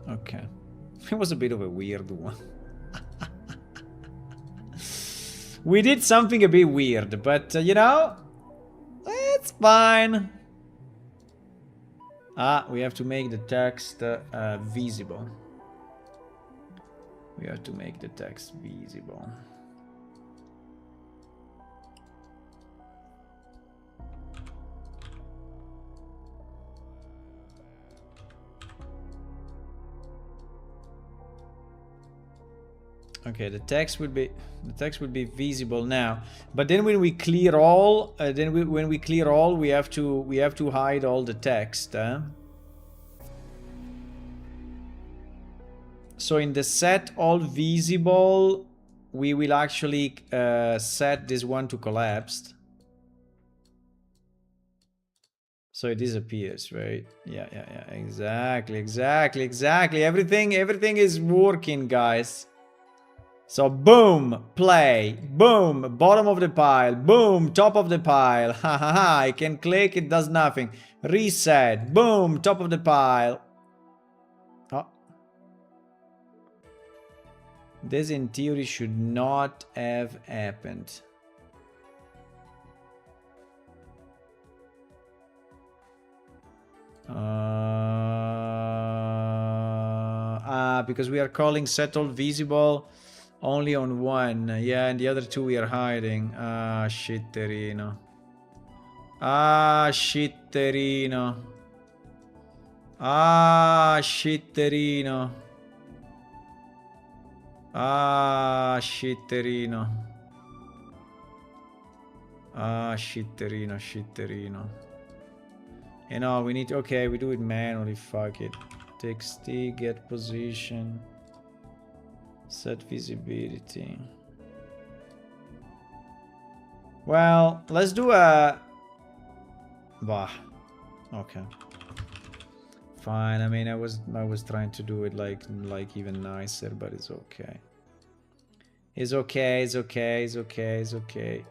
Okay. It was a bit of a weird one. We did something a bit weird, but you know, it's fine. We have to make the text visible. We have to make the text visible. Okay, the text will be visible now. But then when we clear all, we have to hide all the text. So in the set all visible, we will actually set this one to collapsed. So it disappears, right? Yeah. Exactly. Everything is working, guys. So boom, play, boom, bottom of the pile, boom, top of the pile, I can click, it does nothing. Reset, boom, top of the pile. Oh. This in theory should not have happened. Because we are calling set all visible only on one. Yeah, and the other two we are hiding. Shitterino. Shitterino. Shitterino. Shitterino. Shitterino. You know, we need to, okay, we do it manually, fuck it. TXT, get position, set visibility. Well, let's do a... Bah. Okay. Fine. I mean, I was trying to do it like even nicer, but it's okay. It's okay. It's okay. It's okay. It's okay.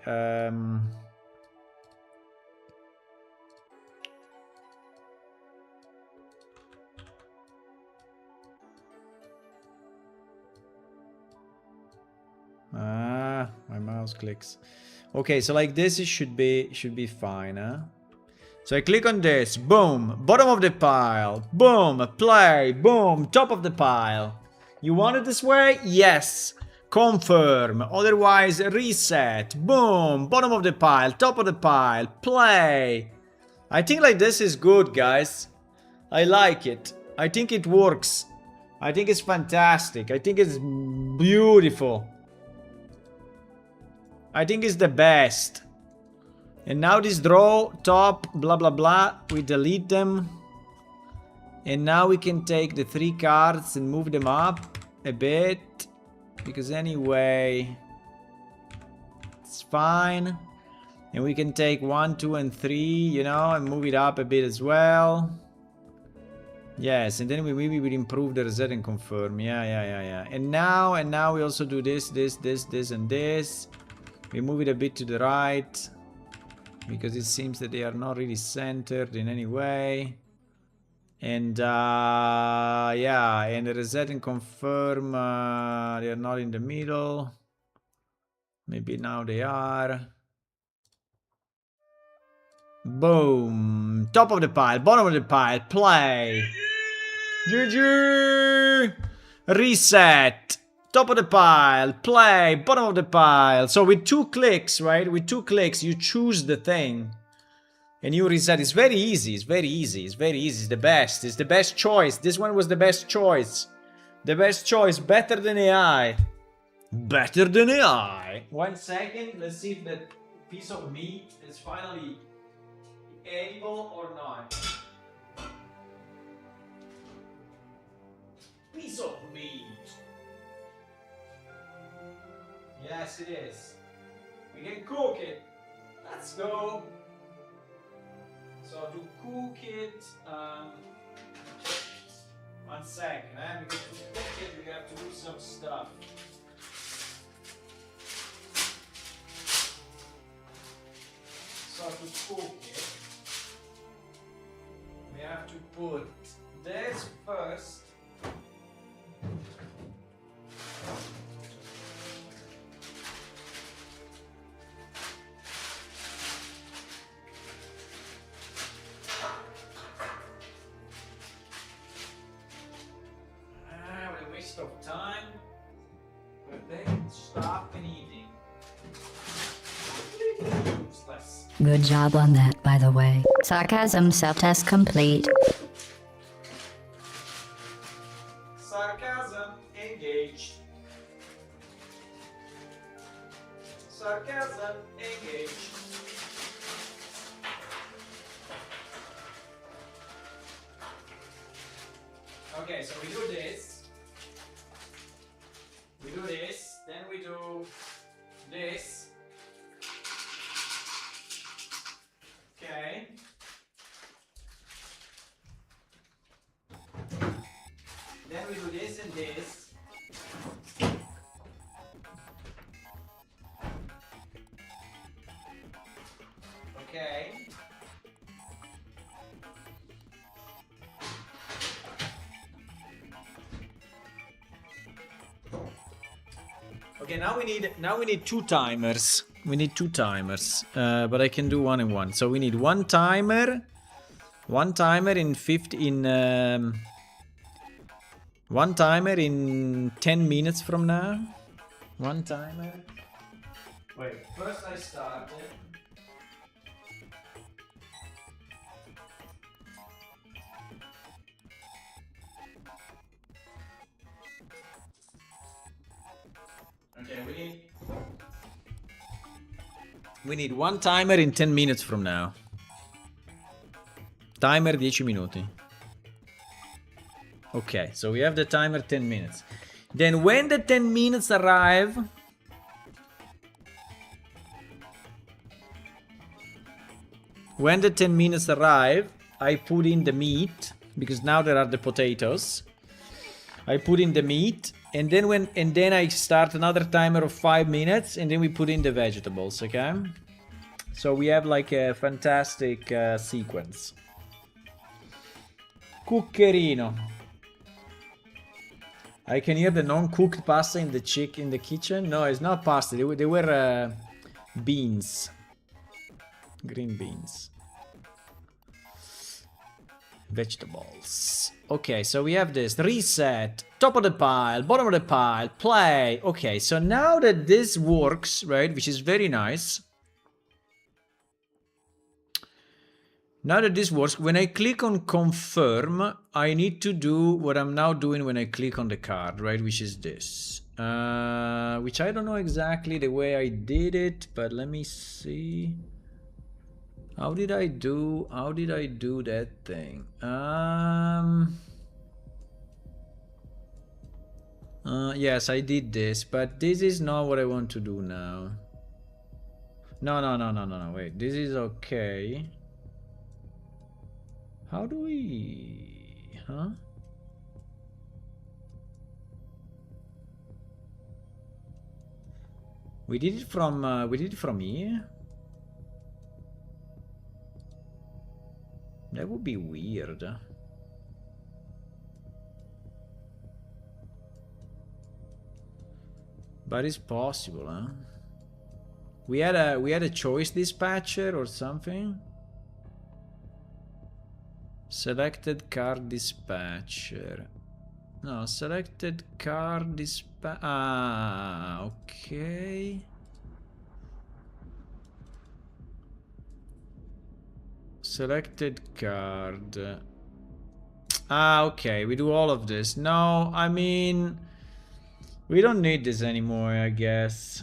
My mouse clicks. Okay, so like this, it should be fine, huh? So I click on this, boom, bottom of the pile, boom, play, boom, top of the pile. You want it this way? Yes. Confirm, otherwise reset, boom, bottom of the pile, top of the pile, play. I think like this is good, guys. I like it. I think it works. I think it's fantastic. I think it's beautiful. I think it's the best. And now this draw, top, blah, blah, blah. We delete them. And now we can take the 3 cards and move them up a bit. Because anyway, it's fine. And we can take 1, 2, and 3, you know, and move it up a bit as well. Yes, and then we maybe will improve the reset and confirm. Yeah. And now we also do this, and this. We move it a bit to the right. Because it seems that they are not really centered in any way. And yeah, and the reset and confirm, they are not in the middle. Maybe now they are. Boom. Top of the pile, bottom of the pile, play. GG. Reset. Top of the pile, play, bottom of the pile. So with 2 clicks, right? With 2 clicks, you choose the thing. And you reset. It's very easy. It's very easy. It's very easy. It's the best. It's the best choice. This one was the best choice. The best choice. Better than AI. Better than AI. 1 second. Let's see if that piece of meat is finally edible or not. Piece of meat. Yes, it is. We can cook it. Let's go. So to cook it, 1 second, because to cook it we have to do some stuff. So to cook it, we have to put this first. Of time, but then stop and eating. Useless. Good job on that, by the way. Sarcasm self-test complete. Sarcasm engaged. Sarcasm engaged. Okay, so we do this. We do this, then we do this. Okay. Then we do this and this. Okay. Okay, now we need 2 timers. We need 2 timers, but I can do 1 and 1. So we need 1 timer in 1 timer in 10 minutes from now. 1 timer. Wait, first I started. Okay, we need 1 timer in 10 minutes from now. Timer 10 minuti. Okay, so we have the timer 10 minutes. Then when the 10 minutes arrive, I put in the meat, because now there are the potatoes. I put in the meat, and then I start another timer of 5 minutes, and then we put in the vegetables, okay? So we have like a fantastic sequence. Cuccherino. I can hear the non-cooked pasta in the kitchen. No, it's not pasta. They were beans, green beans, vegetables. Okay, so we have this reset, top of the pile, bottom of the pile, play. Okay, so now that this works, right, which is very nice. Now that this works, when I click on confirm, I need to do what I'm now doing when I click on the card, right? Which is this. Which I don't know exactly the way I did it, but let me see. How did I do that thing? Yes, I did this, but this is not what I want to do now. No, wait. This is okay. How do we... Huh? We did it from here? That would be weird. But it's possible, huh? We had a choice dispatcher or something? Selected card dispatcher. No, selected card dispatch. Ah, okay. Selected card. Ah, okay. We do all of this. No, I mean, we don't need this anymore, I guess.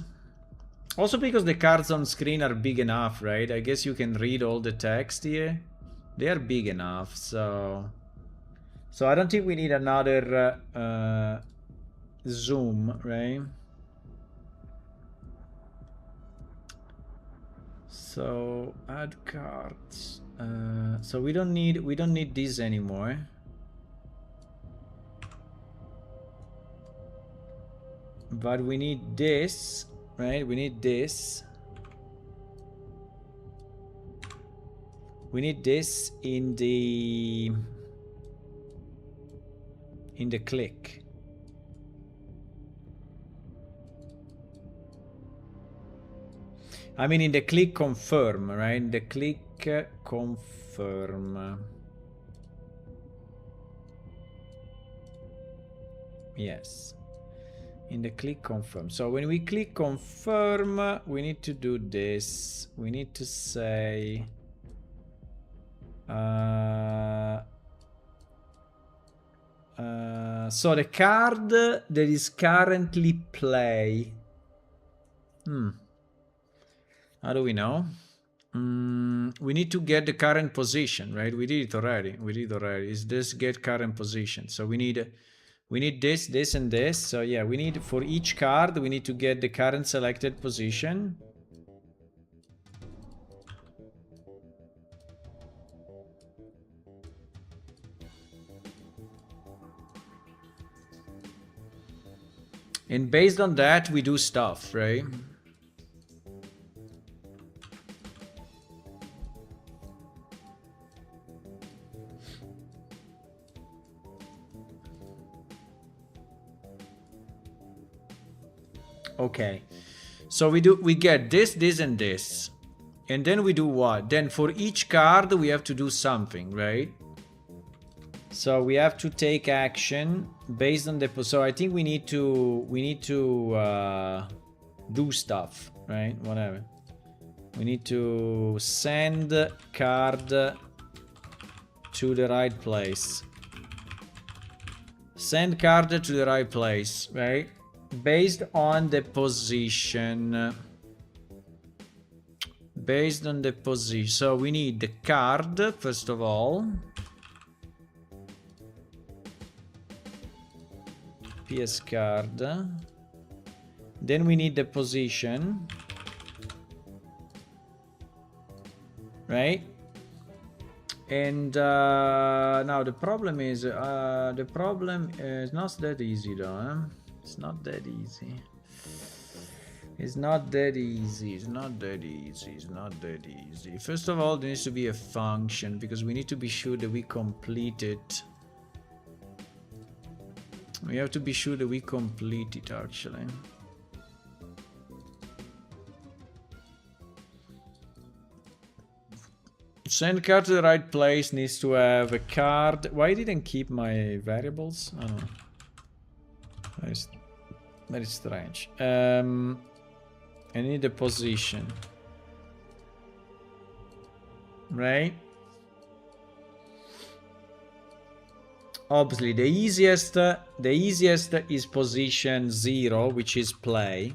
Also because the cards on screen are big enough, right? I guess you can read all the text here. They are big enough, so I don't think we need another zoom, right? So add cards. So we don't need this anymore. But we need this, right? We need this. We need this in the click. I mean in the click confirm, right? In the click confirm. Yes. In the click confirm. So when we click confirm, we need to do this. We need to say so the card that is currently play. How do we know? We need to get the current position, right? We did it already. Is this get current position? So we need this, this, and this. So yeah, we need for each card we need to get the current selected position. And based on that, we do stuff, right? Okay. So we get this, this, and this. And then we do what? Then for each card, we have to do something, right? So we have to take action based on the... So I think we need to do stuff, right? Whatever. We need to send card to the right place. Send card to the right place, right? Based on the position. Based on the position. So we need the card, first of all. PS card. Then we need the position. Right? And now the problem is not that easy though. Huh? It's not that easy. It's not that easy. It's not that easy. It's not that easy. First of all, there needs to be a function because we need to be sure that we complete it. We have to be sure that we complete it actually. Send card to the right place needs to have a card. Why didn't keep my variables? Oh no. That is strange. I need a position. Right? Obviously the easiest is position 0, which is play.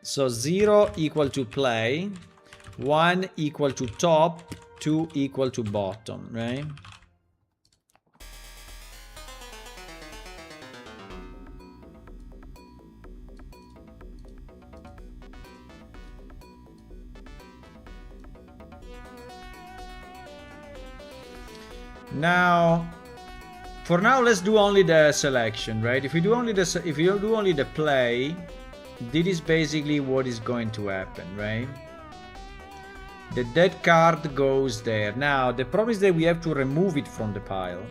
So 0 equal to play, 1 equal to top, 2 equal to bottom, right? Now, for now, let's do only the selection, right? If you do only the play, this is basically what is going to happen, right? The dead card goes there. Now, the problem is that we have to remove it from the pile.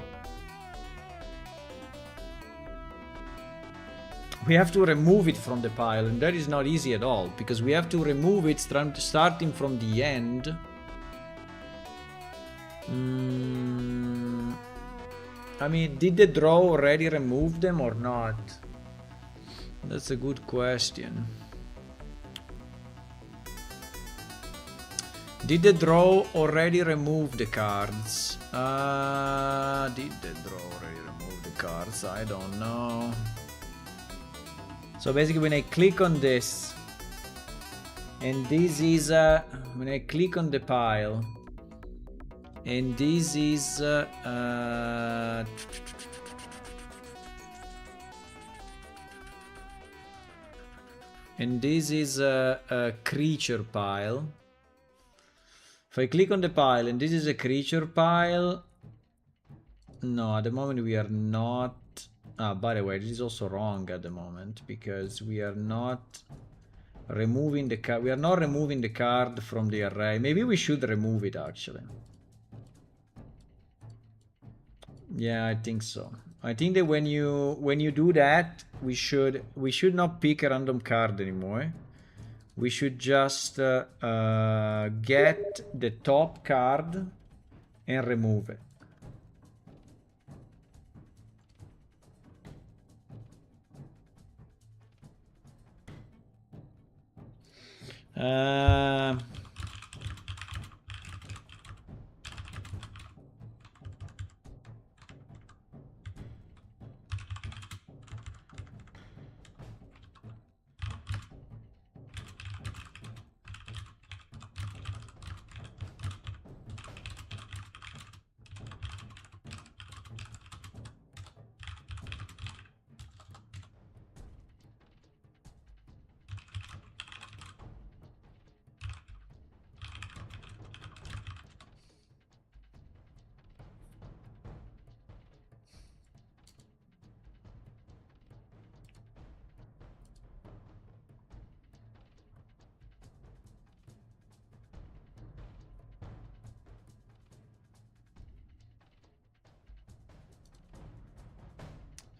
We have to remove it from the pile, and that is not easy at all, because we have to remove it starting from the end. I mean, did the draw already remove them or not? That's a good question. Did the draw already remove the cards? Did the draw already remove the cards? I don't know. So basically when I click on this, and this is when I click on the pile, and this is and this is a creature pile. If I click on the pile and this is a creature pile, no, at the moment we are not. By the way, this is also wrong at the moment because we are not removing the card. We are not removing the card from the array. Maybe we should remove it actually. Yeah, I think so. I think that when you do that, we should not pick a random card anymore. We should just get the top card and remove it.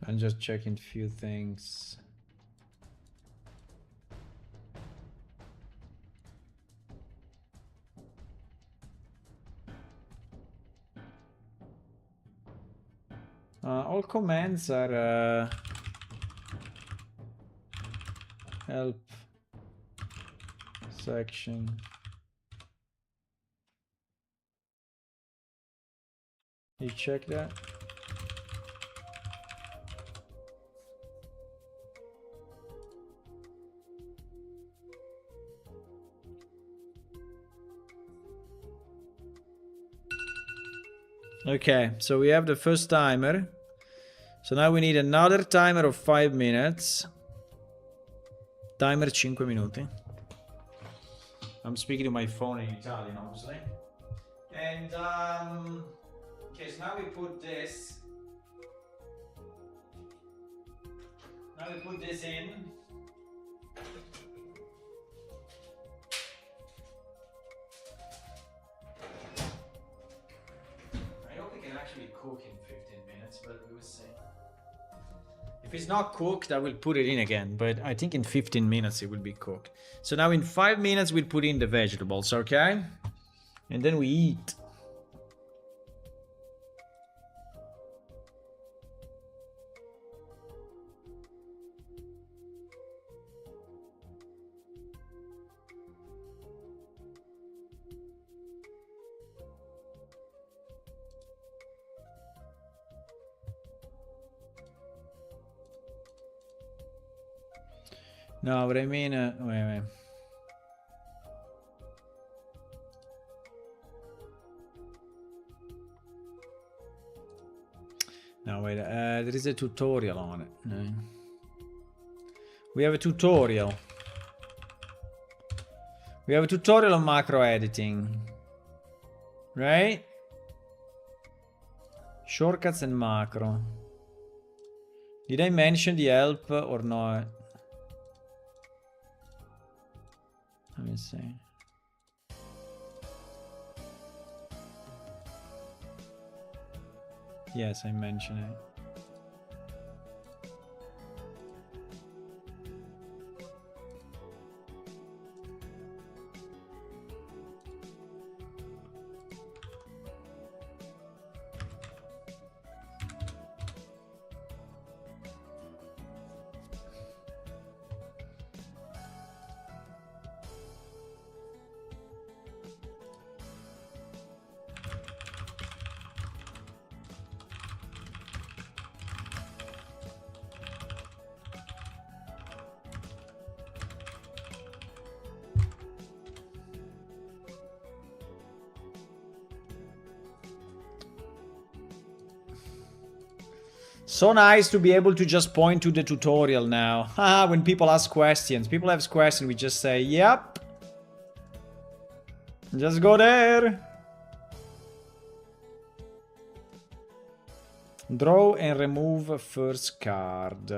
I'm just checking a few things. All commands are help section. You check that? Okay, so we have the first timer. So now we need another timer of 5 minutes. Timer 5 minuti. I'm speaking to my phone in Italian, obviously. And okay, so now we put this. Now we put this in. I hope it can actually cook in 15 minutes, but we will see. If it's not cooked, I will put it in again, but I think in 15 minutes it will be cooked. So now in 5 minutes we'll put in the vegetables, okay? And then we eat. No, what I mean, wait. No, wait, there is a tutorial on it. No. We have a tutorial. We have a tutorial on macro editing. Right? Shortcuts and macro. Did I mention the help or not? Let me see. Yes, I mentioned it. So nice to be able to just point to the tutorial now. When people ask questions, we just say, yep. Just go there. Draw and remove first card.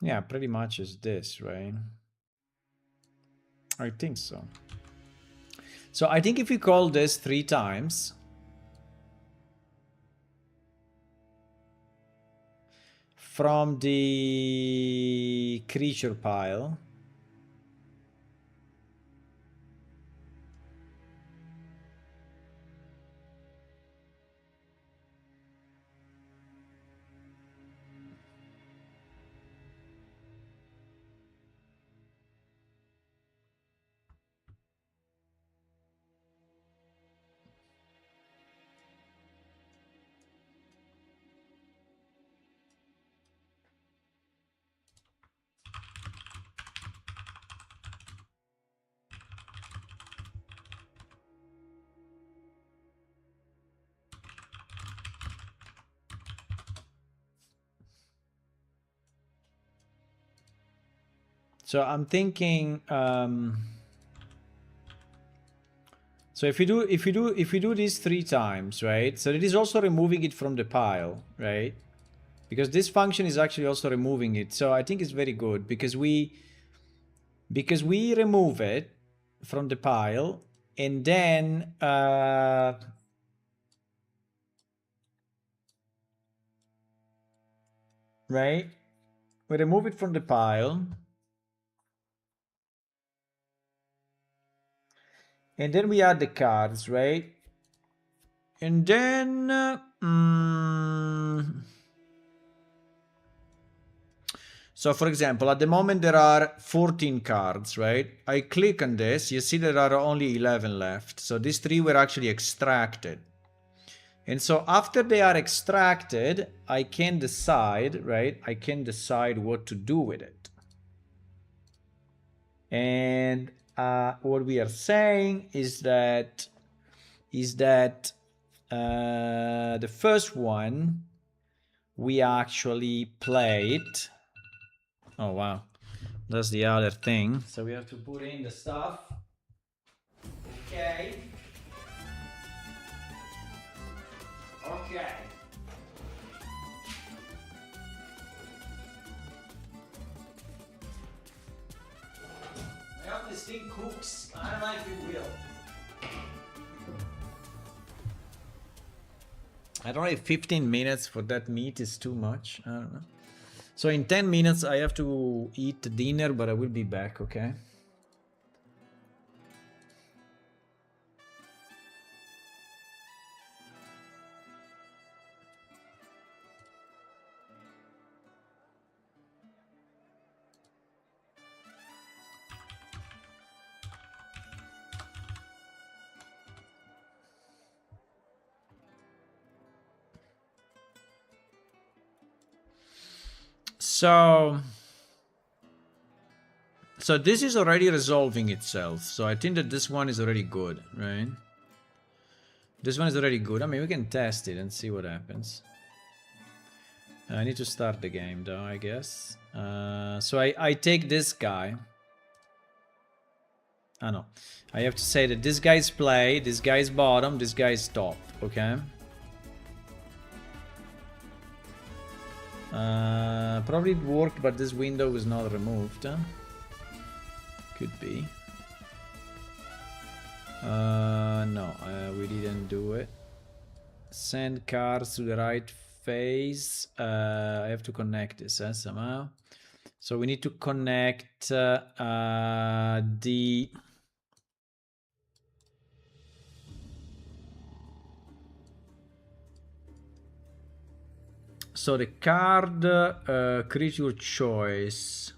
Yeah, pretty much is this, right? I think so. So I think if we call this 3 times, from the creature pile, so I'm thinking, so if we do this 3 times, right? So it is also removing it from the pile, right? Because this function is actually also removing it. So I think it's very good because we remove it from the pile and then right? We remove it from the pile. And then we add the cards, right? And then so for example, at the moment there are 14 cards, right? I click on this, you see there are only 11 left. So these 3 were actually extracted. And so after they are extracted, I can decide, right? I can decide what to do with it. And what we are saying is that the first one, we actually play it. Oh wow, that's the other thing. So we have to put in the stuff. Okay. Okay. I hope this thing cooks. I don't know if it will. I don't know if 15 minutes for that meat is too much. I don't know. So in 10 minutes I have to eat dinner, but I will be back, okay? So this is already resolving itself. So I think that this one is already good, right? This one is already good. I mean, we can test it and see what happens. I need to start the game though, I guess. So I take this guy. Ah no. I have to say that this guy's play, this guy's bottom, this guy's top, okay? Probably it worked, but this window was not removed. Could be. No, we didn't do it. Send cards to the right phase. I have to connect this somehow. So we need to connect the... So the card, create your choice.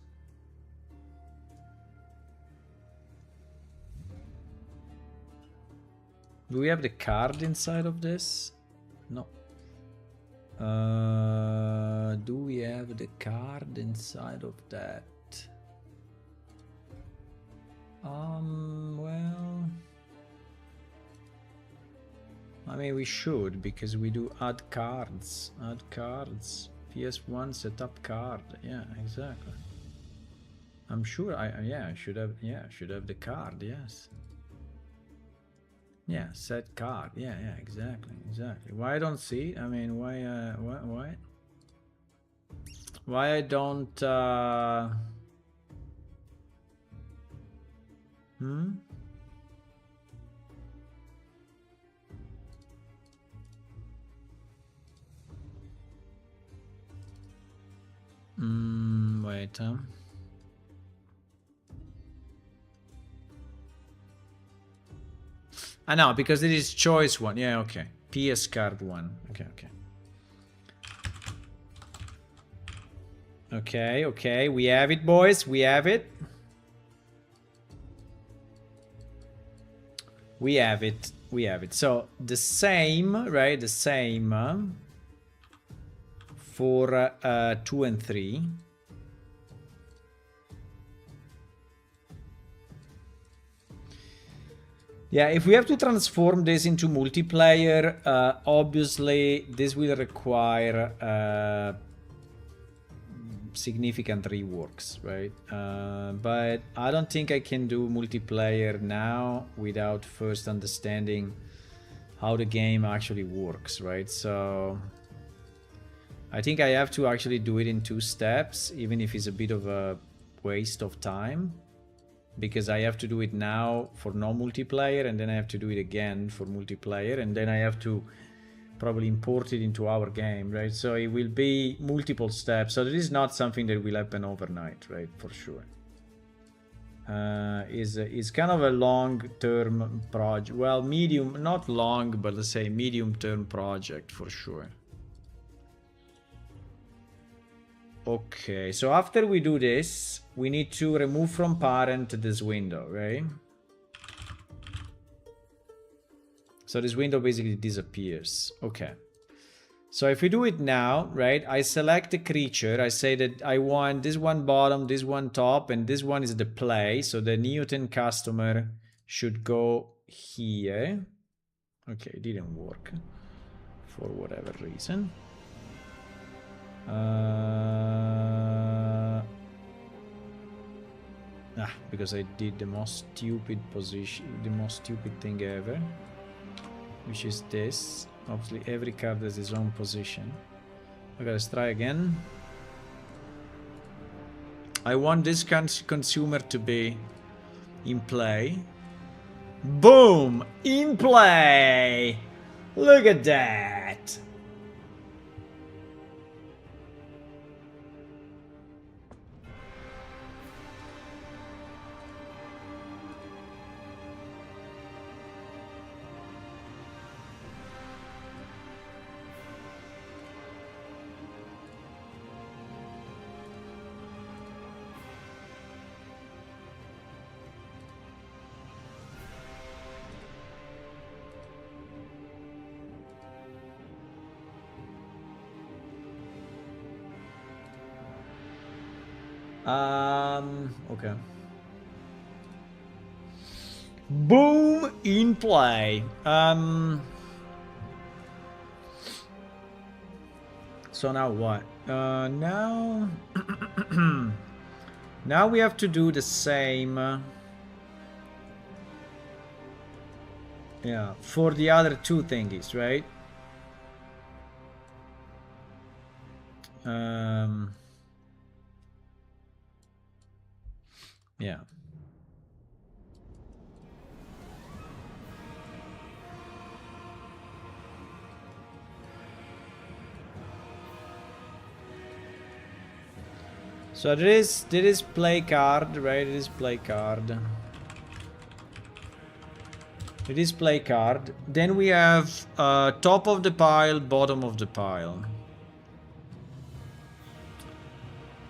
Do we have the card inside of this? No. Do we have the card inside of that? Well... I mean, we should, because we do add cards. Add cards. PS1 setup card. Yeah, exactly. I'm sure I should have the card, yes. Yeah, set card. Yeah, exactly. Why I don't see? I mean, why? Why I don't wait, I know, because it is choice one. Yeah, okay. PS card one. Okay. We have it, boys. We have it. So the same, right? The same for 2 and 3. Yeah, if we have to transform this into multiplayer, obviously this will require significant reworks, right? But I don't think I can do multiplayer now without first understanding how the game actually works, right? So I think I have to actually do it in 2 steps, even if it's a bit of a waste of time, because I have to do it now for no multiplayer, and then I have to do it again for multiplayer, and then I have to probably import it into our game, right? So it will be multiple steps. So this is not something that will happen overnight, right? For sure. Is kind of a long-term project. Well, medium, not long, but let's say medium-term project for sure. Okay, so after we do this, we need to remove from parent this window, right? So this window basically disappears. Okay. So if we do it now, right, I select the creature. I say that I want this one bottom, this one top, and this one is the play. So the Newton customer should go here. Okay, it didn't work for whatever reason. Because I did the most stupid position, the most stupid thing ever, which is this. Obviously, every card has its own position. Okay, let's try again. I want this consumer to be in play. Boom! In play! Look at that! Okay. Boom in play. So now what? Now now we have to do the same. Yeah, for the other two thingies, right? Yeah. So there is play card, right? It is play card. It is play card. Then we have top of the pile, bottom of the pile.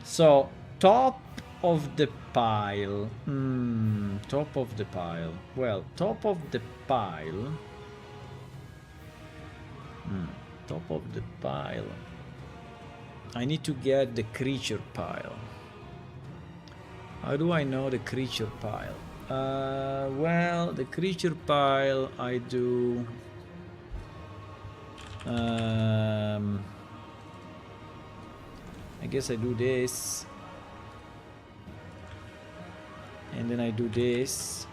So top of the pile. Top of the pile. Well, top of the pile. Top of the pile. I need to get the creature pile. How do I know the creature pile? Well, the creature pile I do. I guess I do this. And then I do this.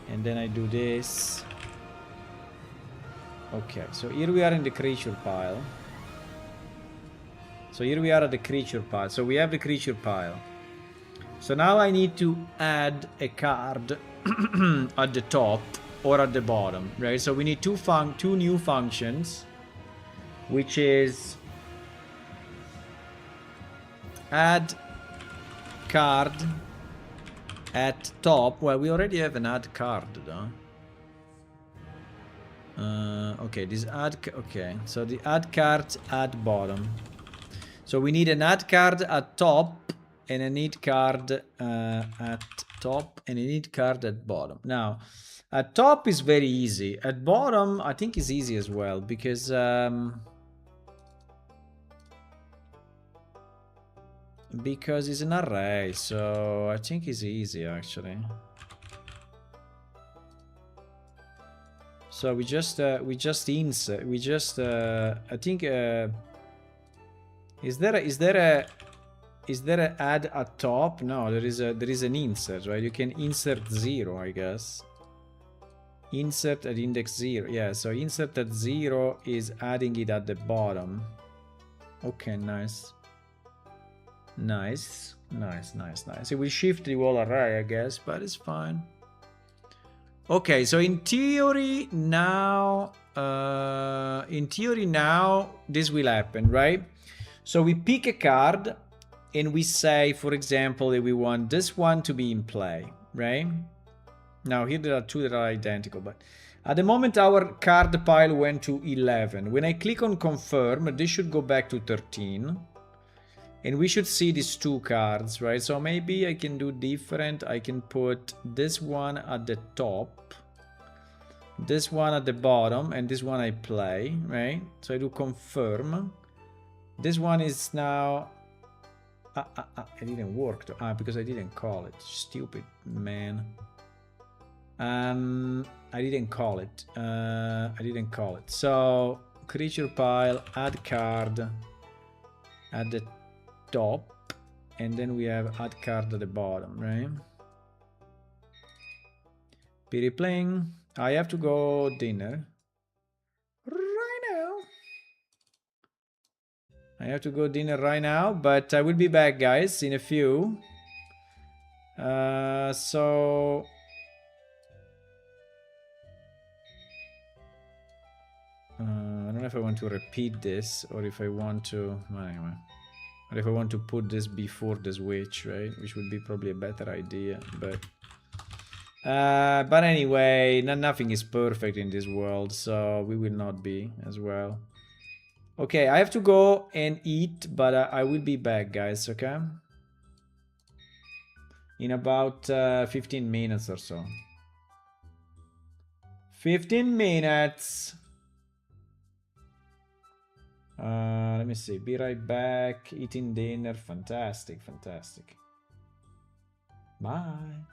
And then I do this. Okay, so here we are in the creature pile. So here we are at the creature pile. So we have the creature pile. So now I need to add a card at the top or at the bottom, right? So we need two new functions, which is add card at top. Well, we already have an add card, though. Okay, this add. Okay, so the add card at bottom. So we need an add card at top and a need card at top and a need card at bottom. Now, at top is very easy. At bottom, I think is easy as well because it's an array. So I think it's easy actually. So we just insert. We just I think. Is there a add at top? No, there is an insert, right? You can insert 0, I guess. Insert at index 0. Yeah, so insert at 0 is adding it at the bottom. Okay, nice. Nice. It will shift the whole array, I guess, but it's fine. Okay, so in theory now this will happen, right? So we pick a card and we say, for example, that we want this one to be in play, right? Now here there are two that are identical, but at the moment our card pile went to 11. When I click on confirm, this should go back to 13. And we should see these two cards, right? So maybe I can do different. I can put this one at the top, this one at the bottom, and this one I play, right? So I do confirm. This one is now... it didn't work though. Because I didn't call it. Stupid, man. I didn't call it. So, creature pile, add card. at the top, and then we have add card at the bottom, right? Be replaying. I have to go dinner right now. I have to go dinner right now, but I will be back, guys, in a few. So I don't know if I want to repeat this or if I want to, well, anyway, or if I want to put this before the switch, right? Which would be probably a better idea, but anyway, nothing is perfect in this world, so we will not be as well. Okay, I have to go and eat, but I will be back, guys, okay? In about 15 minutes or so. 15 minutes. Let me see. Be right back. Eating dinner. Fantastic, fantastic. Bye.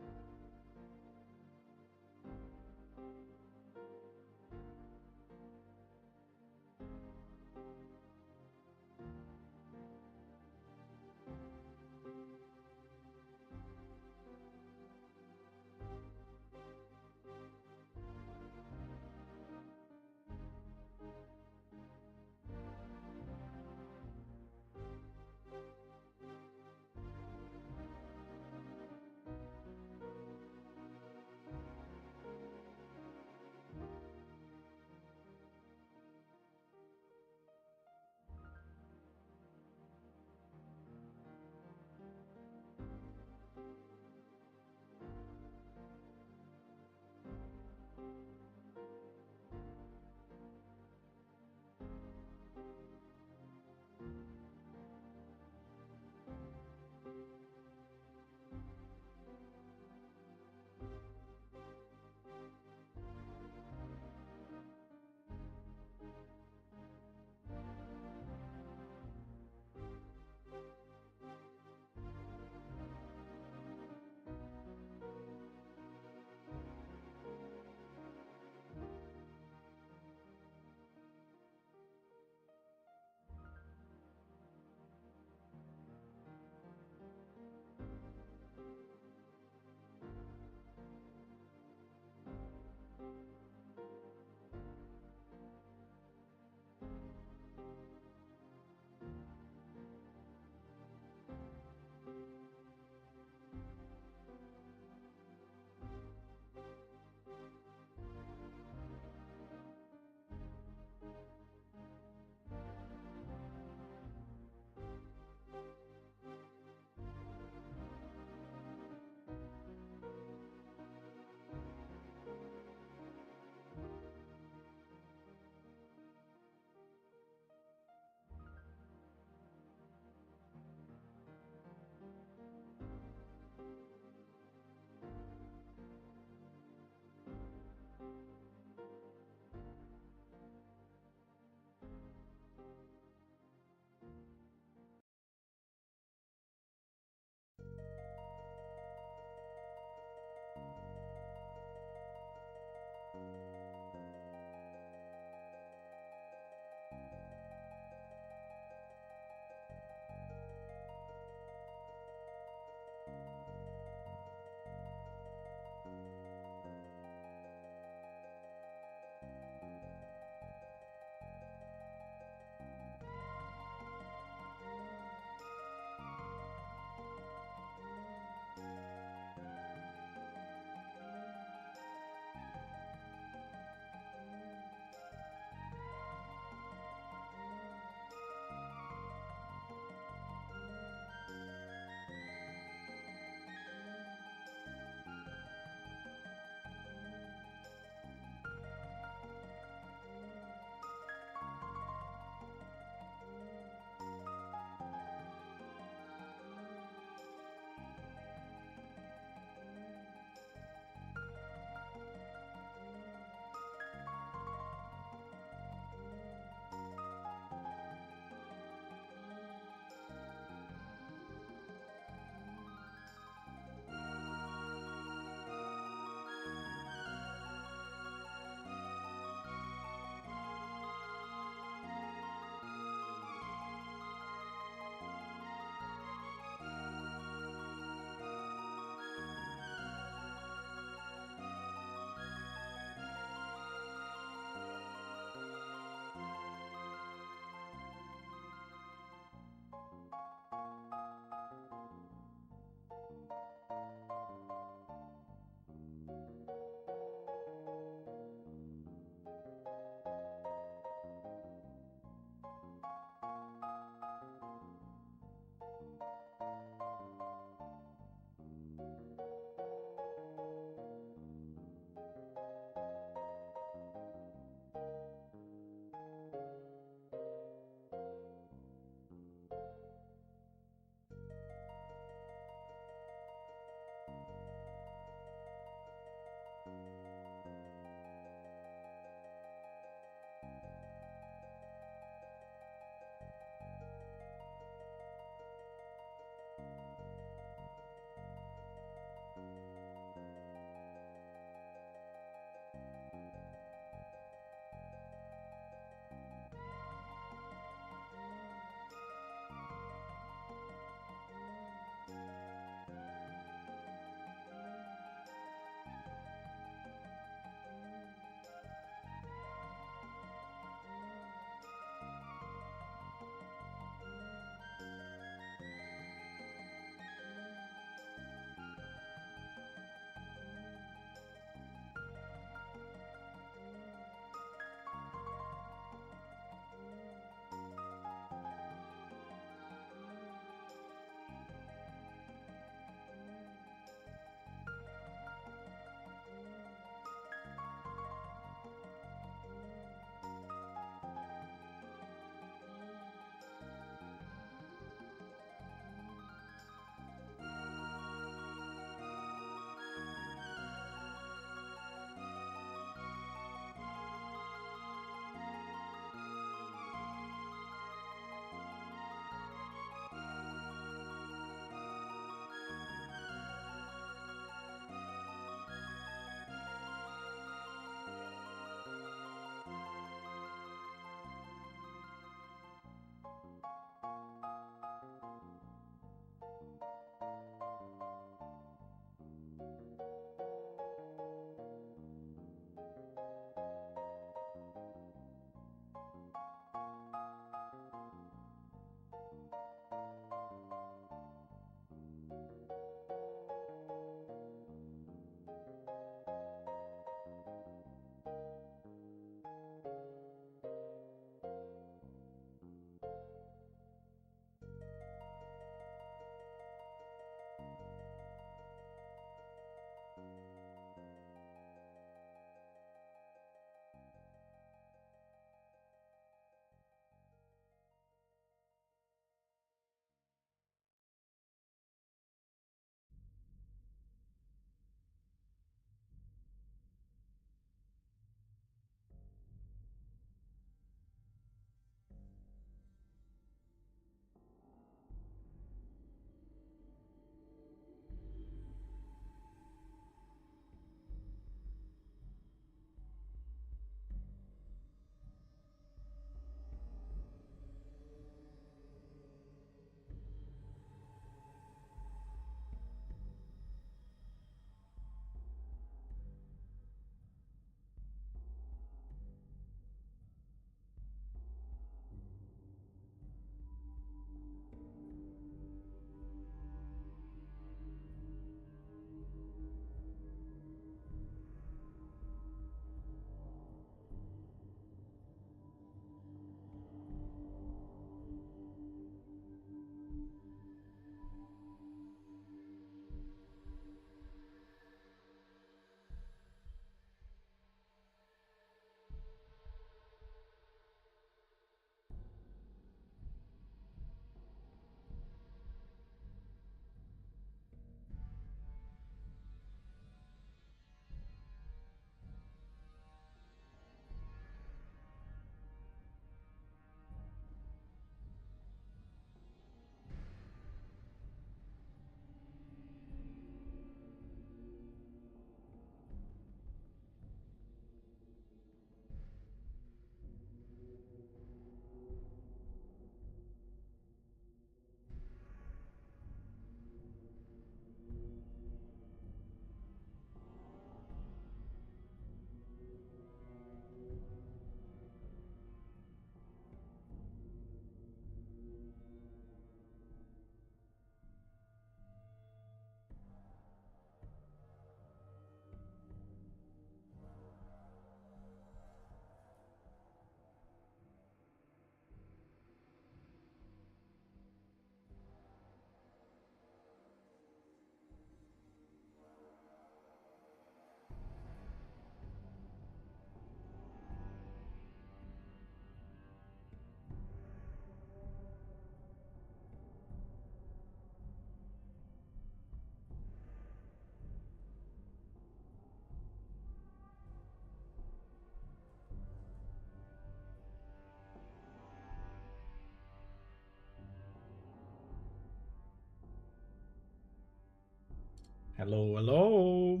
Hello, hello.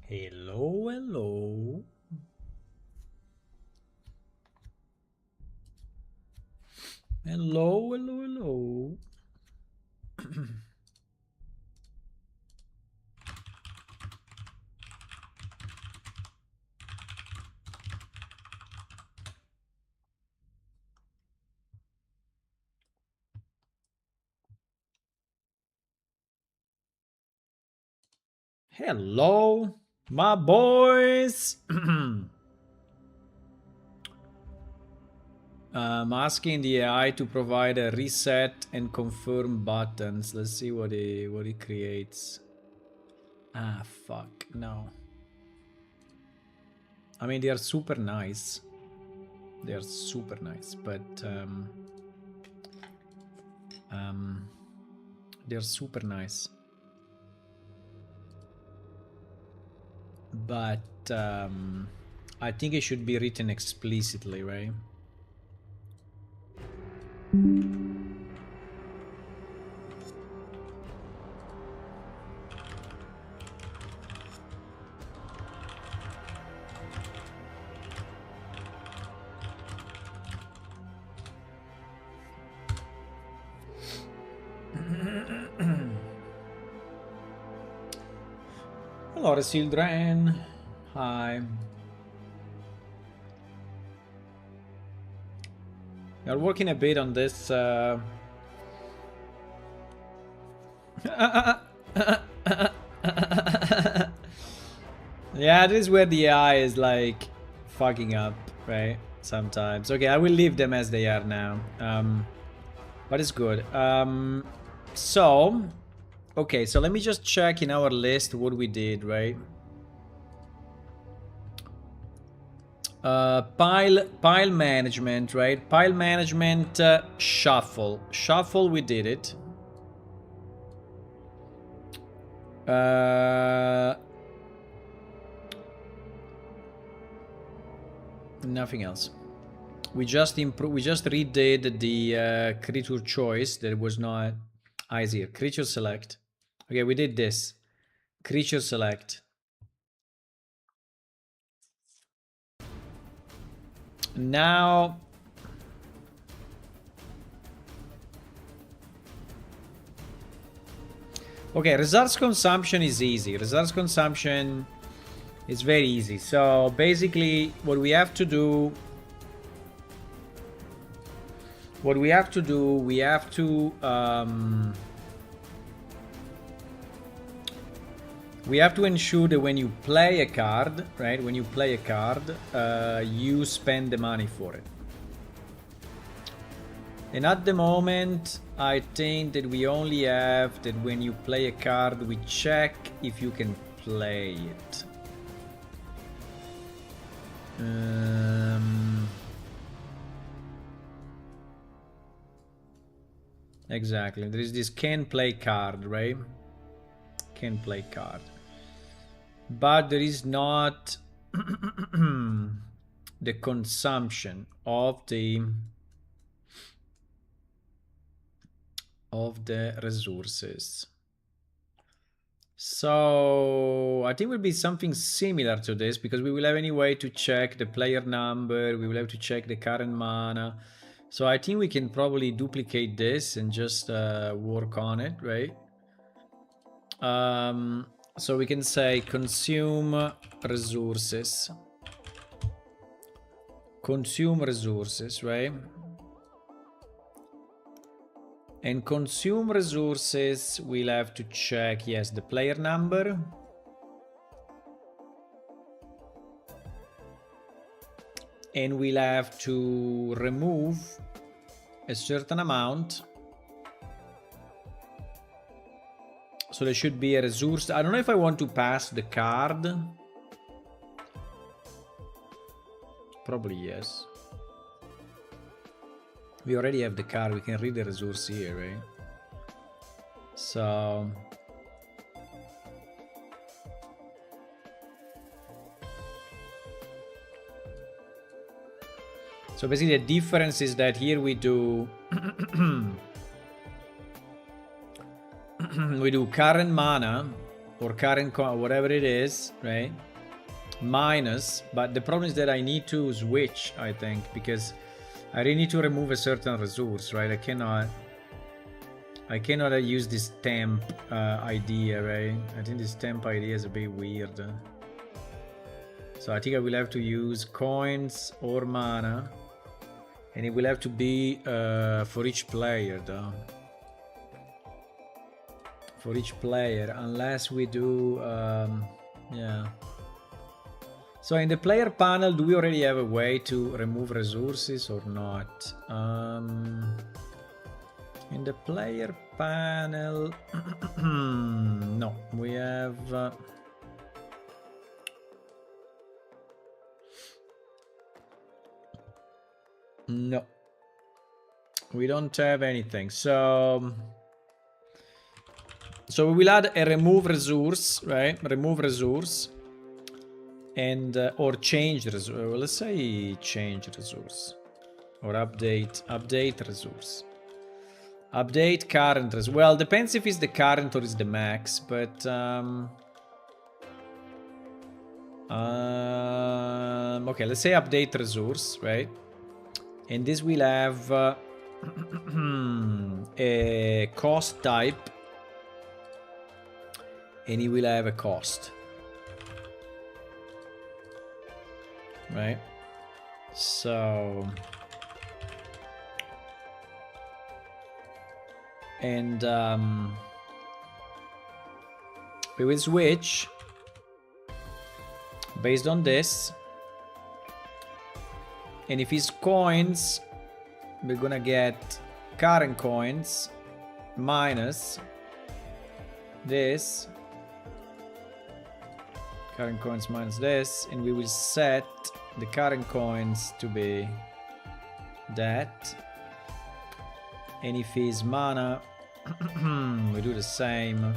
Hello, hello. Hello, hello, hello. Hello, my boys. I'm asking the AI to provide a reset and confirm buttons. Let's see what it creates. Ah, fuck, no. I mean, they are super nice. They are super nice, but they're super nice. But I think it should be written explicitly, right? Hello, Children. Hi. We are working a bit on this. Yeah, this is where the AI is like fucking up, right? Sometimes. Okay, I will leave them as they are now. But it's good. So, okay, so let me just check in our list what we did, right? Pile management, right? Pile management, shuffle. Shuffle, we did it. Nothing else. We just redid the creature choice that was not easier. Creature select. Okay, we did this. Creature select. Now okay, resource consumption is easy. Resource consumption is very easy. So basically what we have to do, we have to ensure that when you play a card, right? When you play a card, you spend the money for it. And at the moment, I think that we only have that when you play a card, we check if you can play it. Exactly. There is this can play card, right? Can play card. But there is not the consumption of the resources. So I think it will be something similar to this because we will have any way to check the player number, we will have to check the current mana. So I think we can probably duplicate this and just work on it, right? So we can say consume resources. Consume resources, right? And consume resources, we'll have to check, yes, the player number. And we'll have to remove a certain amount. So there should be a resource. I don't know if I want to pass the card. Probably yes. We already have the card. We can read the resource here, right? So basically the difference is that here we do we do current mana or current whatever it is, right? Minus, but the problem is that I need to switch, I think, because I really need to remove a certain resource, right? I cannot use this temp idea, right? I think this temp idea is a bit weird. So I think I will have to use coins or mana, and it will have to be for each player, though. For each player, unless we do, yeah. So in the player panel, do we already have a way to remove resources or not? In the player panel, no, we have... no, we don't have anything. So we will add a remove resource, right? Remove resource. And or change resource. Well, let's say change resource or update resource. Update current resource. Well, depends if it's the current or it's the max, but okay, let's say update resource, right? And this will have a cost type, and it will have a cost. Right, so and we will switch based on this, and if it's coins, we're gonna get current coins minus this, current coins minus this, and we will set the current coins to be that. And if it's mana, we do the same,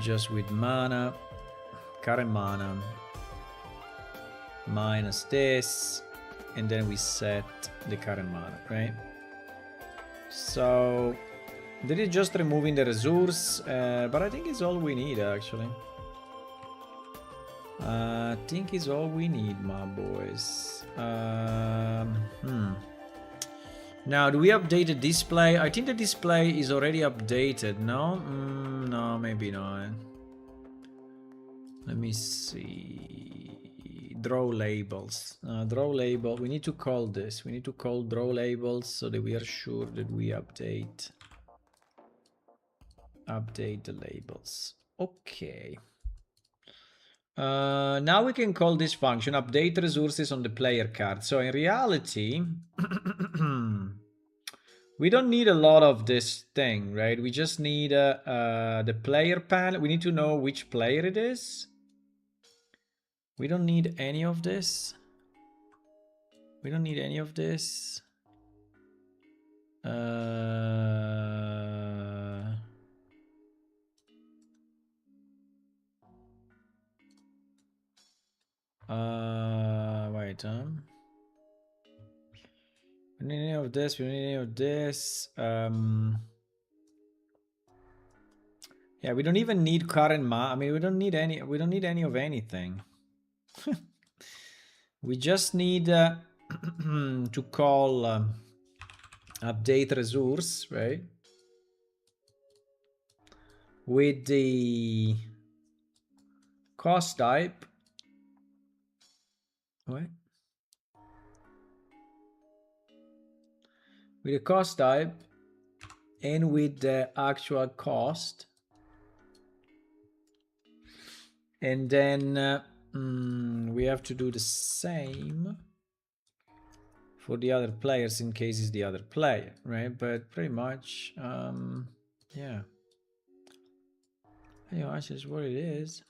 just with mana, current mana minus this, and then we set the current mana, right? So that is just removing the resource, but I think it's all we need, actually. I think it's all we need, my boys. Now, do we update the display? I think the display is already updated, no? No, maybe not. Let me see. Draw labels. Draw label. We need to call this. We need to call draw labels so that we are sure that we update the labels. Okay. Now we can call this function update resources on the player card. So in reality, we don't need a lot of this thing, right? We just need the player panel. We need to know which player it is. We don't need any of this. We don't need any of this. Wait, we don't need any of this, we don't need any of this. Yeah, we don't even need current I mean, we don't need any of anything. We just need to call update resource, right? With the cost type. What? With the cost type and with the actual cost. And then we have to do the same for the other players in case it's the other player, right? But pretty much, yeah. Anyway, that's just what it is.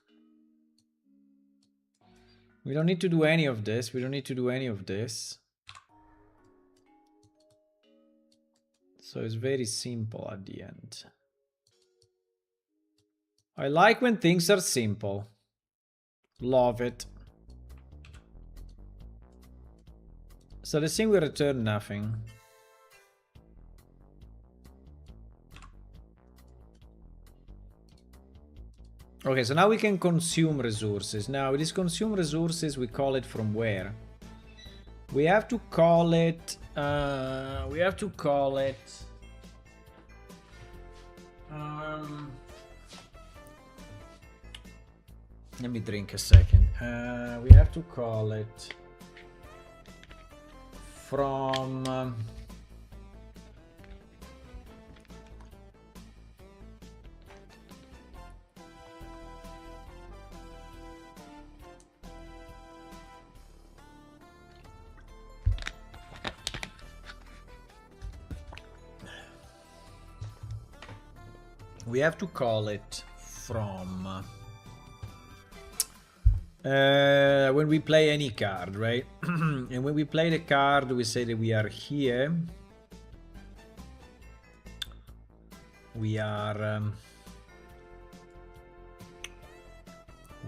We don't need to do any of this. We don't need to do any of this. So it's very simple at the end. I like when things are simple. Love it. So the thing will return nothing. Okay, so now we can consume resources. Now, this consume resources, we call it from where? We have to call it... let me drink a second. We have to call it from... we have to call it from when we play any card, right? And when we play the card, we say that we are here. We are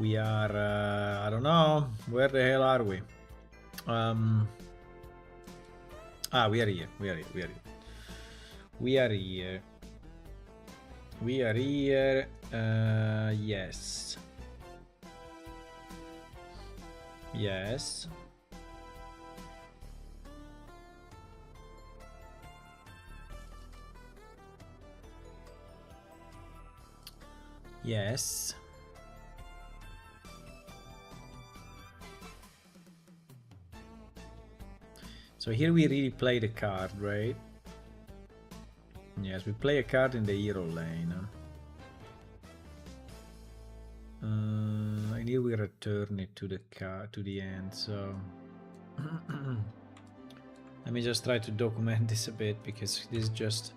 I don't know, where the hell are we? We are here. We are here. Yes. Yes. Yes. So here we really play the card, right? Yes, we play a card in the hero lane. And here we return it to the card to the end. So let me just try to document this a bit, because this is just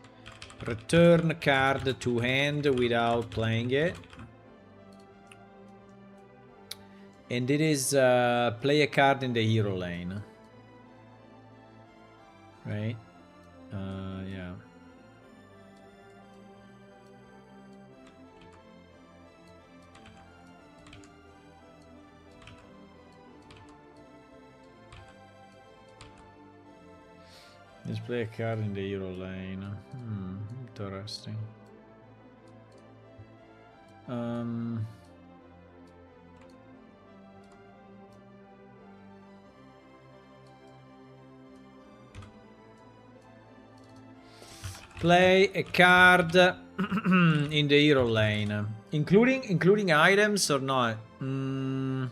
return card to hand without playing it. And it is play a card in the hero lane. Right? Yeah. Let's play a card in the hero lane. Interesting. Play a card in the hero lane, including items or not? Including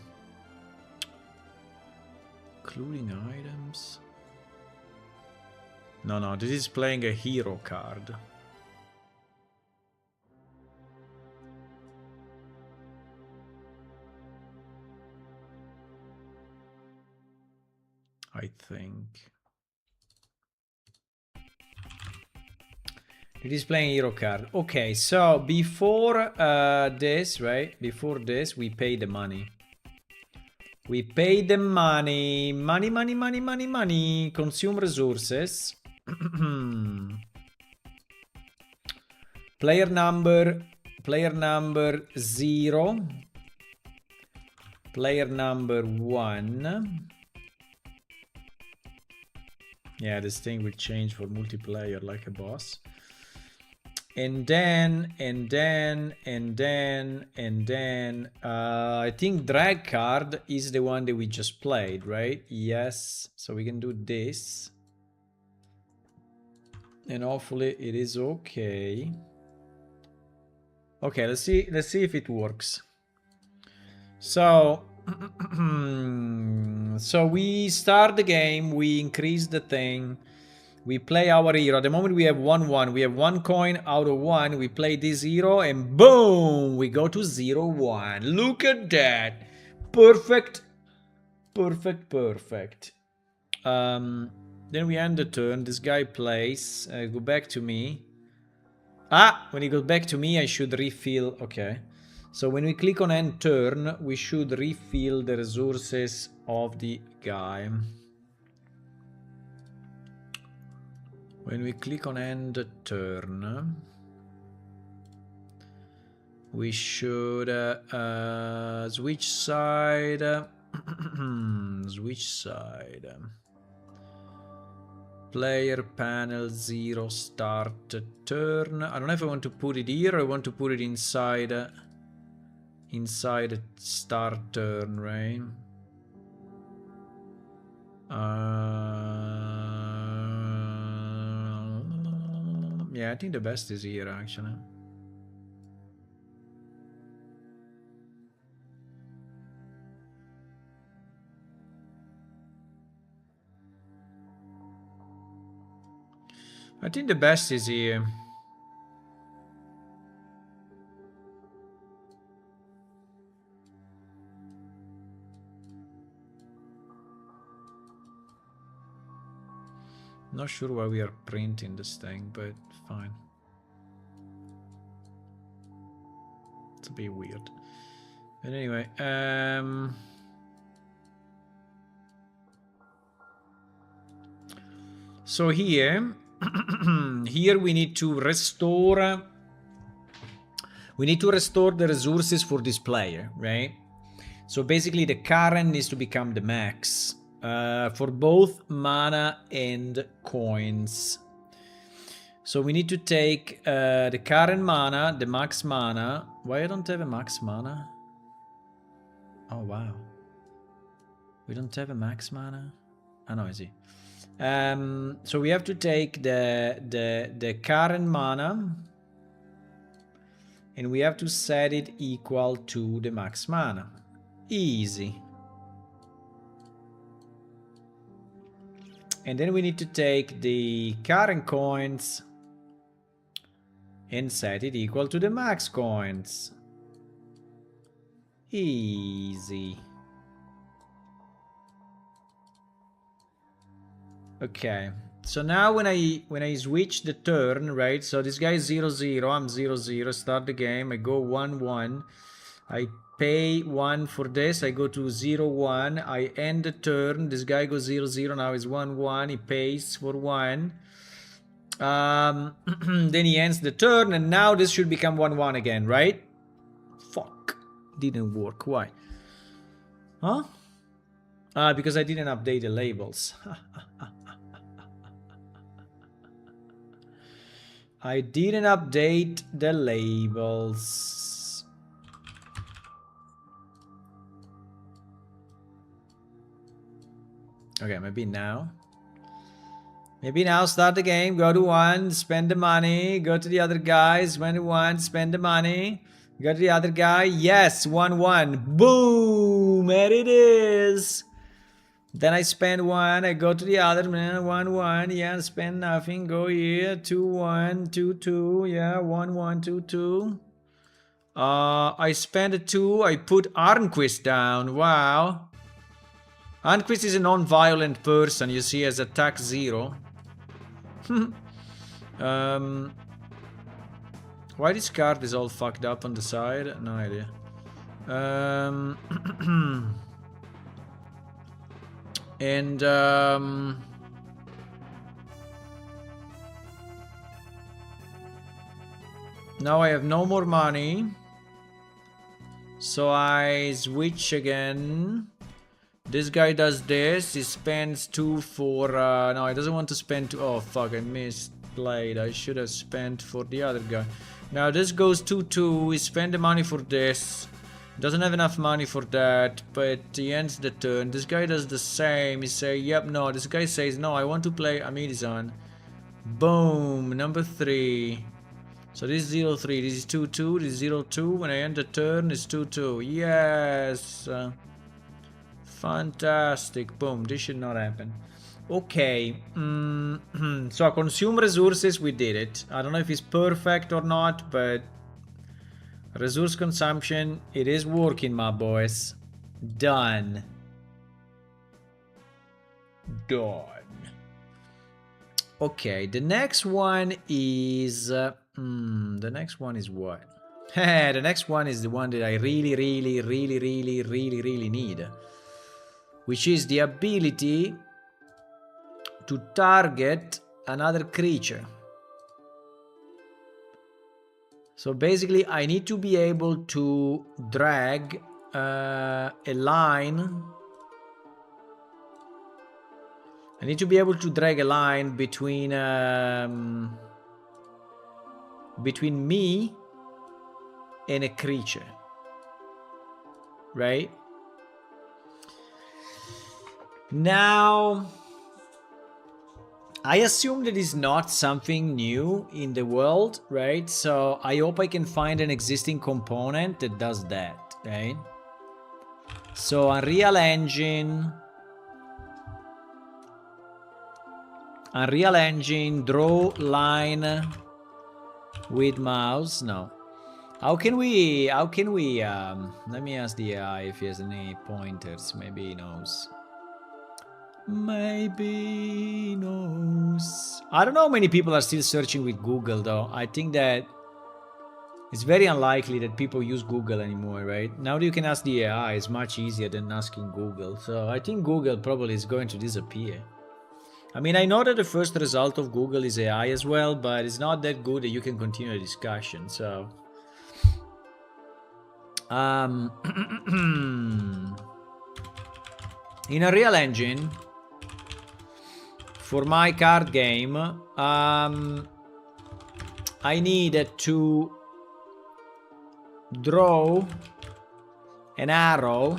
items. No, this is playing a hero card. I think. It is playing hero card. Okay, so before this, right? Before this, we pay the money. We pay the money. Money. Consume resources. Player number 0. Player number 1. Yeah, this thing will change for multiplayer like a boss. And then, I think drag card is the one that we just played, right? Yes. So we can do this. And hopefully it is okay. Okay, let's see if it works. So, so we start the game, we increase the thing. We play our hero. At the moment we have 1-1. We have 1 coin out of 1. We play this hero and boom! We go to 0-1. Look at that. Perfect. Then we end the turn. This guy plays. Go back to me. When he goes back to me, I should refill. Okay. So when we click on end turn, we should refill the resources of the guy. When we click on end turn, we should switch side. Switch side. Player panel 0 start turn. I don't know if I want to put it here or I want to put it inside inside a start turn, right? Yeah, I think the best is here actually. I think the best is here. Not sure why we are printing this thing, but fine. It's a bit weird. But anyway, so here, here we need to restore. We need to restore the resources for this player, right? So basically, the current needs to become the max for both mana and coins. So we need to take the current mana, the max mana. Why I don't have a max mana? Oh wow, we don't have a max mana. Oh no, I see. So we have to take the current mana, and we have to set it equal to the max mana. Easy. And then we need to take the current coins and set it equal to the max coins. Easy. Okay. So now when I switch the turn, right? So this guy is 0-0, I'm 0-0, start the game, I go 1-1. I pay 1 for this, I go to 0-1, I end the turn, this guy goes 0-0, now he's 1-1, he pays for 1. Then he ends the turn, and now this should become 1-1 again, right? Fuck. Didn't work. Why? Huh? Because I didn't update the labels. I didn't update the labels. Okay, maybe now. Maybe now start the game, go to 1, spend the money, go to the other guy, spend 1, spend the money, go to the other guy, yes, 1-1, boom, there it is. Then I spend 1, I go to the other man, 1-1, yeah, spend nothing, go here, 2-1, 2-2, yeah, 1-1, 2-2. I spend a 2, I put Arnquist down, wow. Arnquist is a non-violent person, you see, as attack 0. Why this card is all fucked up on the side? No idea. And now I have no more money, so I switch again. This guy does this, he spends 2 for, no, he doesn't want to spend 2, oh fuck, I misplayed, I should have spent for the other guy. Now this goes 2-2, he spent the money for this, doesn't have enough money for that, but he ends the turn. This guy does the same, he say, yep, no, this guy says, no, I want to play Amidizan. Boom, number 3. So this is 0-3, this is 2-2, this is 0-2, when I end the turn, it's 2-2, yes! Fantastic. Boom. This should not happen. Okay. So consume resources. We did it. I don't know if it's perfect or not, but resource consumption, it is working, my boys. Done. Done. Okay. The next one is... the next one is what? The next one is the one that I really need. Which is the ability to target another creature. So basically, I need to be able to drag a line. I need to be able to drag a line between me and a creature. right? Now, I assume that is not something new in the world, right? So I hope I can find an existing component that does that, right? So Unreal Engine, draw line with mouse. No. How can we, let me ask the AI if he has any pointers. Maybe he knows. Maybe he knows. I don't know how many people are still searching with Google though. I think that it's very unlikely that people use Google anymore, right? Now that you can ask the AI, it's much easier than asking Google. So I think Google probably is going to disappear. I mean, I know that the first result of Google is AI as well, but it's not that good that you can continue a discussion. So, in a real engine, for my card game, I needed to draw an arrow.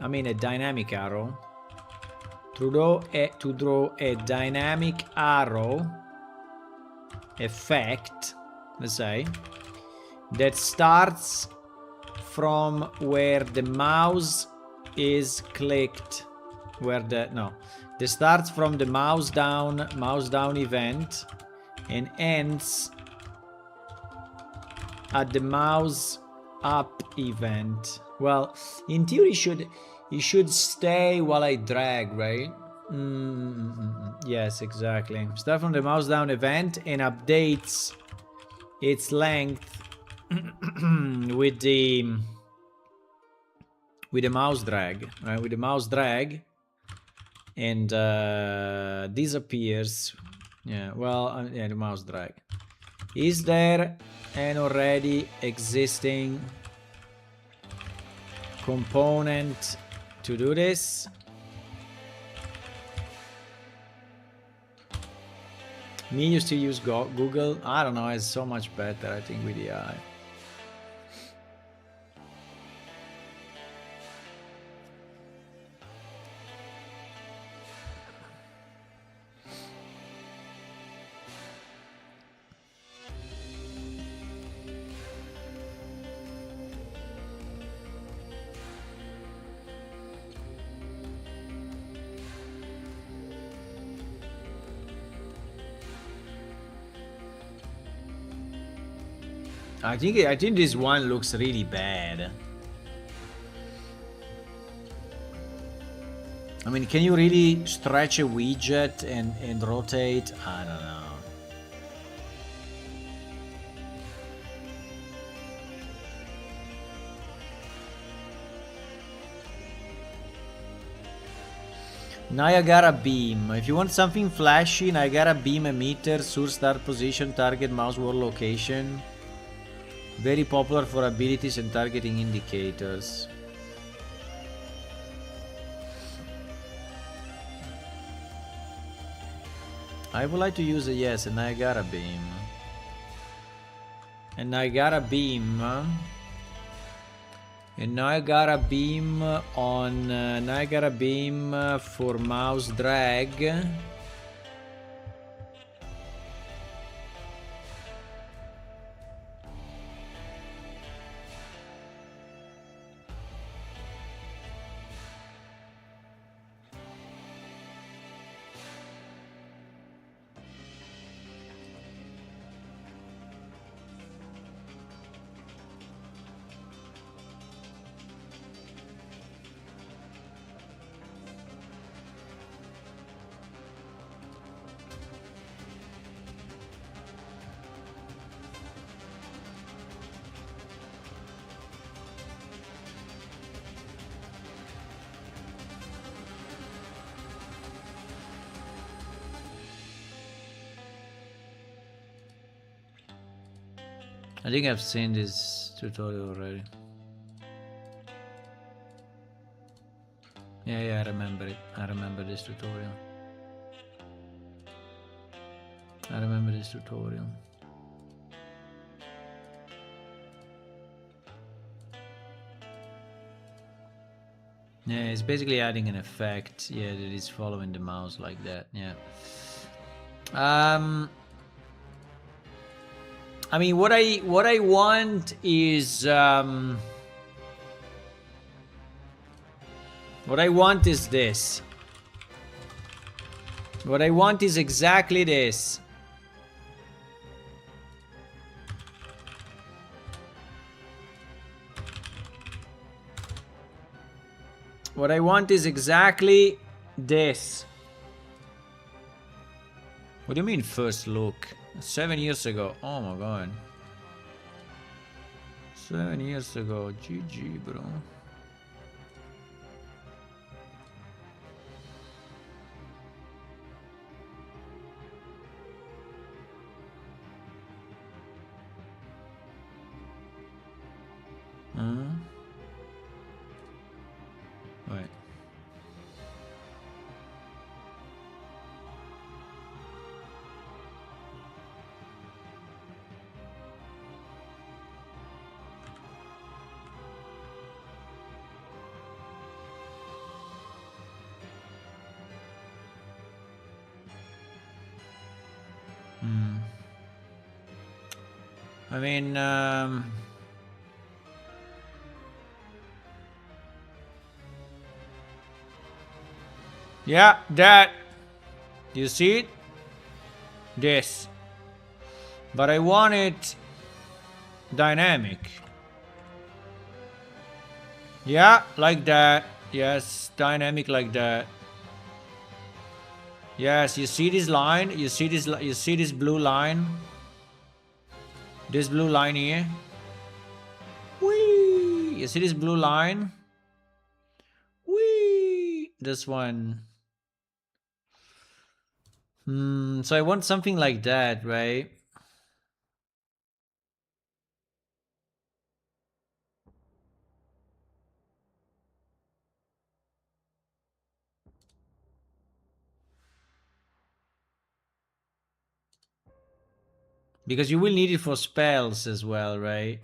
I mean, a dynamic arrow. To draw a dynamic arrow effect, let's say, that starts from where the mouse is clicked, that starts from the mouse down event and ends at the mouse up event. Well, in theory it should stay while I drag, right? Yes, exactly. Start from the mouse down event and updates its length with the mouse drag, right? With the mouse drag, and disappears. Yeah, well, yeah, the mouse drag. Is there an already existing component to do this? Me used to use Google. I don't know, it's so much better, I think, with the AI. I think this one looks really bad. I mean, can you really stretch a widget and rotate? I don't know. Niagara beam. If you want something flashy, Niagara beam emitter, source start position, target mouse wheel location. Very popular for abilities and targeting indicators. I would like to use a Niagara beam. A Niagara beam. A Niagara beam on Niagara beam for mouse drag. I think I've seen this tutorial already. Yeah, I remember it. I remember this tutorial. Yeah, it's basically adding an effect. Yeah, that is following the mouse like that. Yeah. I mean, what I want is what I want is this. What I want is exactly this. What I want is exactly this. What do you mean first look? 7 years ago. Oh my god. 7 years ago. GG, bro. Wait. I mean, yeah, that. You see it? This. But I want it dynamic. Yeah, like that. Yes, dynamic like that. Yes, you see this line? You see this? You see this blue line? This blue line here? Whee! You see this blue line? Whee! This one. So I want something like that, right? Because you will need it for spells as well, right?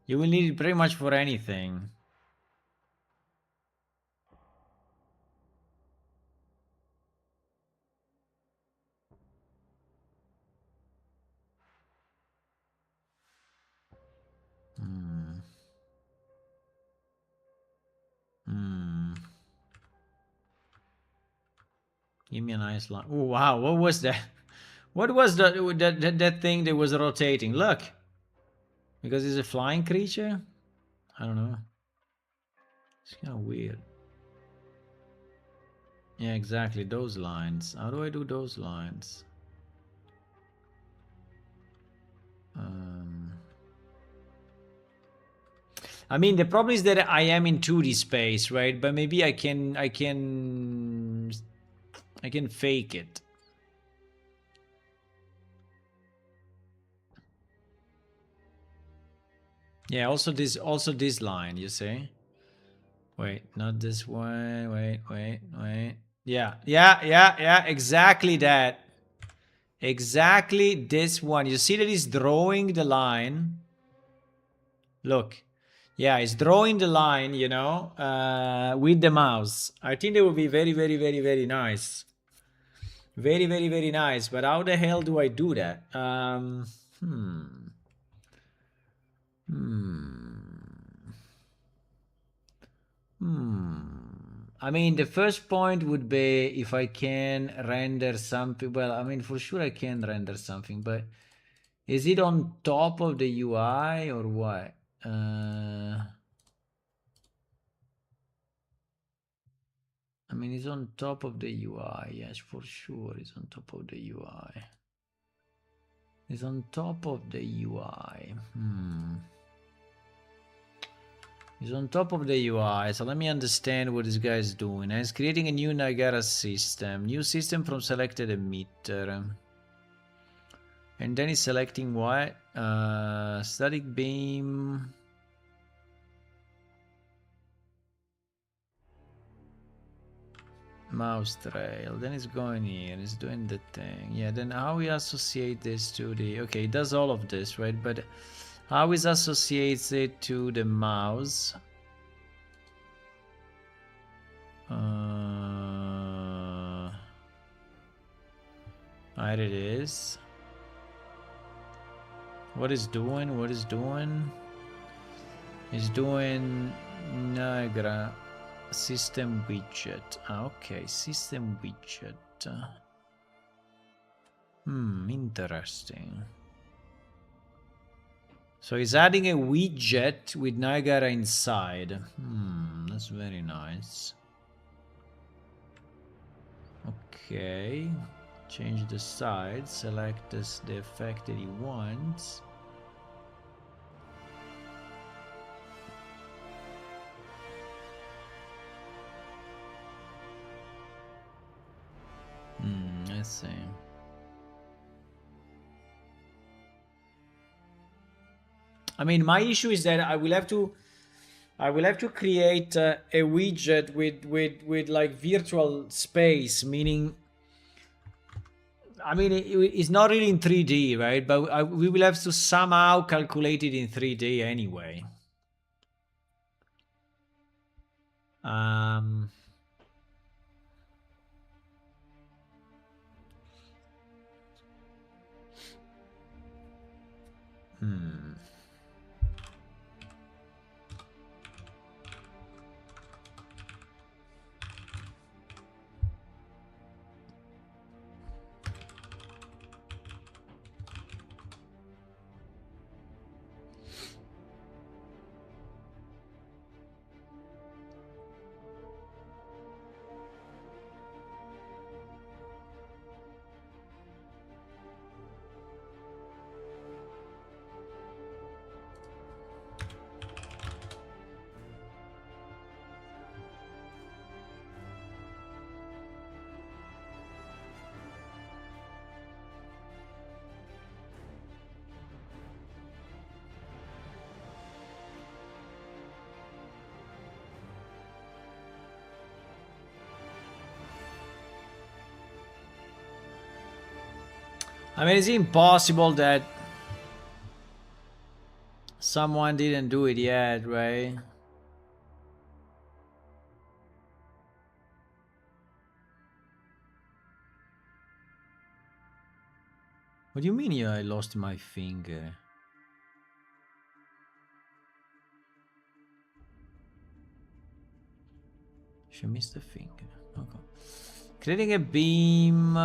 You will need it pretty much for anything. Give me a nice line. Oh, wow. What was that? What was that thing that was rotating? Look. Because it's a flying creature? I don't know. It's kind of weird. Yeah, exactly. Those lines. How do I do those lines? I mean, the problem is that I am in 2D space, right? But maybe I can fake it. Yeah, also this line, you see? Wait, not this one. Wait. Yeah, exactly that. Exactly this one. You see that he's drawing the line? Look. Yeah, he's drawing the line, you know, with the mouse. I think that would be very, very, very, very nice. Very, very, very nice. But how the hell do I do that? I mean, the first point would be if I can render something. Well, I mean, for sure I can render something, but is it on top of the UI or what? I mean, it's on top of the UI. Yes, for sure, it's on top of the UI. It's on top of the UI. It's on top of the UI, so let me understand what this guy is doing. He's creating a new Niagara system. New system from selected emitter. And then he's selecting what? Static beam. Mouse trail. Then it's going here. It's doing the thing. Yeah, then how we associate this to the... Okay, it does all of this, right? But how is associates it to the mouse? There it is. What is doing? What is doing? It's doing Niagara system widget. Okay, system widget. Interesting. So he's adding a widget with Niagara inside. That's very nice. Okay, change the side, select this, the effect that he wants. Let's see. I mean, my issue is that I will have to create a widget with like virtual space, meaning, I mean, it's not really in 3D, right? But we will have to somehow calculate it in 3D anyway. I mean, it's impossible that someone didn't do it yet, right? What do you mean I lost my finger? She missed a finger. Okay. Creating a beam.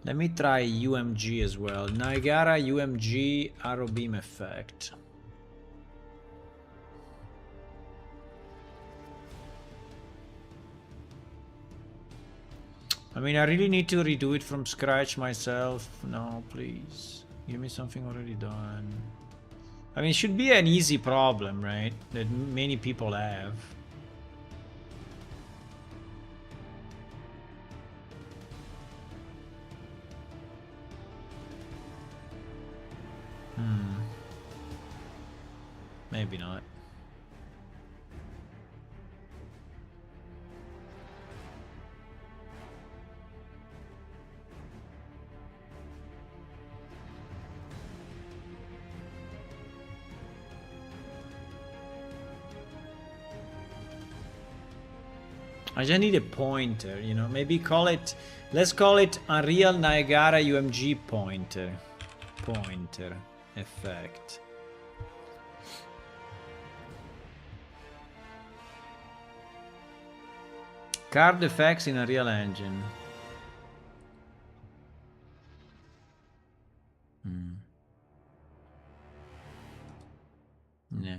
Let me try UMG as well. Niagara UMG arrow beam effect. I mean, I really need to redo it from scratch myself. No, please. Give me something already done. I mean, it should be an easy problem, right? That many people have. Maybe not. I just need a pointer, you know, maybe call it, let's call it Unreal Niagara UMG pointer effect. Card effects in Unreal Engine. Yeah.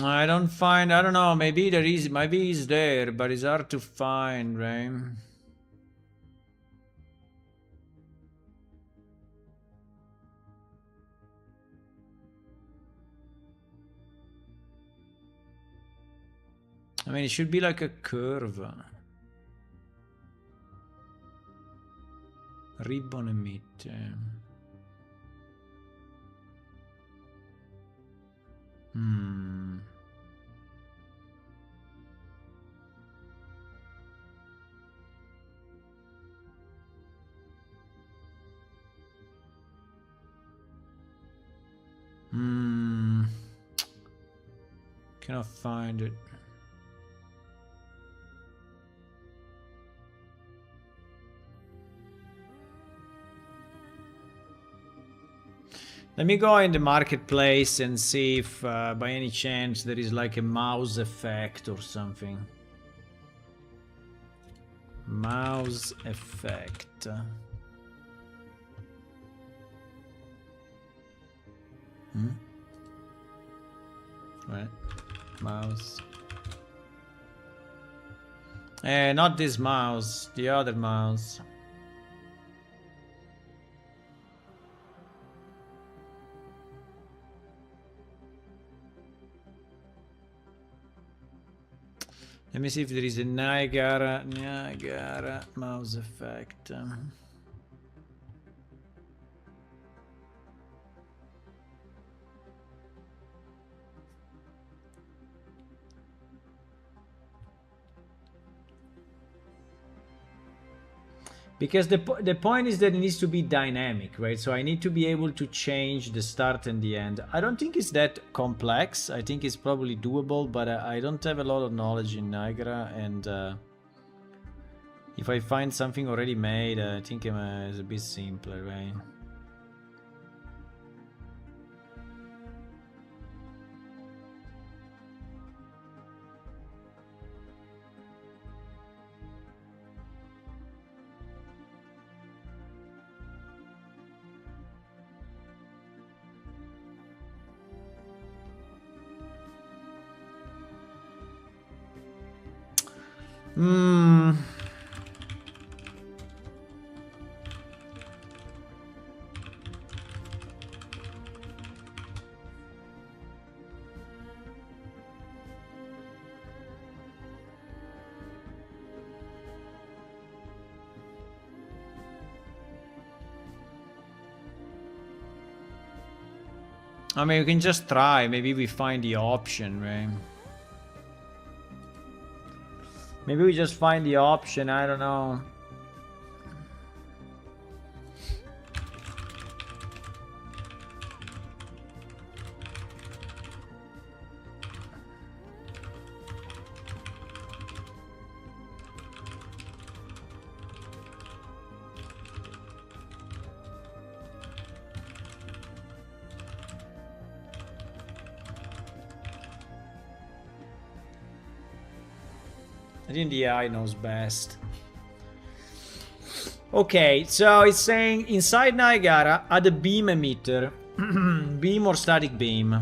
I don't know, maybe there is, maybe he's there, but it's hard to find, right? I mean, it should be like a curve. Ribbon emitter. Hmm. Hmm. Cannot find it. Let me go in the marketplace and see if by any chance there is like a mouse effect or something. Mouse effect. Right. Mouse. Not this mouse, the other mouse. Let me see if there is a Niagara mouse effect. Because the point is that it needs to be dynamic, right? So I need to be able to change the start and the end. I don't think it's that complex. I think it's probably doable, but I don't have a lot of knowledge in Niagara. And if I find something already made, I think it's a bit simpler, right? Hmm. I mean, we can just try. Maybe we find the option, right? Maybe we just find the option. I don't know. I think the AI knows best. Okay, so it's saying inside Niagara, add a beam emitter. Beam or static beam.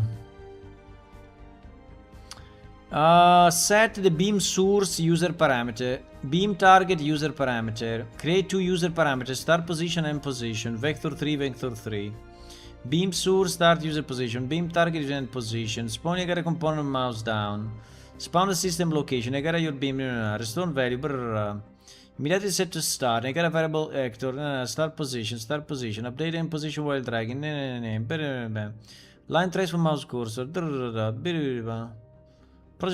Set the beam source user parameter. Beam target user parameter. Create two user parameters, start position and position. Vector 3, vector 3. Beam source, start user position. Beam target user end position. Spawn Niagara component mouse down. Spawn the system location. Niagara your beam. Restore value. Immediately set to start. Niagara variable actor. Start position. Start position. Update end position while dragging. Line trace from mouse cursor. Project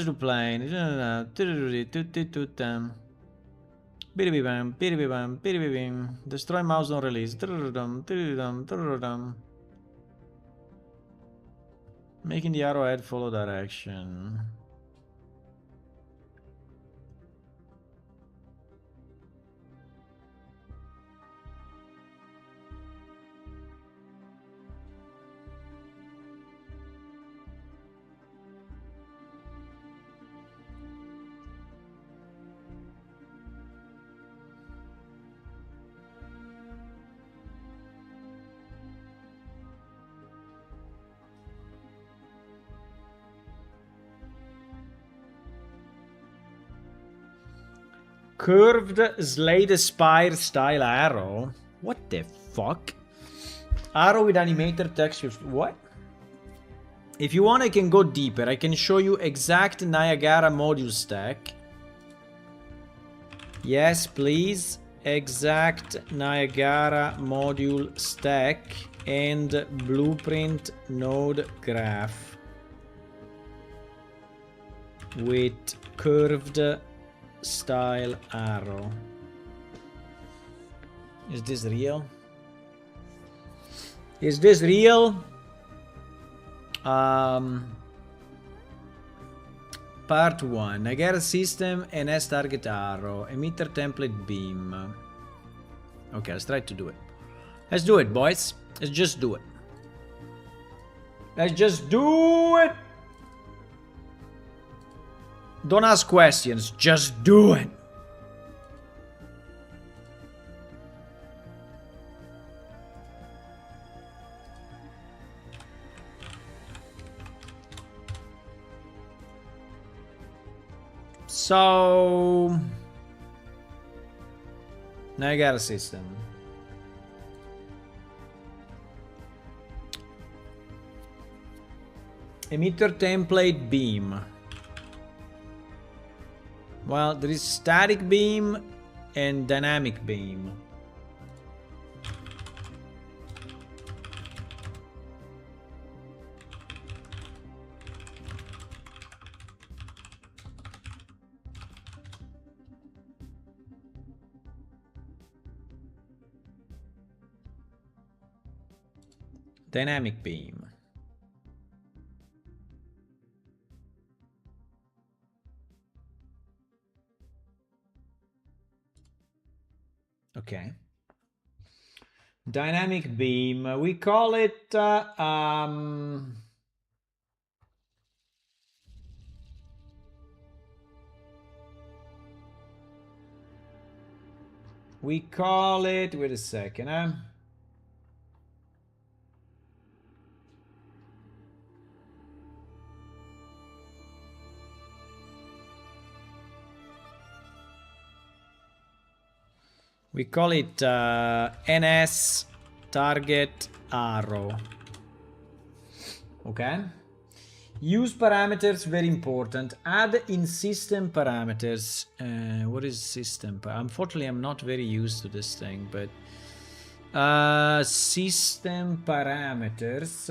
to plane. Destroy mouse on release. Making the arrowhead follow direction. Curved Slade Spire style arrow? What the fuck? Arrow with animator texture. What? If you want, I can go deeper. I can show you exact Niagara module stack. Yes, please. exact Niagara module stack and blueprint node graph with curved style arrow. Is this real? Is this real? Part 1. Niagara system and S target arrow. Emitter template beam. Okay, let's try to do it. Let's do it, boys. Let's just do it. Let's just do it. Don't ask questions. Just do it. So, Niagara system. Emitter template beam. Well, there is static beam and dynamic beam. Dynamic beam. Okay. Dynamic beam. We call it wait a second, we call it NS target arrow. Okay. Use parameters, very important. Add in system parameters. What is system? Unfortunately, I'm not very used to this thing, but system parameters.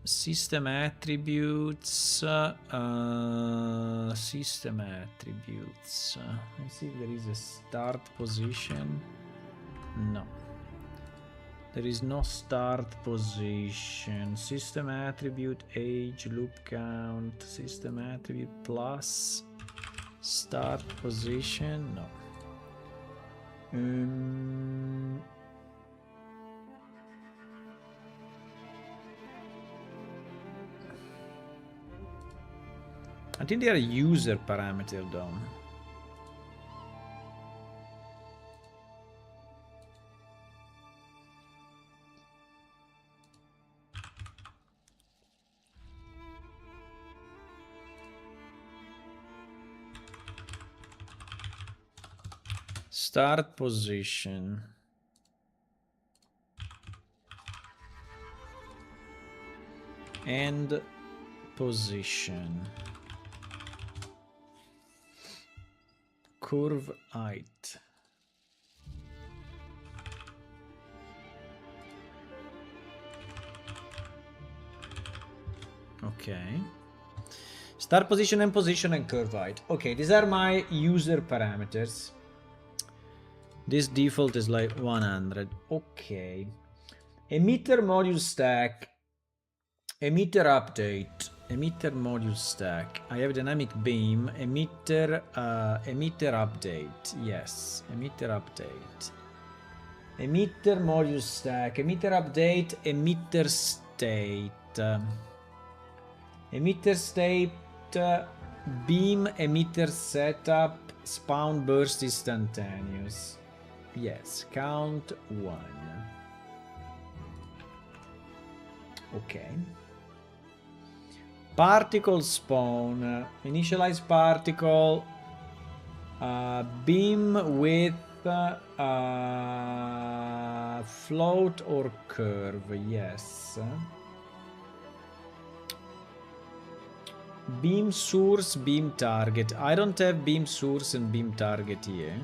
System attributes. System attributes. Let's see if there is a start position. No. There is no start position. System attribute age loop count. System attribute plus start position. No. I think they are user parameter though. Start position. End position. Curve height. Okay. Start position and position and curve height. Okay, these are my user parameters. This default is like 100. Okay. Emitter module stack. Emitter update. Emitter module stack. I have dynamic beam. Emitter update. Yes. Emitter update. Emitter module stack. Emitter update. Emitter state. Emitter state. Beam emitter setup. Spawn burst instantaneous. Yes. Count 1. Okay. Particle spawn. Initialize particle. Beam with float or curve. Yes. Beam source, beam target. I don't have beam source and beam target here.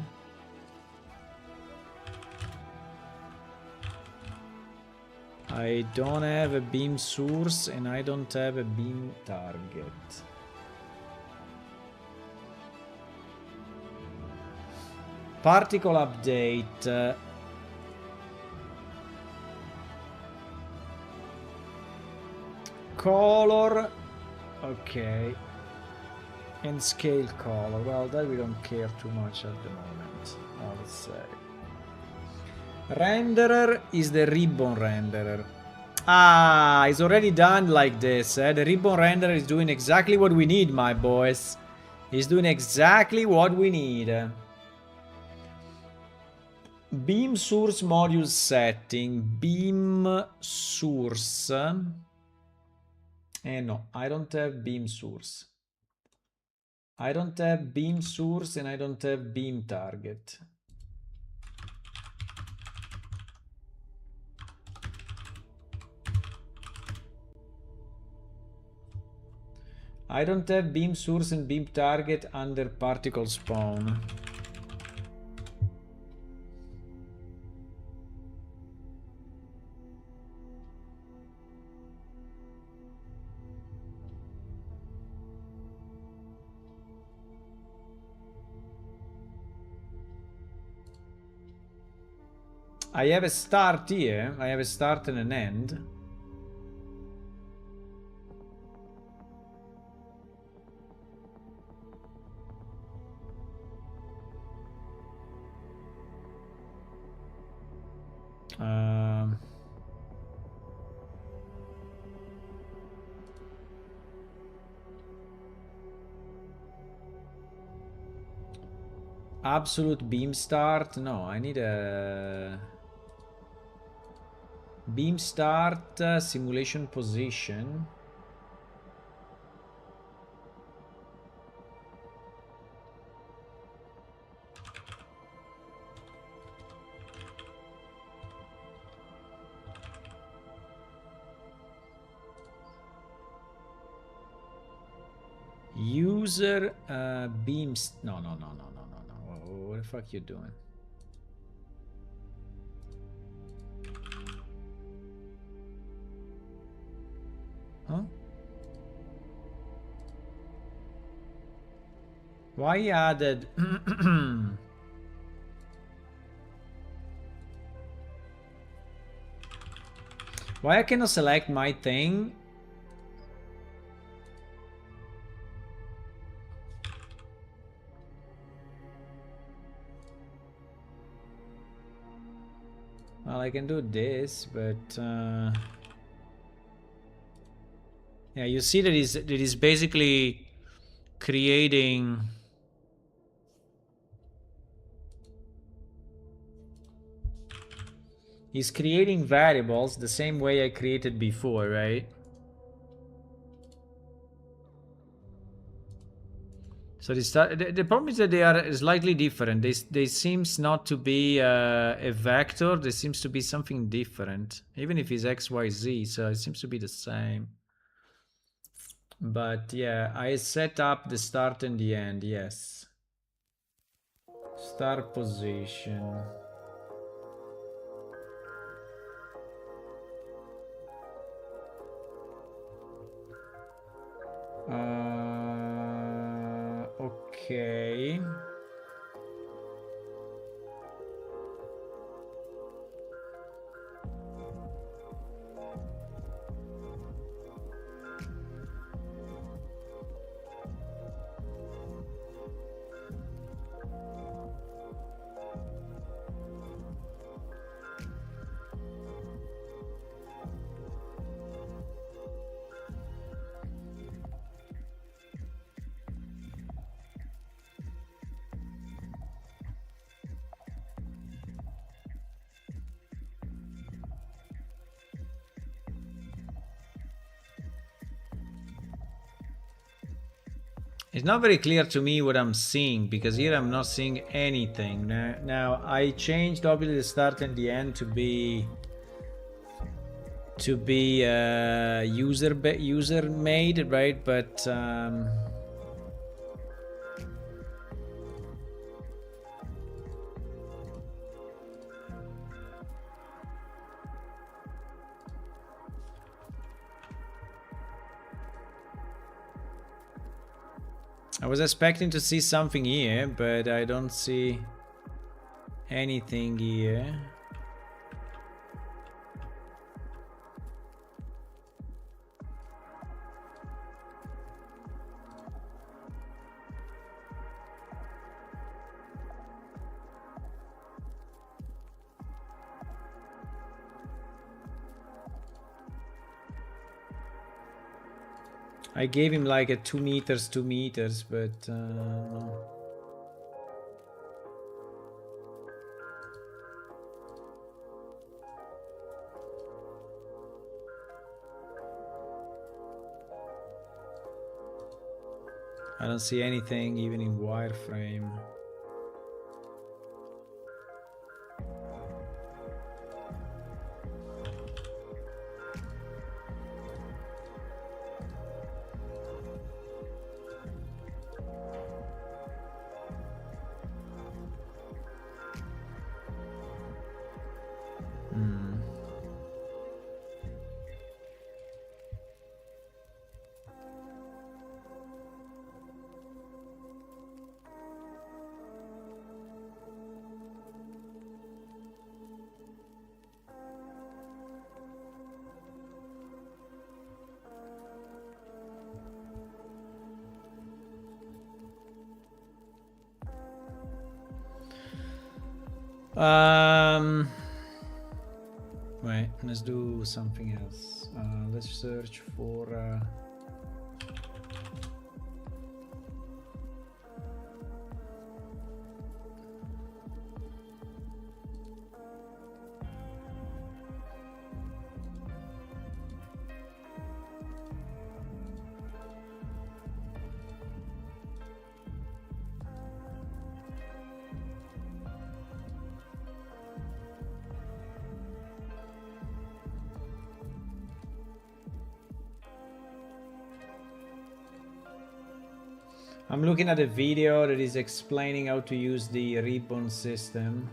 I don't have a beam source and I don't have a beam target. Particle update. Color. Okay. And scale color. Well, that we don't care too much at the moment. Let's say. Renderer is the ribbon renderer. Ah, it's already done like this. The ribbon renderer is doing exactly what we need, my boys. He's doing exactly what we need. Beam source module setting. Beam source. No, I don't have beam source. I don't have beam source and I don't have beam target. I don't have beam source and beam target under particle spawn. I have a start here. I have a start and an end. Absolute beam start. No, I need a beam start simulation position. User beams. No. What the fuck you doing? Huh? Why added? Why I cannot select my thing? Well, I can do this, but yeah, you see that is basically creating. He's creating variables the same way I created before, right? So the problem is that they are slightly different. They seems not to be a vector. There seems to be something different, even if it's XYZ. So it seems to be the same. But yeah, I set up the start and the end. Yes. Start position. Okay. It's not very clear to me what I'm seeing, because here I'm not seeing anything. Now I changed obviously the start and the end to be to be user made, right? But I was expecting to see something here, but I don't see anything here. I gave him like a 2 meters, but no. I don't see anything even in wireframe. Wait, let's do something else. Let's search for I'm looking at a video that is explaining how to use the ribbon system,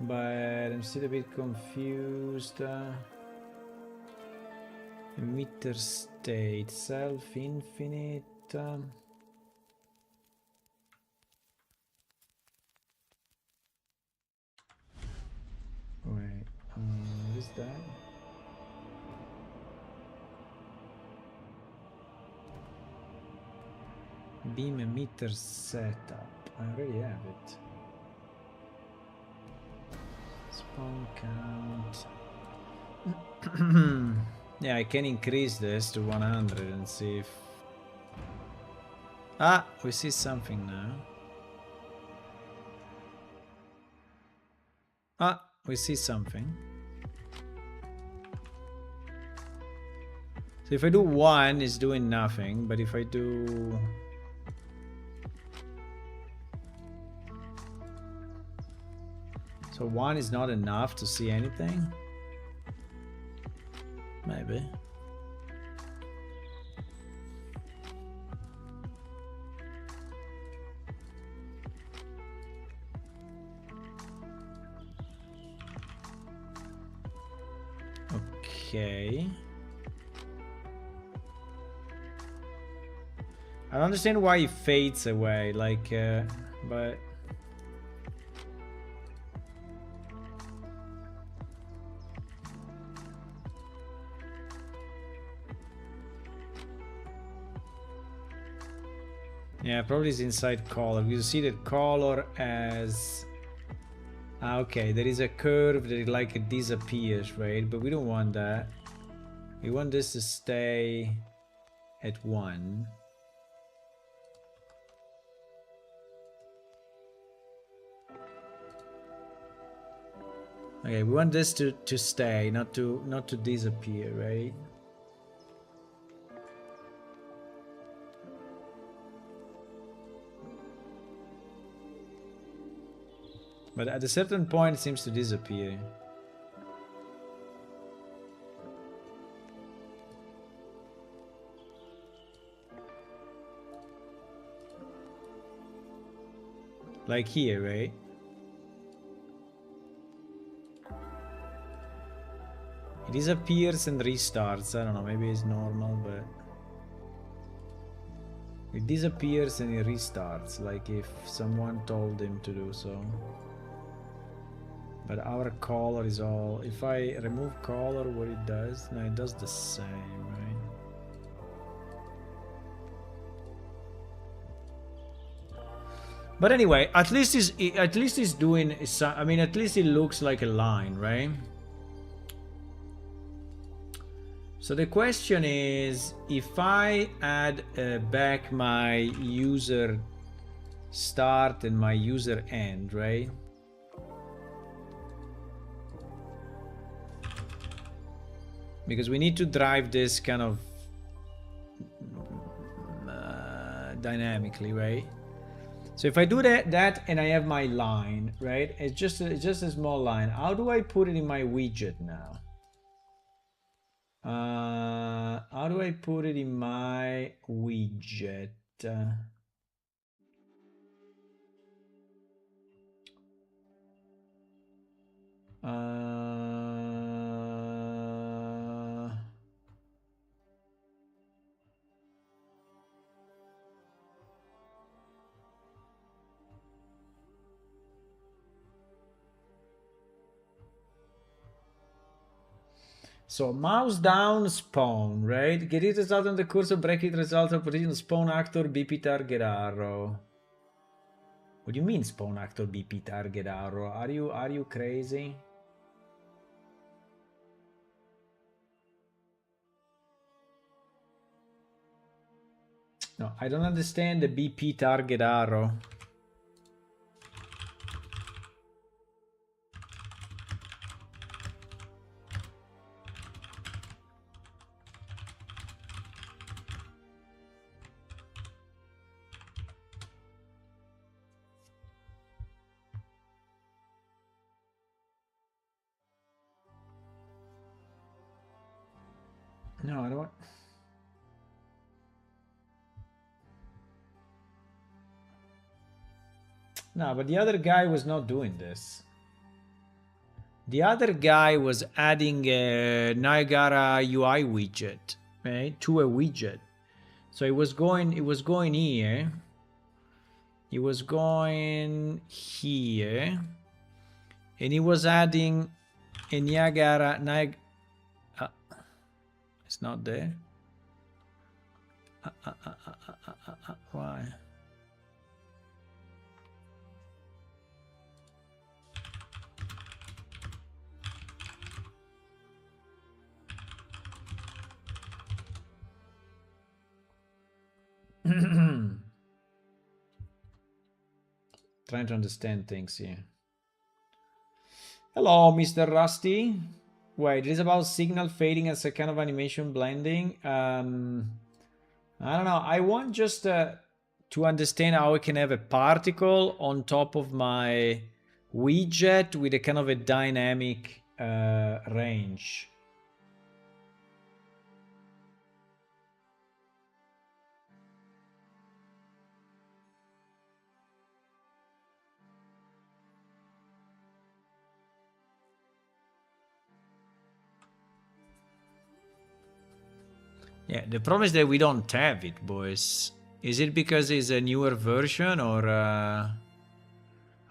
but I'm still a bit confused. Emitter state, self-infinite. Wait, what is that? Beam emitter setup. I already have it. Spawn count. Yeah, I can increase this to 100 and see if... Ah, we see something now. Ah, we see something. So if I do 1, it's doing nothing, but if I do... So 1 is not enough to see anything? Maybe. Okay. I don't understand why it fades away, like, but... Yeah, probably it's inside color. You see that color as... Ah, okay, there is a curve that like disappears, right? But we don't want that. We want this to stay at 1. Okay, we want this to stay, not to disappear, right? But at a certain point it seems to disappear. Like here, right? It disappears and restarts. I don't know, maybe it's normal, but it disappears and it restarts, like if someone told him to do so. But our color is all... If I remove color, what it does? No, it does the same, right? But anyway, at least it's doing... I mean, at least it looks like a line, right? So the question is, if I add back my user start and my user end, right? Because we need to drive this kind of dynamically, right? So if I do that and I have my line, right? It's just a small line. How do I put it in my widget now? How do I put it in my widget? So mouse down, spawn, right? Get it result on the cursor, break it result of position, spawn actor, BP target arrow. What do you mean spawn actor, BP target arrow? Are you crazy? No, I don't understand the BP target arrow. No, I don't. No, but the other guy was not doing this. The other guy was adding a Niagara UI widget, right, to a widget. So it was going here. It was going here, and he was adding a Niagara. It's not there. Why? Trying to understand things here. Hello, Mr. Rusty. Wait, it is about signal fading as a kind of animation blending. I don't know. I want just to understand how I can have a particle on top of my widget with a kind of a dynamic range. Yeah, the problem is that we don't have it, boys. Is it because it's a newer version, or I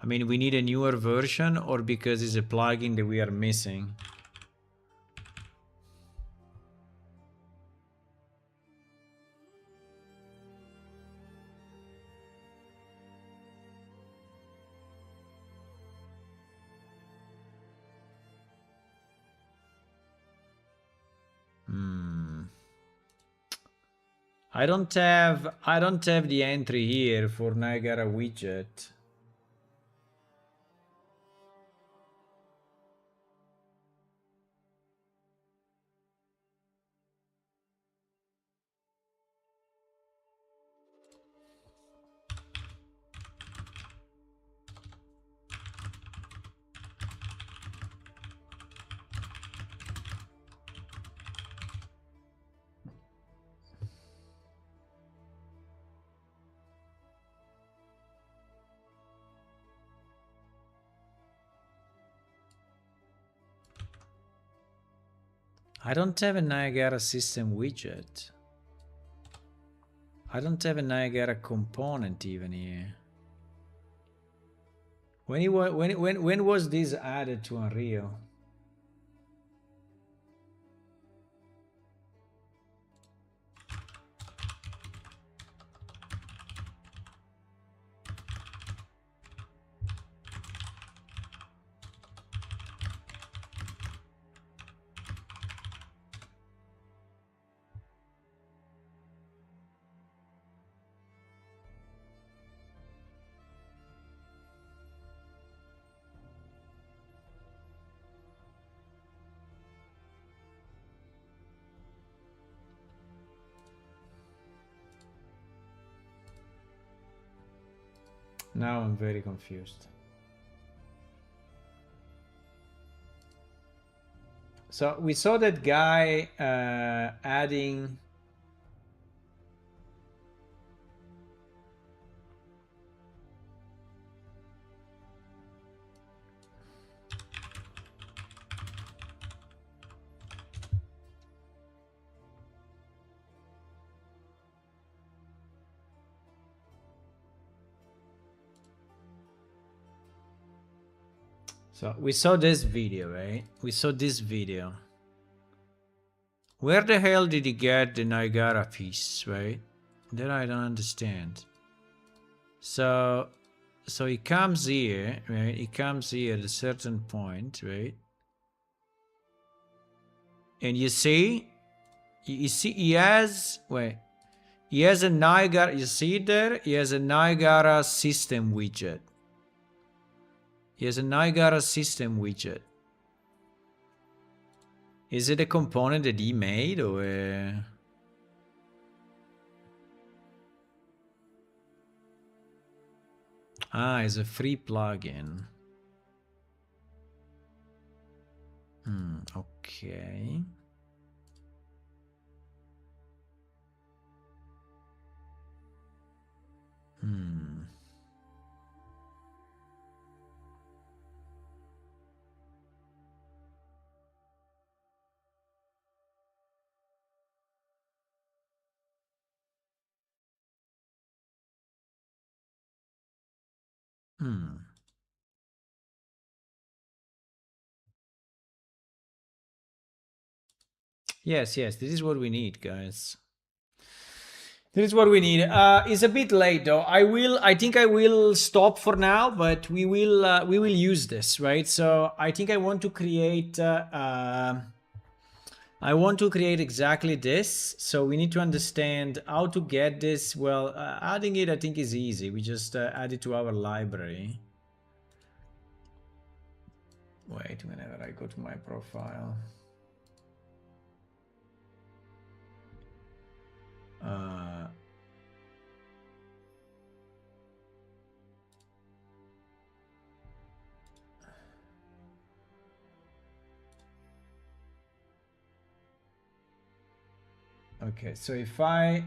mean, we need a newer version, or because it's a plugin that we are missing? I don't have the entry here for Niagara widget. I don't have a Niagara system widget. I don't have a Niagara component even here. When was this added to Unreal? Now I'm very confused. So we saw that guy adding. So we saw this video, right? We saw this video. Where the hell did he get the Niagara piece, right? That I don't understand. So he comes here, right? He comes here at a certain point, right? And you see he has, wait, he has a Niagara, you see it there? He has a Niagara system widget. He has a Niagara system widget. Is it a component that he made or Ah, it's a free plugin. Okay. Yes, this is what we need, guys. This is what we need. It's a bit late though. I think I will stop for now, but we will use this, right? So I think I want to create exactly this. So we need to understand how to get this. Well, adding it I think is easy. We just add it to our library. Wait, whenever I go to my profile. Okay, so if I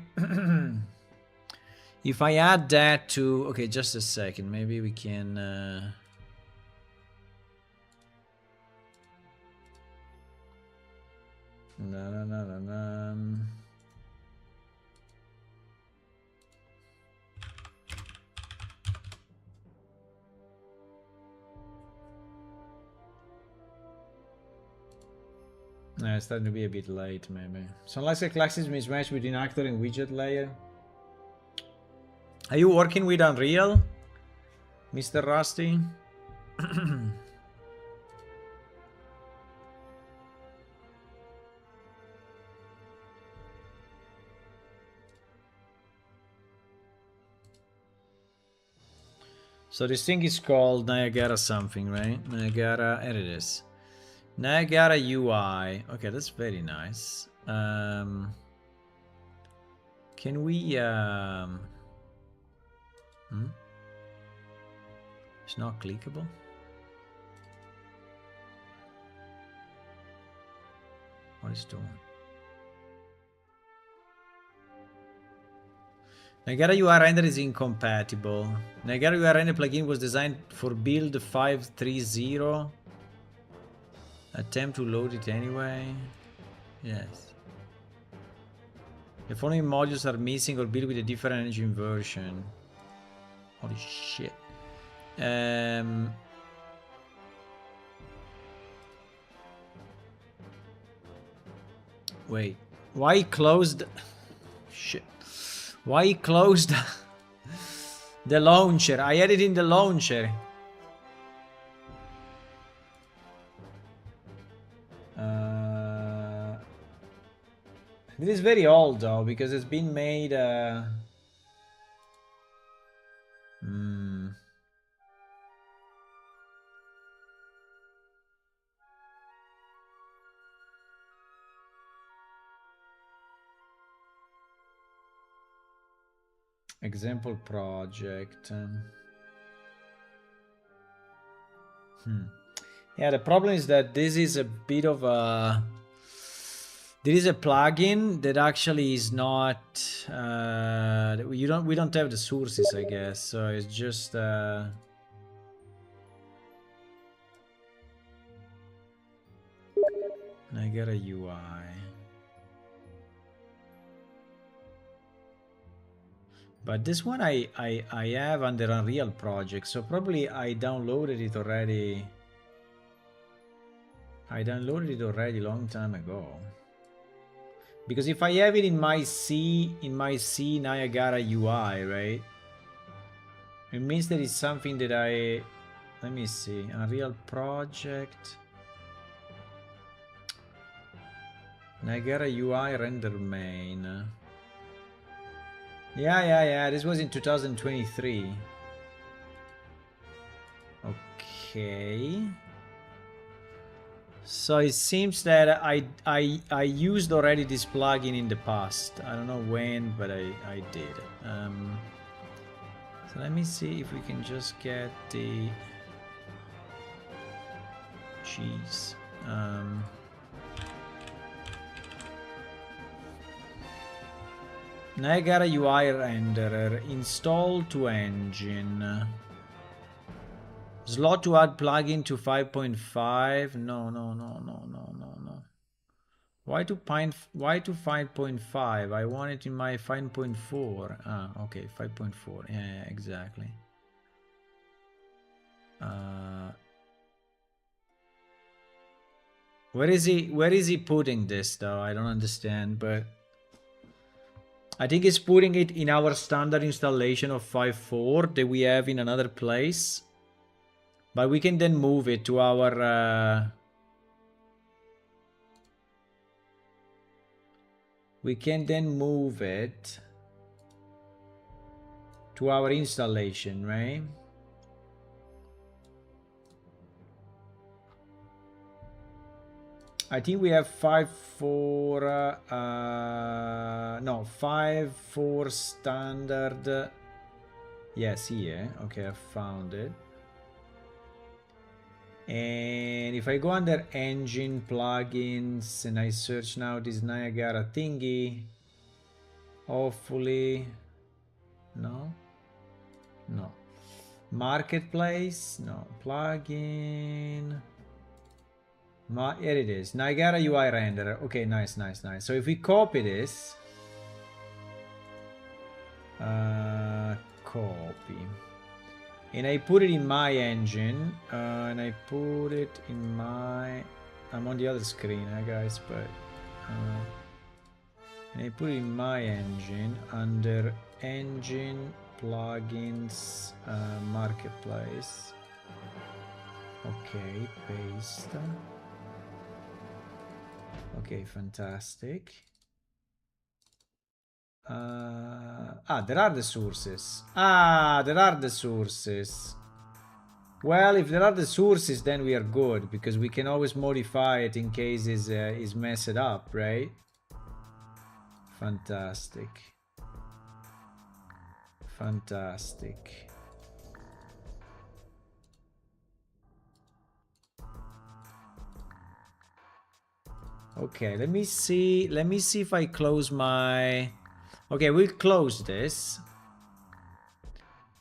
if I add that to, okay, just a second, maybe we can No, it's starting to be a bit late, maybe. So unless a classes mismatch between actor and widget layer. Are you working with Unreal, Mr. Rusty? So this thing is called Niagara something, right? Niagara, here it is. Niagara UI. Okay, that's very nice. Can we It's not clickable. What is doing? Niagara UI render is incompatible. Niagara UI render plugin was designed for build 530. Attempt to load it anyway. Yes. The following modules are missing or built with a different engine version. Holy shit. Wait. Why closed? Shit. Why closed the launcher? I had it in the launcher. This is very old though, because it's been made. Example project. Yeah, the problem is that this is a bit of a. There is a plugin that actually is not. We don't have the sources, I guess. So it's just. I got a UI. But this one I have under Unreal Project, so probably I downloaded it already. I downloaded it already a long time ago. Because if I have it in my C Niagara UI, right? It means that it's something that I. Let me see. Unreal Project. Niagara UI render main. Yeah. This was in 2023. Okay. So it seems that I used already this plugin in the past. I don't know when, but I did. So let me see if we can just get the. Jeez. Niagara UI renderer, install to engine. Slot to add plugin to 5.5. No. Why to 5.5? I want it in my 5.4. Ah, okay, 5.4. Yeah, exactly. Where is he putting this though? I don't understand, but I think it's putting it in our standard installation of 5.4 that we have in another place. But we can then move it to our... we can then move it to our installation, right? I think we have 5.4, no, 5.4 standard. Yes, here. Okay, I found it. And if I go under engine plugins and I search now this Niagara thingy, hopefully, no. Marketplace, no, plugin. Here it is, Niagara UI renderer. Okay, nice. So if we copy this, copy, and I put it in my engine, and I put it in my. I'm on the other screen, guys, but and I put it in my engine under engine plugins, marketplace. Okay, paste. Okay, fantastic. There are the sources. There are the sources. Well, if there are the sources, then we are good, because we can always modify it in case is messed up, right? Fantastic. Okay, let me see if I close my. Okay, we'll close this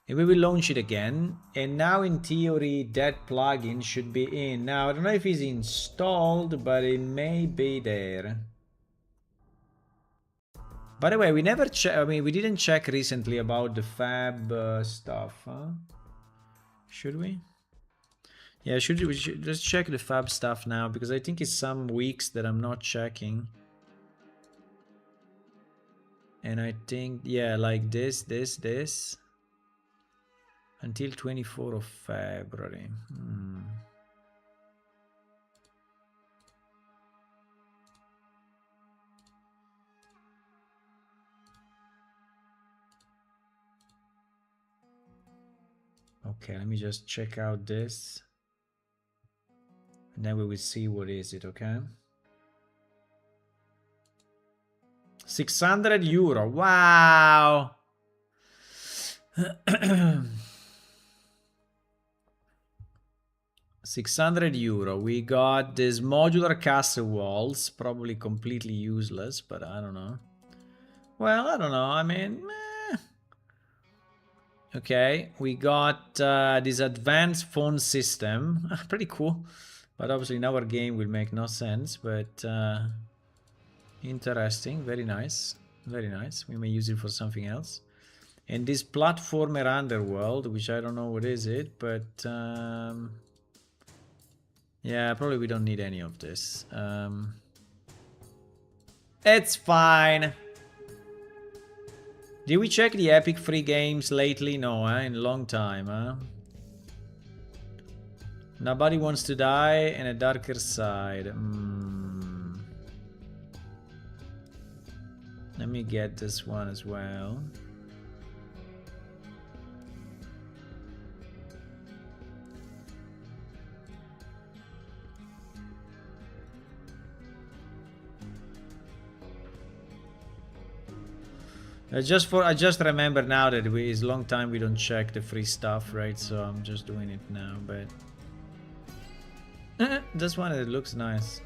and we will launch it again, and now in theory that plugin should be in. Now I don't know if it's installed, but it may be there. By the way, we never check. I mean, we didn't check recently about the fab stuff, huh? Should we? Yeah, we should just check the fab stuff now, because I think it's some weeks that I'm not checking. And I think, yeah, like this. Until 24th of February. Okay, let me just check out this. And then we will see what is it, okay? 600 euro. Wow. 600 euro. We got this modular castle walls, probably completely useless, but I don't know. Well, I don't know. I mean, okay, we got this advanced phone system. Pretty cool, but obviously in our game will make no sense, but interesting. Very nice. Very nice. We may use it for something else. And this platformer underworld, which I don't know what is it, but yeah, probably we don't need any of this. It's fine. Did we check the Epic free games lately? No, in a long time, huh? Nobody Wants to Die and A Darker Side. Let me get this one as well. I just remember now that it's a long time we don't check the free stuff, right? So I'm just doing it now, but this one, it looks nice.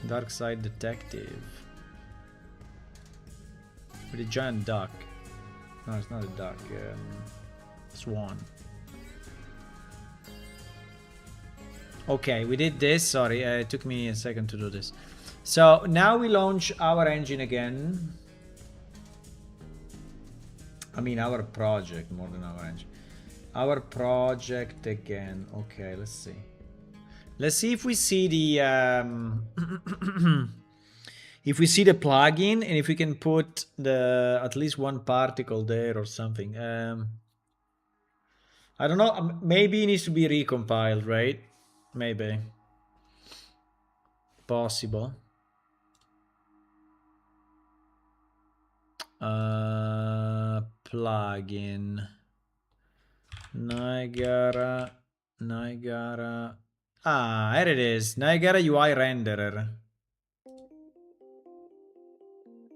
Dark Side Detective with a giant duck. No, it's not a duck. Swan. Okay, we did this. Sorry, it took me a second to do this. So now we launch our engine again. I mean our project, more than our engine. Our project again. Okay, let's see. Let's see if we see the if we see the plugin, and if we can put the at least one particle there or something. I don't know. Maybe it needs to be recompiled, right? Maybe. Possible. Plugin Niagara. Ah, here it is. Niagara UI renderer.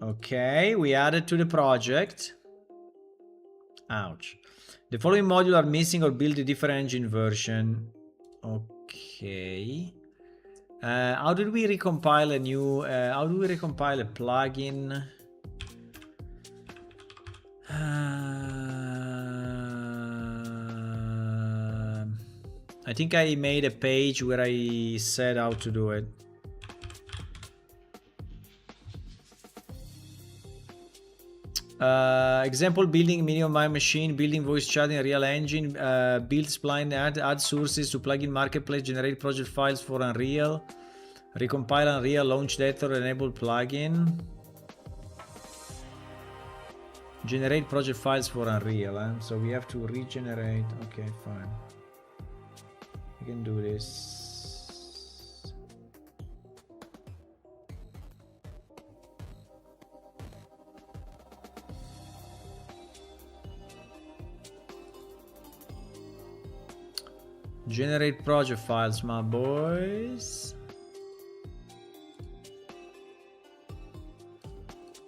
Okay, we added to the project. Ouch. The following modules are missing or build a different engine version. Okay. How did we recompile a new how do we recompile a plugin? I think I made a page where I said how to do it. Example: building minimum my machine, building voice chat in Real Engine, build spline, add sources to plugin marketplace, generate project files for Unreal, recompile Unreal, launch data, enable plugin. Generate project files for Unreal, so we have to regenerate. Okay, fine. We can do this. Generate project files, my boys.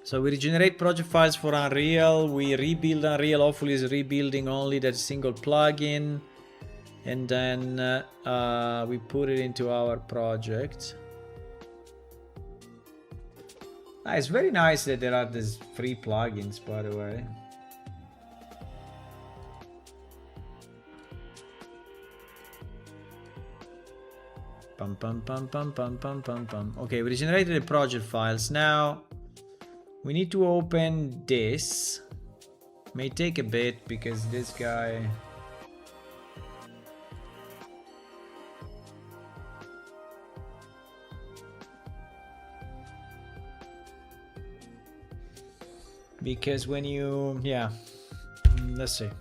So we regenerate project files for Unreal, we rebuild Unreal, hopefully it's rebuilding only that single plugin, and then we put it into our project. It's very nice that there are these free plugins, by the way. Pum, pum, pum, pum, pum, pum, pum, pum. Okay, we generated the project files. Now we need to open this. May take a bit because this guy. Because when you, yeah, let's see.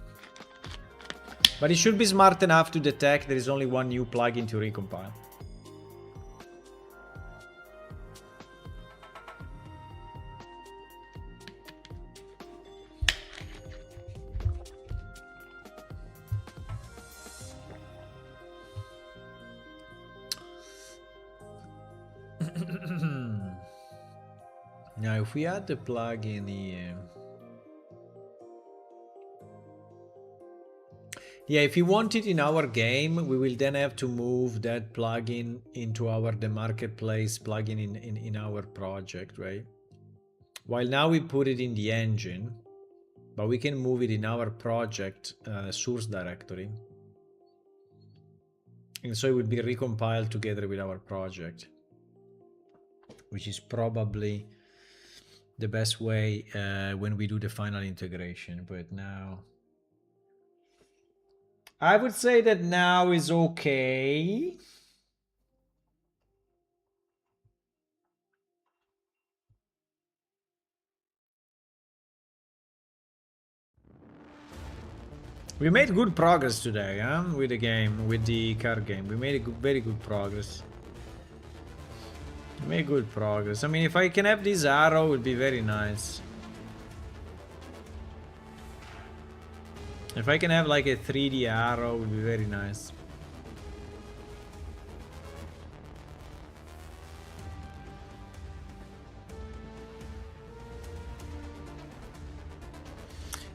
But it should be smart enough to detect there is only one new plugin to recompile. Now, if we add the plugin here. Yeah, if you want it in our game, we will then have to move that plugin into the marketplace plugin in our project, right? While now we put it in the engine, but we can move it in our project source directory. And so it will be recompiled together with our project, which is probably the best way when we do the final integration. But now I would say that now is okay. We made good progress today, huh? With the game, with the card game. We made very good progress. We made good progress. I mean, if I can have this arrow, it would be very nice. If I can have like a 3D arrow, it would be very nice.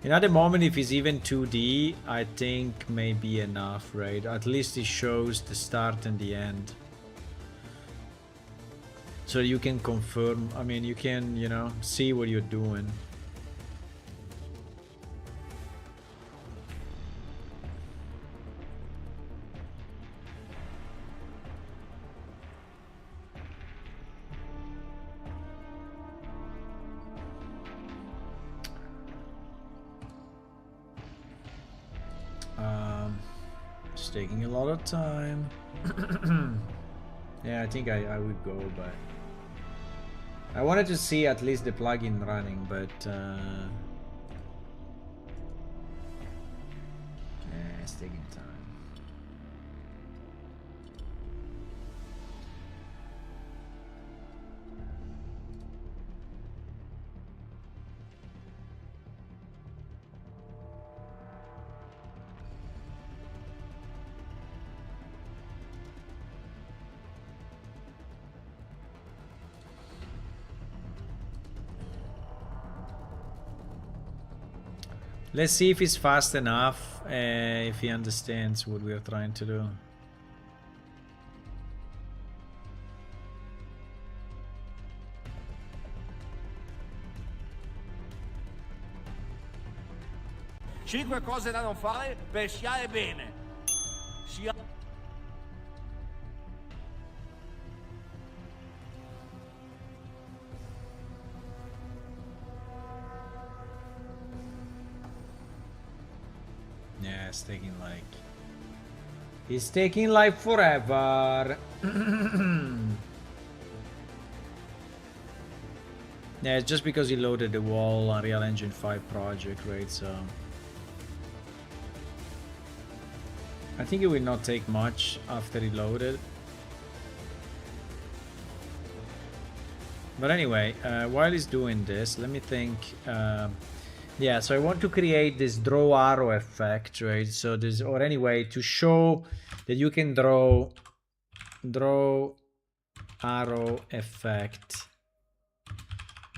And at the moment, if it's even 2D, I think may be enough, right? At least it shows the start and the end. So you can confirm, I mean, you can, you know, see what you're doing. It's taking a lot of time. Yeah, I think I would go, but I wanted to see at least the plugin running, but yeah, it's taking time. Let's see if it's fast enough, if he understands what we are trying to do. Cinque cose da non fare per sciare bene. Yeah, it's taking like forever. Yeah, it's just because he loaded the wall Unreal Engine 5 project, right? So I think it will not take much after he loaded. But anyway, while he's doing this, let me think. Yeah, so I want to create this draw arrow effect, right? So this, or anyway, to show that you can draw arrow effect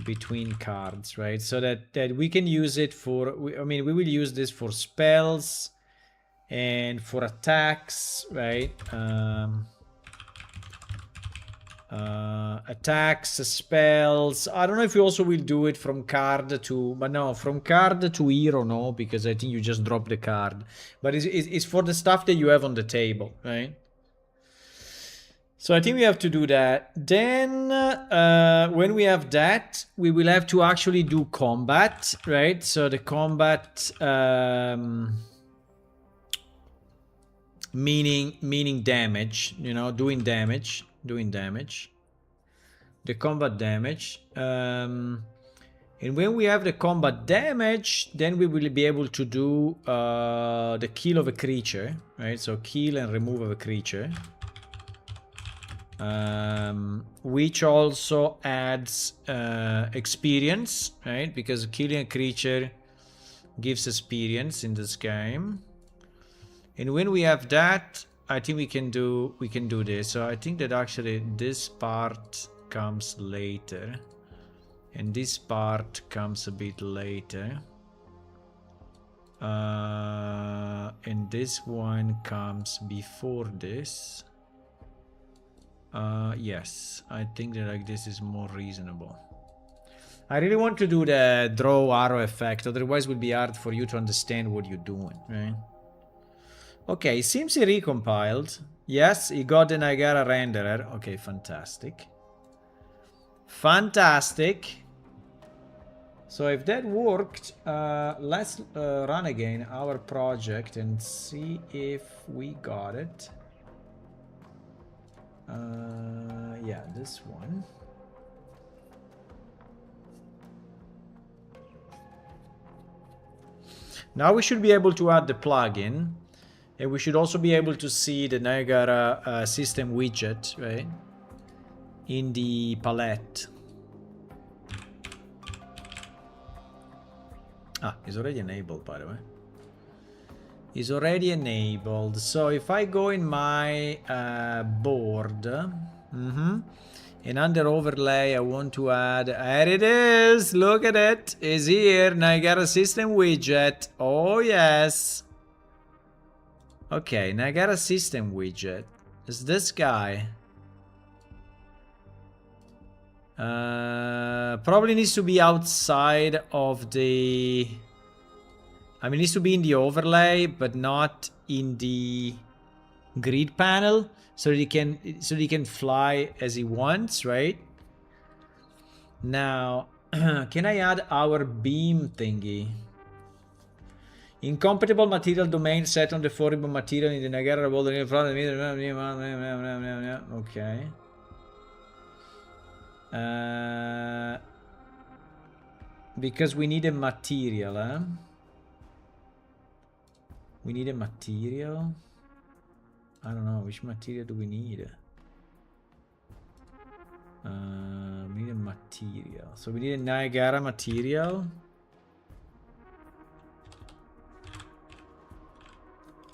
between cards, right? So that we can use it for, I mean, we will use this for spells and for attacks, right? Attacks, spells. I don't know if you also will do it from card to, but no, from card to hero, no, because I think you just drop the card. But it's for the stuff that you have on the table, right? So I think we have to do that. Then when we have that, we will have to actually do combat, right? So the combat, meaning damage, you know, doing damage. The combat damage. And when we have the combat damage, then we will be able to do the kill of a creature, right? So kill and remove of a creature. Which also adds experience, right? Because killing a creature gives experience in this game. And when we have that, I think we can do this. So I think that actually this part comes later. And this part comes a bit later. And this one comes before this. Yes, I think that like this is more reasonable. I really want to do the draw arrow effect, otherwise it would be hard for you to understand what you're doing, right? Okay, seems he recompiled. Yes, he got the Niagara renderer. Okay, fantastic. Fantastic. So if that worked, let's run again our project and see if we got it. Yeah, this one. Now we should be able to add the plugin, and we should also be able to see the Niagara system widget, right, in the palette. Ah, it's already enabled, by the way. Is already enabled. So if I go in my board, and under overlay I want to add, there it is, look at it, is here, Niagara system widget. Oh yes. Okay, Niagara system widget is this guy. Probably needs to be outside of the, I mean, it needs to be in the overlay, but not in the grid panel, so that he can fly as he wants, right? Now, can I add our beam thingy? Incompatible material domain set on the foreign material in the Niagara world in front of me. Okay. Because we need a material, huh? We need a material. I don't know, which material do we need? We need a material. So we need a Niagara material.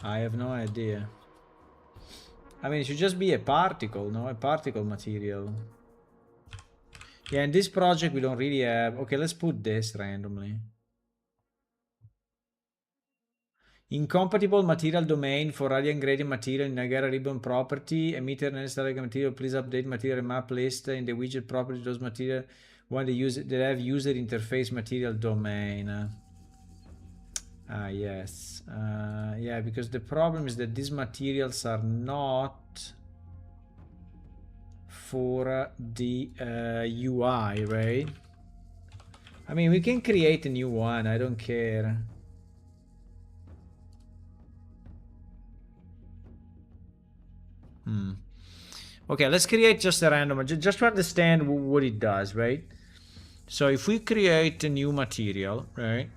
I have no idea. I mean, it should just be a particle, no? A particle material. Yeah, in this project we don't really have... Okay, let's put this randomly. Incompatible material domain for radiant gradient material in Niagara ribbon property. Emitter and static material. Please update material map list in the widget property. Those material when they have user interface material domain. Yes. Yeah, because the problem is that these materials are not for the UI, right? I mean, we can create a new one. I don't care. Okay, let's create just a random, just to understand what it does, right? So if we create a new material, right?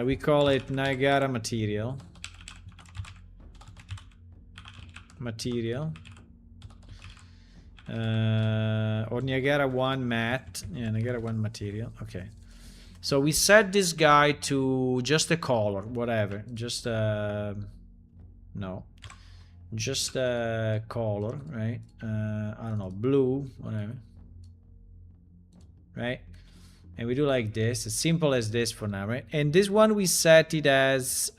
We call it Niagara material. Or Niagara 1 mat. Yeah, Niagara 1 material. Okay. So we set this guy to just a color, whatever. Just no. Just a color, right? I don't know, blue, whatever. Right? And we do like this, as simple as this for now, right? And this one we set it as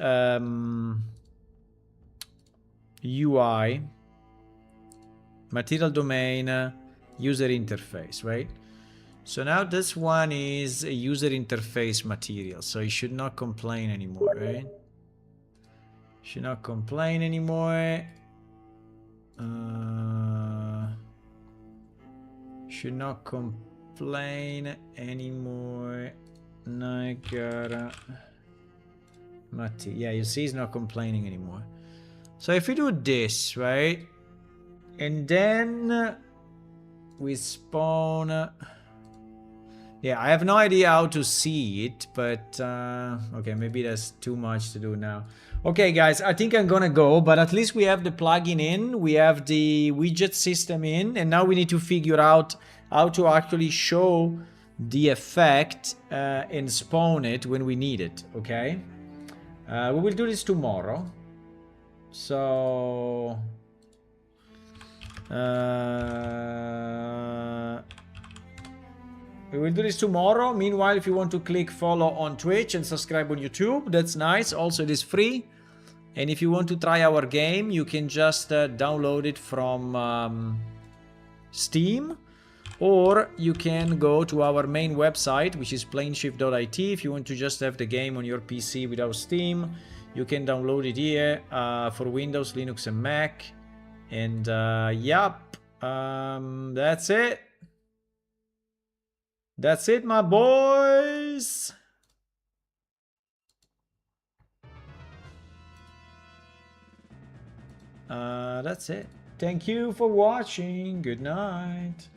UI, material domain, user interface, right? So now this one is a user interface material, so it should not complain anymore, right? Should not complain anymore. Should not complain anymore. Nagara. Matti. Yeah, you see he's not complaining anymore. So if we do this, right? And then we spawn... Yeah, I have no idea how to see it, but okay, maybe there's too much to do now. Okay, guys, I think I'm gonna go, but at least we have the plugin in, we have the widget system in, and now we need to figure out how to actually show the effect and spawn it when we need it, okay? We will do this tomorrow. So... we will do this tomorrow. Meanwhile, if you want to click follow on Twitch and subscribe on YouTube, that's nice. Also, it is free. And if you want to try our game, you can just download it from Steam. Or you can go to our main website, which is PlaneShift.it. If you want to just have the game on your PC without Steam, you can download it here for Windows, Linux, and Mac. And yep, that's it. That's it, my boys. That's it. Thank you for watching. Good night.